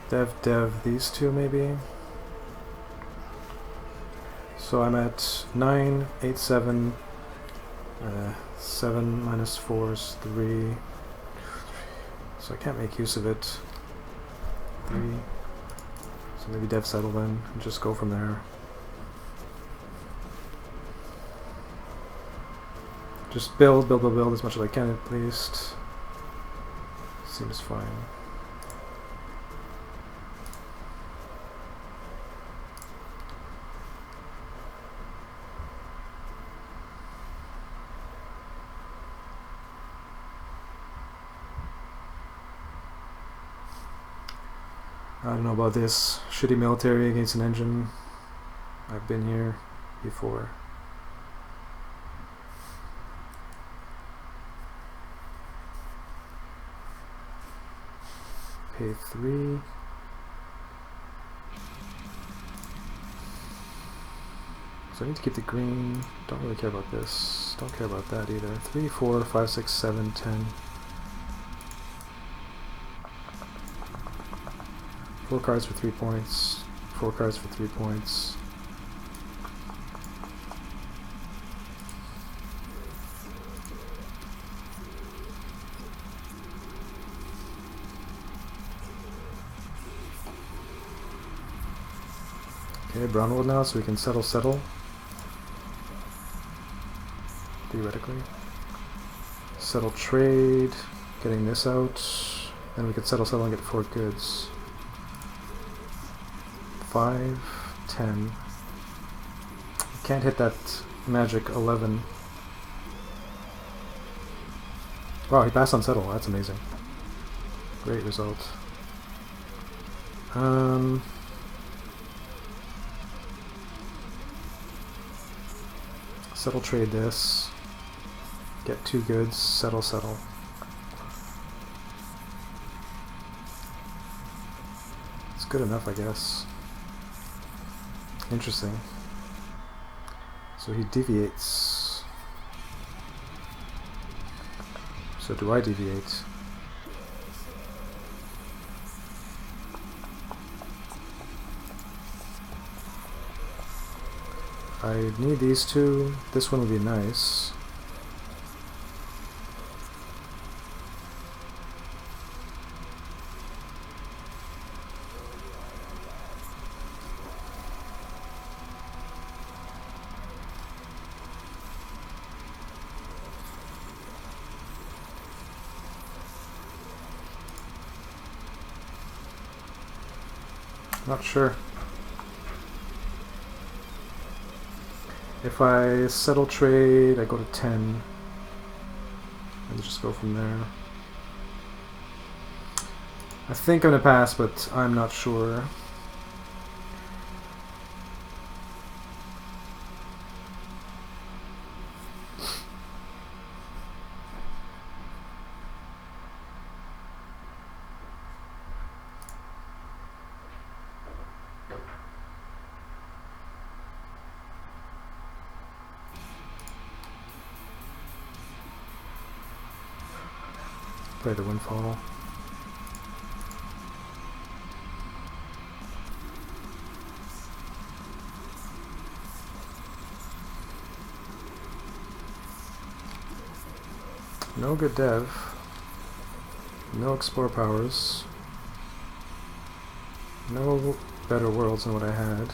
Dev, these two maybe. So I'm at 9, 8, 7. 7 minus 4 is 3. So I can't make use of it. 3. So maybe dev settle then, and just go from there. Just build as much as I can at least. Seems fine. I don't know about this. Shitty military against an engine. I've been here before. Pay 3. So I need to keep the green. Don't really care about this. Don't care about that either. 3, 4, 5, 6, 7, 10. 4 cards for 3 points. 4 cards for 3 points. Okay, brown wood now, so we can settle. Theoretically. Settle trade, getting this out. Then we could settle and get 4 goods. 5, 10. Can't hit that magic 11. Wow, he passed on settle. That's amazing. Great result. Settle trade this. Get 2 goods. Settle. It's good enough, I guess. Interesting. So he deviates. So do I deviate? I need these two. This one would be nice. Not sure. If I settle trade, I go to 10. And just go from there. I think I'm gonna pass, but I'm not sure. Play the windfall. No good dev. No explore powers. No better worlds than what I had.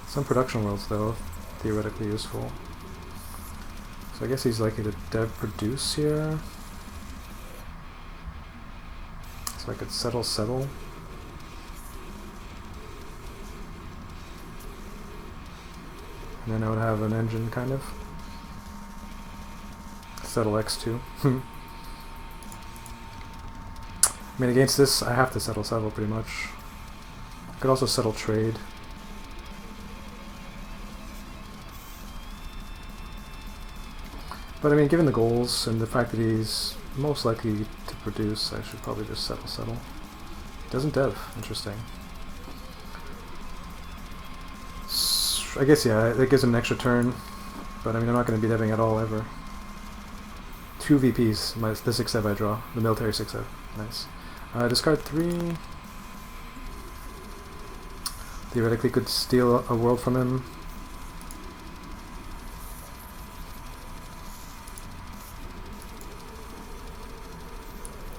Some production worlds though, theoretically useful. So I guess he's likely to dev produce here. So I could settle. And then I would have an engine, kind of. Settle X2. I mean, against this, I have to settle pretty much. I could also settle trade. But I mean, given the goals and the fact that he's most likely to produce, I should probably just settle. Doesn't dev. Interesting. I guess, yeah, that gives him an extra turn. But I mean, I'm not going to be deving at all, ever. 2 VPs, the 6-7 I draw. The military 6-7. Nice. Discard 3. Theoretically could steal a world from him.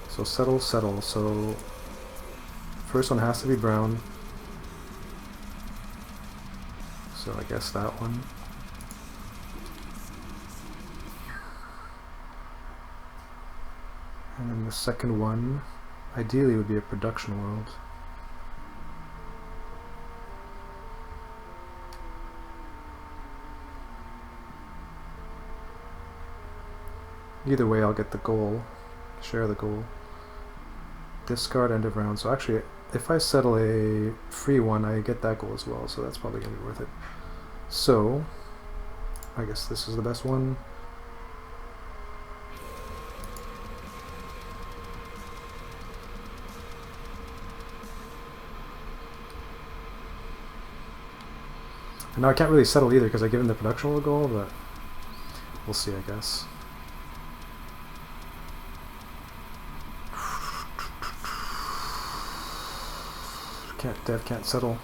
So settle. So first one has to be brown. So I guess that one. And then the second one, ideally, would be a production world. Either way, I'll get the goal. Share the goal. Discard end of round. So actually, if I settle a free one, I get that goal as well. So that's probably going to be worth it. So, I guess this is the best one. And now I can't really settle either because I give him the production world goal, but we'll see, I guess. Dev can't settle.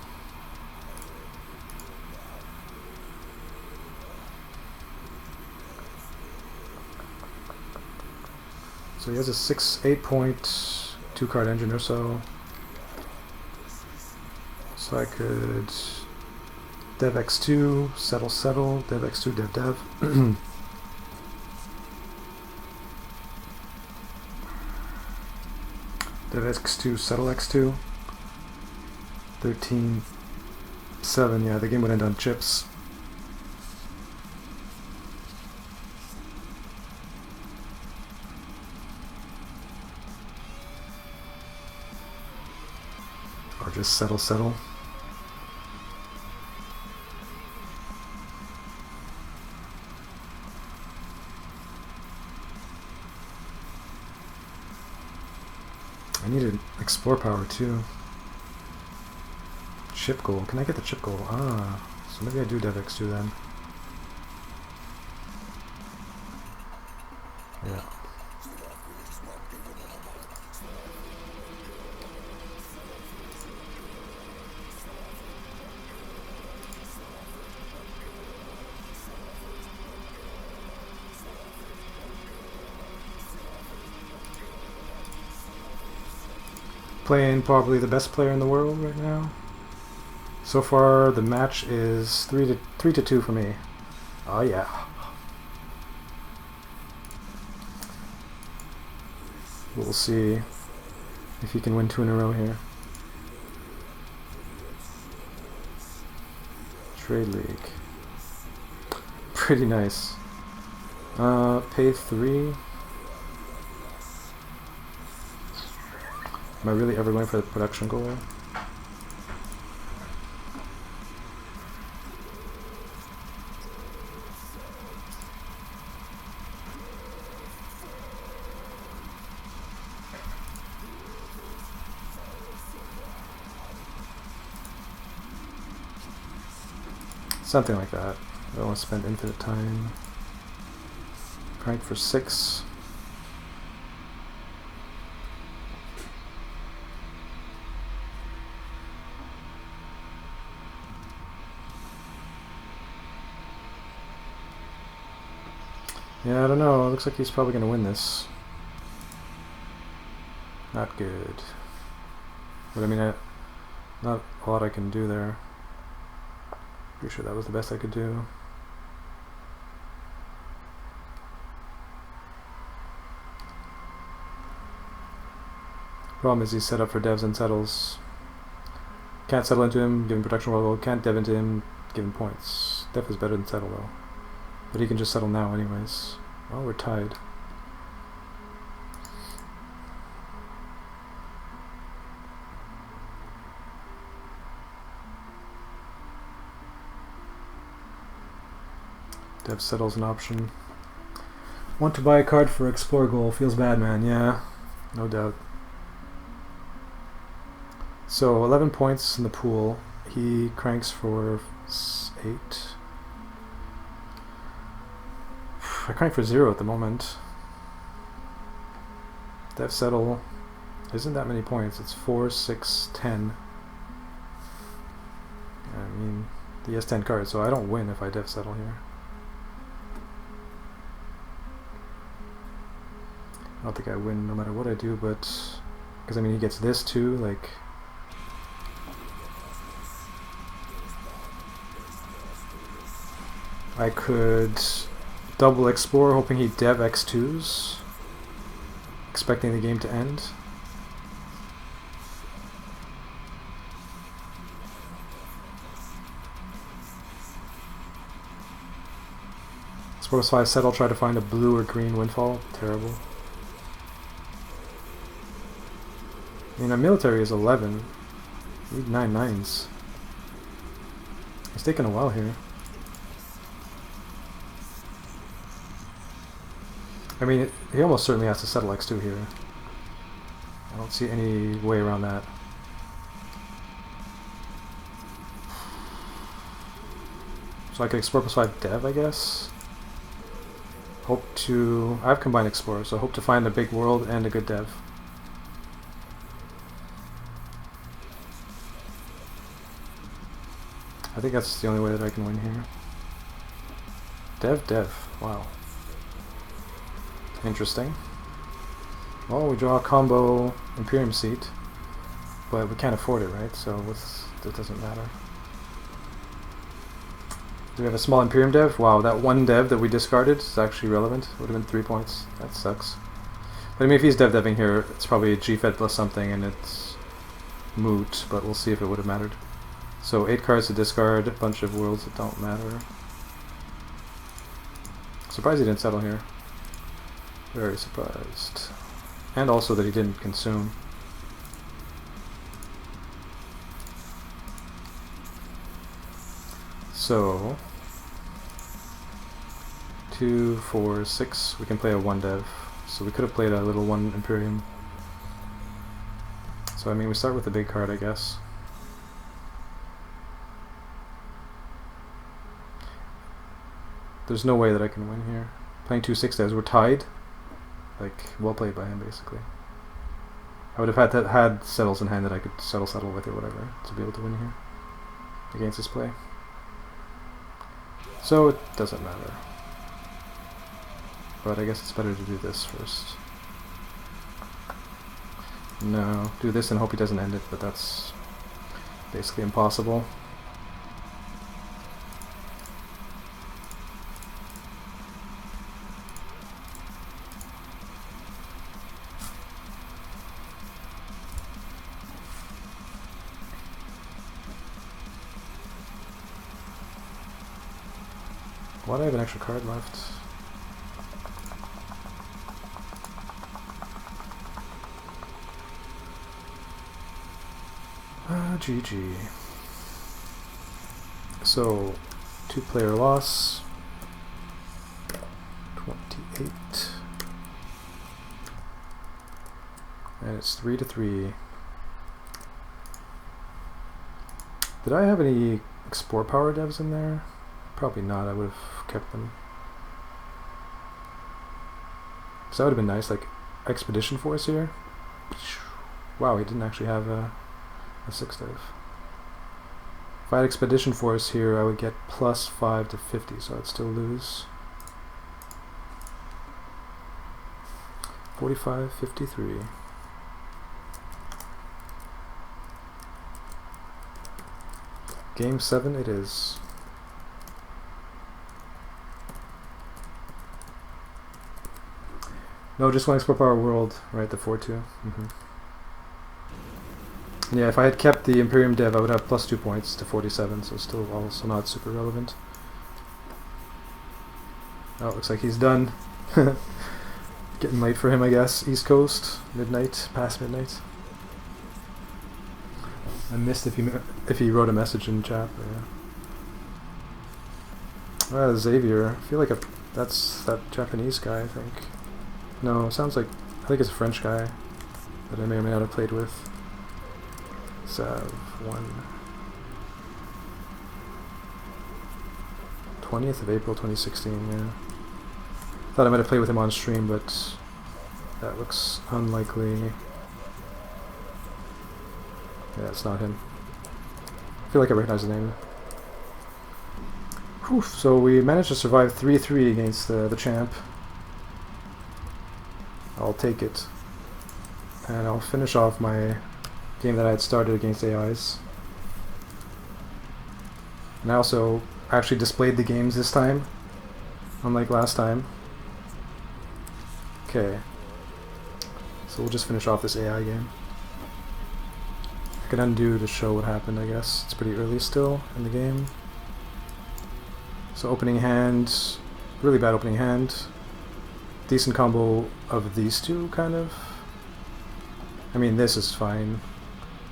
So he has a 6-8 point 2-card engine or so. So I could Dev X2, settle, Dev X2, Dev. Dev X2, settle X2. 13-7, yeah, the game would end on chips. Or just settle. I need an explore power too. Chip goal. Can I get the chip goal? Ah, so maybe I do Dev X2 then. Yeah. Playing probably the best player in the world right now. So far, the match is 3-2 for me. Oh yeah. We'll see if he can win 2 in a row here. Trade League. Pretty nice. Pay 3. Am I really ever going for the production goal? Something like that. I don't want to spend infinite time. Crank for 6. Yeah, I don't know. It looks like he's probably going to win this. Not good. But I mean, not a lot I can do there. Pretty sure that was the best I could do. Problem is he's set up for devs and settles. Can't settle into him, give him production world. Can't dev into him, give him points. Dev is better than settle though. But he can just settle now anyways. Well, we're tied. Dev settles an option. Want to buy a card for explore goal. Feels bad, man. Yeah, no doubt. So 11 points in the pool. He cranks for 8. I crank for 0 at the moment. Dev settle isn't that many points. It's 4, 6, 10. I mean, he has 10 cards, so I don't win if I dev settle here. I don't think I win no matter what I do, but because I mean he gets this too, like I could double explore hoping he dev x2s, expecting the game to end. Suppose if I settle, try to find a blue or green windfall. Terrible. I mean, our military is 11. We need 9 9s. It's taking a while here. I mean, he almost certainly has to settle x2 here. I don't see any way around that. So I could explore +5 dev, I guess. Hope to... I have combined explorer, so hope to find a big world and a good dev. I think that's the only way that I can win here. Dev. Wow. Interesting. Well, we draw a combo Imperium seat, but we can't afford it, right? So that doesn't matter. Do we have a small Imperium dev? Wow, that one dev that we discarded is actually relevant. Would have been 3 points. That sucks. But I mean, if he's deving here, it's probably a G-Fed plus something, and it's moot, but we'll see if it would have mattered. So 8 cards to discard, a bunch of worlds that don't matter. Surprised he didn't settle here. Very surprised. And also that he didn't consume. So 2, 4, 6. We can play a 1 dev. So we could have played a little 1 Imperium. So I mean, we start with the big card, I guess. There's no way that I can win here. Playing 2 6 devs. We're tied. Like, well played by him, basically. I would have had settles in hand that I could settle with or whatever to be able to win here against his play. So it doesn't matter. But I guess it's better to do this first. No, do this and hope he doesn't end it, but that's basically impossible. Why do I have an extra card left? GG. So, 2-player loss. 28. And it's 3-3. Did I have any Explore Power devs in there? Probably not, I would have kept them. So that would have been nice, like Expedition Force here. Wow, he didn't actually have a 6 dev. If I had Expedition Force here, I would get +5 to 50, so I'd still lose. 45-53. Game 7 it is. No, just one Explore Power World, right, the 4-2. Yeah, if I had kept the Imperium dev, I would have +2 points to 47, so still also not super relevant. Oh, it looks like he's done. Getting late for him, I guess. East Coast, midnight, past midnight. I missed if he wrote a message in chat. But yeah. Xavier. I feel like that's that Japanese guy, I think. No, sounds like, I think it's a French guy that I may or may not have played with. Sav 1. 20th of April 2016, yeah. Thought I might have played with him on stream, but that looks unlikely. Yeah, it's not him. I feel like I recognize the name. Whew, so we managed to survive 3-3 against the champ. I'll take it. And I'll finish off my game that I had started against AIs. And I also actually displayed the games this time, unlike last time. Okay. So we'll just finish off this AI game. I can undo to show what happened, I guess. It's pretty early still in the game. So opening hand, really bad opening hand. Decent combo of these two, kind of. I mean, this is fine.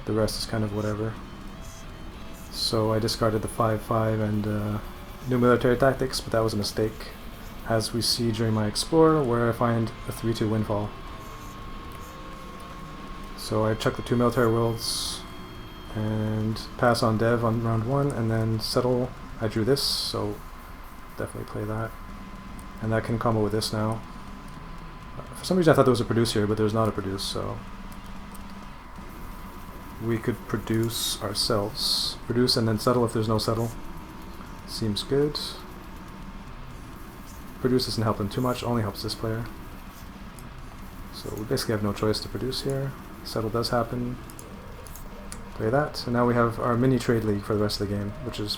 The rest is kind of whatever. So I discarded the 5-5 and new military tactics, but that was a mistake, as we see during my explore, where I find a 3-2 windfall. So I chuck the 2 military worlds and pass on dev on round 1, and then settle I drew this, so definitely play that. And that can combo with this now. For some reason I thought there was a produce here, but there's not a produce, so we could produce ourselves. Produce and then settle if there's no settle. Seems good. Produce doesn't help him too much, only helps this player. So we basically have no choice to produce here. Settle does happen. Play that, and now we have our mini trade league for the rest of the game, which is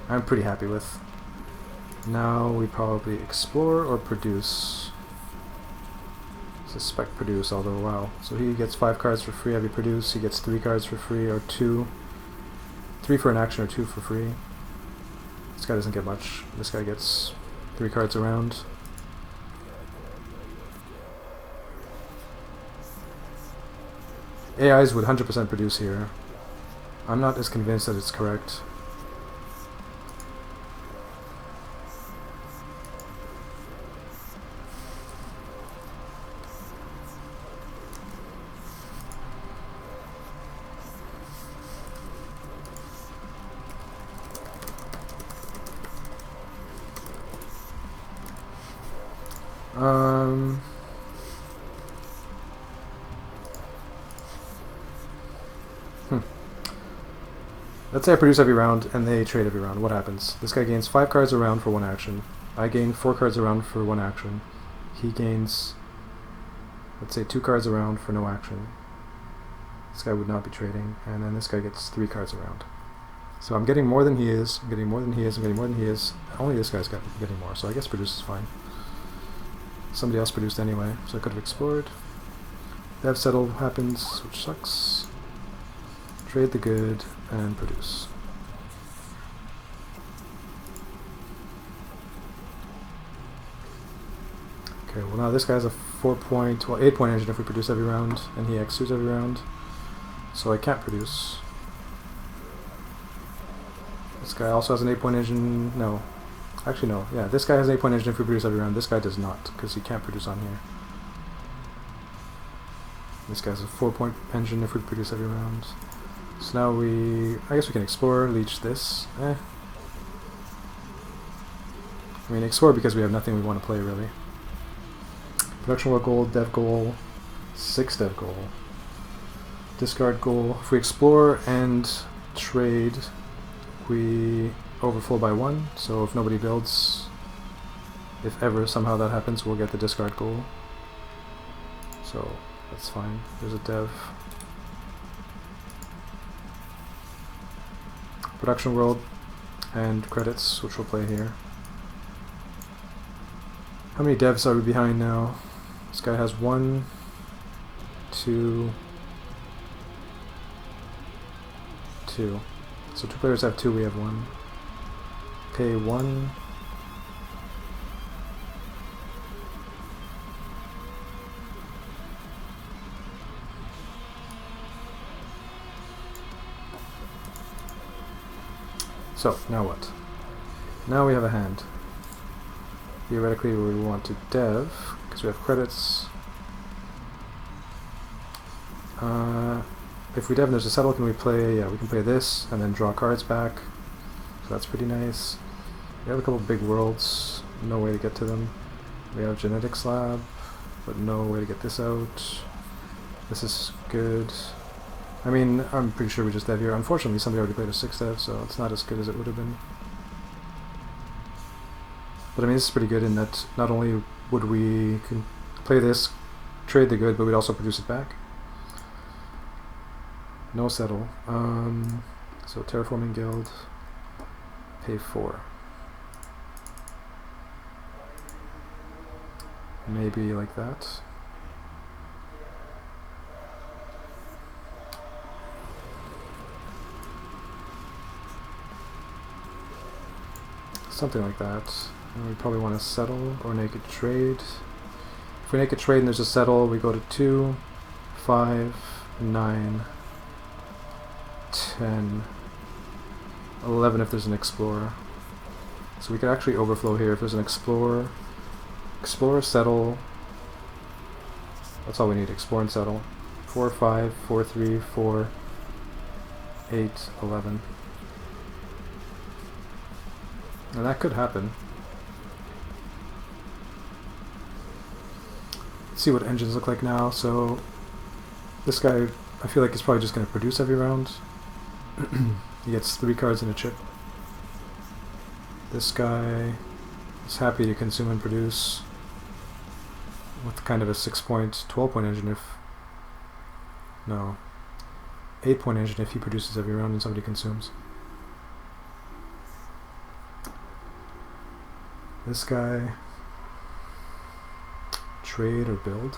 I'm pretty happy with. Now we probably explore or produce. Suspect produce, although wow. So he gets 5 cards for free every produce, he gets 3 cards for free, or 2. 3 for an action or 2 for free. This guy doesn't get much. This guy gets 3 cards around. AIs would 100% produce here. I'm not as convinced that it's correct. Let's say I produce every round and they trade every round. What happens? This guy gains 5 cards a round for 1 action. I gain 4 cards a round for 1 action. He gains, let's say, 2 cards a round for no action. This guy would not be trading, and then this guy gets 3 cards a round. So I'm getting more than he is, I'm getting more than he is, I'm getting more than he is. Only this guy's getting more, so I guess produce is fine. Somebody else produced anyway, so I could have explored. Dev settle happens, which sucks. Trade the good, and produce. Okay, well now this guy has a 8-point engine if we produce every round, and he X2s every round. So I can't produce. This guy also has an 8-point engine. No. Actually, no. Yeah, this guy has an 8-point engine if we produce every round. This guy does not, because he can't produce on here. This guy has a 4-point engine if we produce every round. So now I guess we can explore, leech this. I mean, explore because we have nothing we want to play, really. Production world goal, dev goal, 6 dev goal. Discard goal. If we explore and trade, we overflow by 1. So if nobody builds, if ever somehow that happens, we'll get the discard goal. So that's fine. There's a dev. Production world and credits, which we'll play here. How many devs are we behind now? This guy has 1, 2, 2. So 2 players have 2, we have 1. Pay 1. So, now what? Now we have a hand. Theoretically, we want to dev, because we have credits. If we dev and there's a settle, can we play? Yeah, we can play this, and then draw cards back. So that's pretty nice. We have a couple big worlds, no way to get to them. We have genetics lab, but no way to get this out. This is good. I mean, I'm pretty sure we just dev here. Unfortunately, somebody already played a 6 dev, so it's not as good as it would have been. But I mean, this is pretty good in that not only would we play this, trade the good, but we'd also produce it back. No settle. So terraforming guild, pay 4. Maybe like that. Something like that. And we probably want to settle or naked trade. If we naked trade and there's a settle, we go to 2, 5, 9, 10, 11 if there's an explorer. So we could actually overflow here if there's an explorer. Explore, settle. That's all we need, explore and settle. 4, 5, 4, 3, 4, 8, 11. And that could happen. Let's see what engines look like now. So this guy, I feel like he's probably just going to produce every round. He gets 3 cards in a chip. This guy is happy to consume and produce with kind of a 6-point, 12-point engine if... No. 8-point engine if he produces every round and somebody consumes. This guy... Trade or build.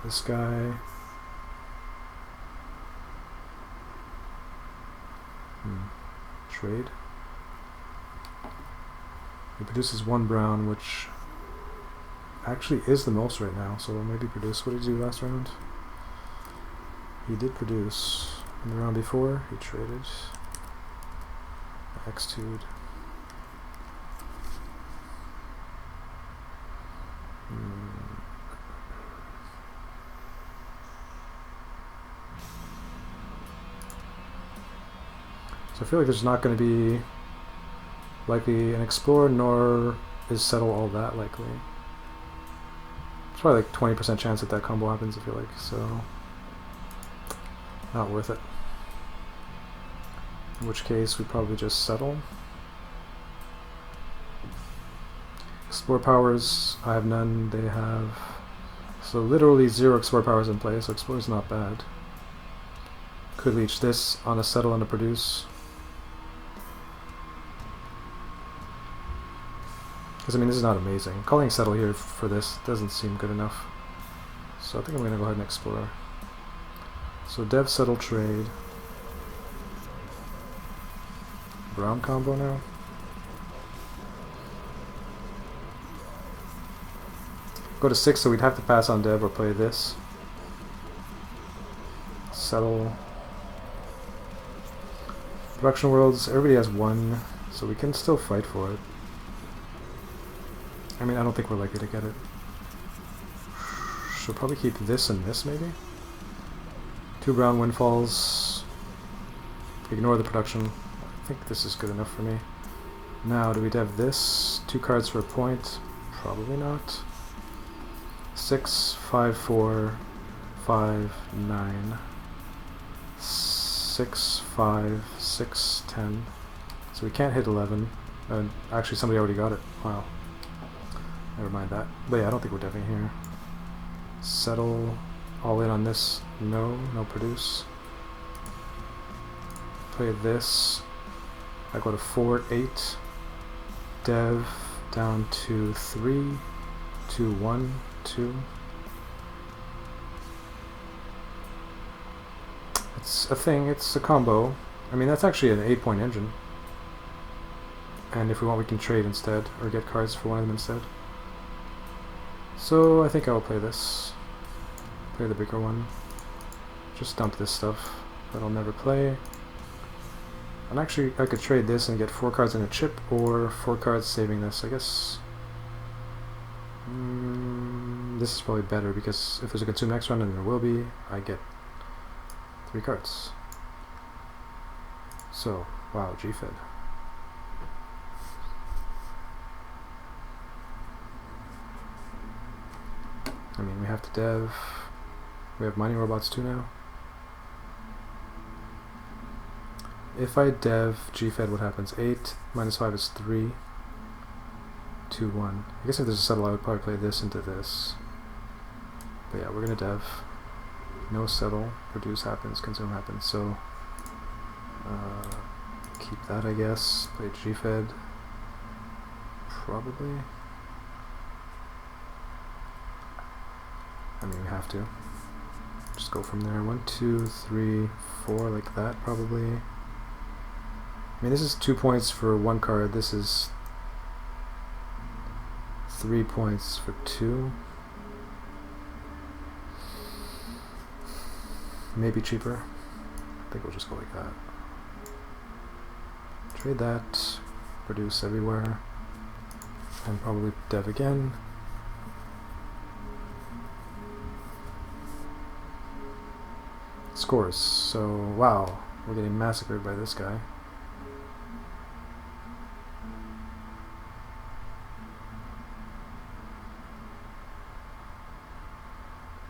This guy... Trade. He produces 1 brown, which actually is the most right now, so we'll maybe produce. What did he do last round? He did produce. In the round before, he traded. X2'd. So I feel like there's not going to be likely an Explorer, nor is Settle all that likely. It's probably like 20% chance that that combo happens, I feel like, so not worth it. In which case we probably just settle. Explore powers, I have none, they have... So literally 0 Explore powers in play, so Explore is not bad. Could leech this on a settle and a produce. Because, I mean, this is not amazing. Calling settle here for this doesn't seem good enough. So I think I'm going to go ahead and explore. So dev settle trade. Brown combo now. Go to 6, so we'd have to pass on dev or play this. Settle. Production worlds, everybody has 1, so we can still fight for it. I mean, I don't think we're likely to get it. Should probably keep this and this, maybe? 2 brown windfalls. Ignore the production. I think this is good enough for me. Now, do we have this? 2 cards for a point? Probably not. 6, 5, 4, 5, 9. 6, 5, 6, 10. So we can't hit 11. Actually, somebody already got it. Wow. Never mind that. But yeah, I don't think we're definitely here. Settle. All in on this. No. No produce. Play this. I go to 4, 8. Dev down to 3. 2, 1, 2. It's a thing. It's a combo. I mean, that's actually an 8-point engine. And if we want, we can trade instead. Or get cards for one of them instead. So I think I will play this. Play the bigger one. Just dump this stuff that I'll never play. And actually I could trade this and get 4 cards in a chip, or 4 cards saving this. I guess this is probably better, because if there's a consume next round, and there will be, I get 3 cards. So, wow, G-Fed. I mean, we have to dev. We have mining robots too now. If I dev G-Fed, what happens? 8 minus 5 is 3. 2, 1. I guess if there's a settle, I would probably play this into this. But yeah, we're gonna dev. No settle. Produce happens, consume happens. So keep that, I guess. Play G-Fed. Probably. I mean, we have to. Just go from there. 1, 2, 3, 4, like that, probably. I mean, this is 2 points for 1 card. This is 3 points for 2. Maybe cheaper. I think we'll just go like that. Trade that. Produce everywhere. And probably dev again. Scores. So, wow, we're getting massacred by this guy.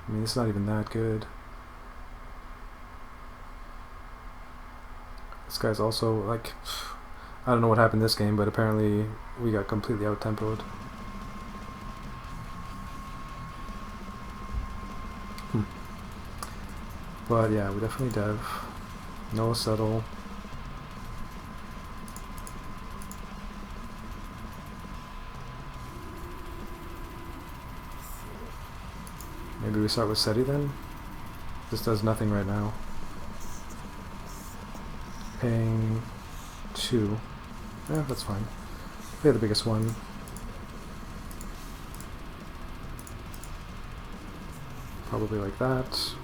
I mean, it's not even that good. This guy's also, like, I don't know what happened this game, but apparently we got completely out-tempoed. But yeah, we definitely dev. No settle. Maybe we start with SETI then? This does nothing right now. Paying 2. Yeah, that's fine. Pay the biggest one. Probably like that.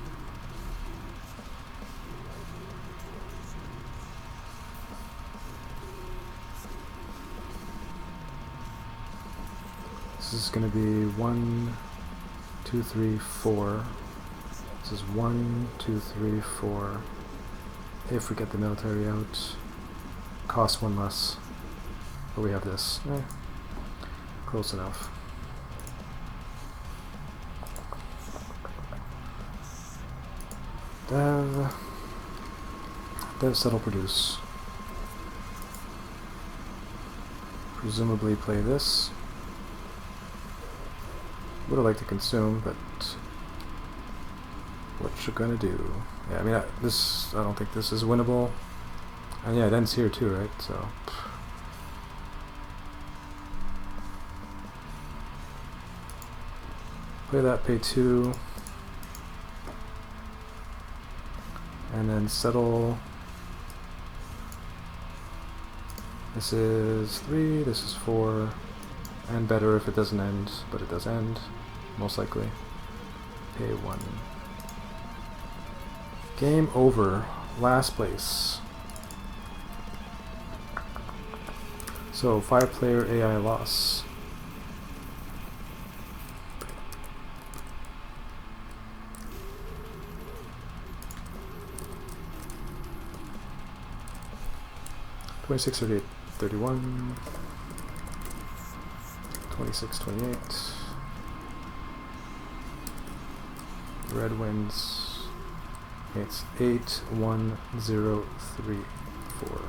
This is going to be 1, 2, 3, 4. This is 1, 2, 3, 4. If we get the military out, cost 1 less. But we have this. Close enough. Dev settle produce. Presumably play this. Would have liked to consume, but what you gonna do? Yeah, I mean, I don't think this is winnable. And yeah, it ends here too, right? So. Play that, pay 2. And then settle. This is 3, this is 4. And better if it doesn't end, but it does end, most likely. Pay 1. Game over. Last place. So 5-player AI loss. (26, 38, 31). 26, 28. Red wins. It's 8, 1, 0, 3, 4.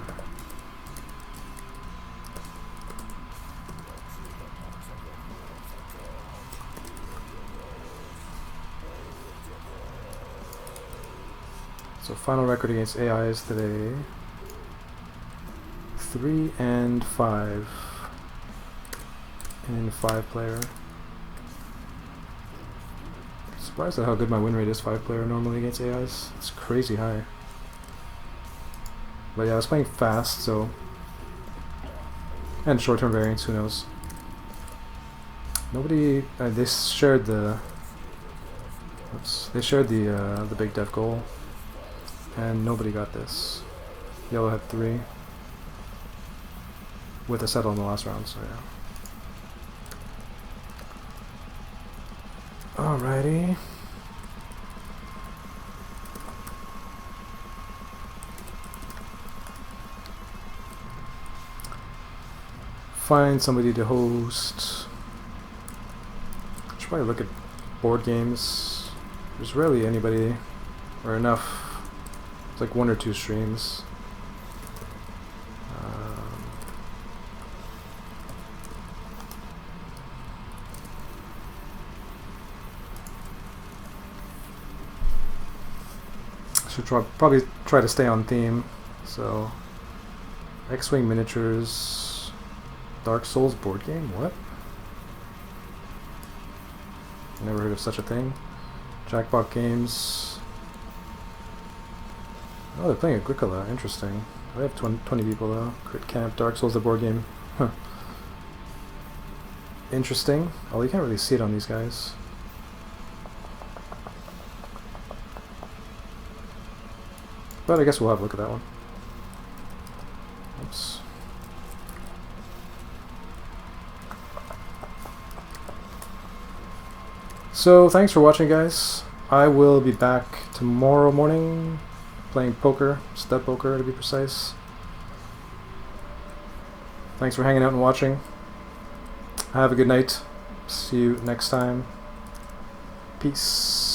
So final record against AIs today. 3 and 5 in 5-player. Surprised at how good my win rate is 5-player normally against AIs. It's crazy high. But yeah, I was playing fast, so, and short-term variance, who knows. Nobody, they shared the, the big dev goal, and nobody got this. Yellow had 3 with a settle in the last round, so yeah. Alrighty. Find somebody to host. Should probably look at board games. There's rarely anybody or enough. It's like 1 or 2 streams. Should probably try to stay on theme. So, X-Wing miniatures, Dark Souls board game. What? Never heard of such a thing. Jackpot games. Oh, they're playing Agricola. Interesting. I have 20 people though. Crit Camp, Dark Souls, the board game. Huh. Interesting. Oh, you can't really see it on these guys. But I guess we'll have a look at that one. Oops. So, thanks for watching, guys. I will be back tomorrow morning playing poker, step poker to be precise. Thanks for hanging out and watching. Have a good night. See you next time. Peace.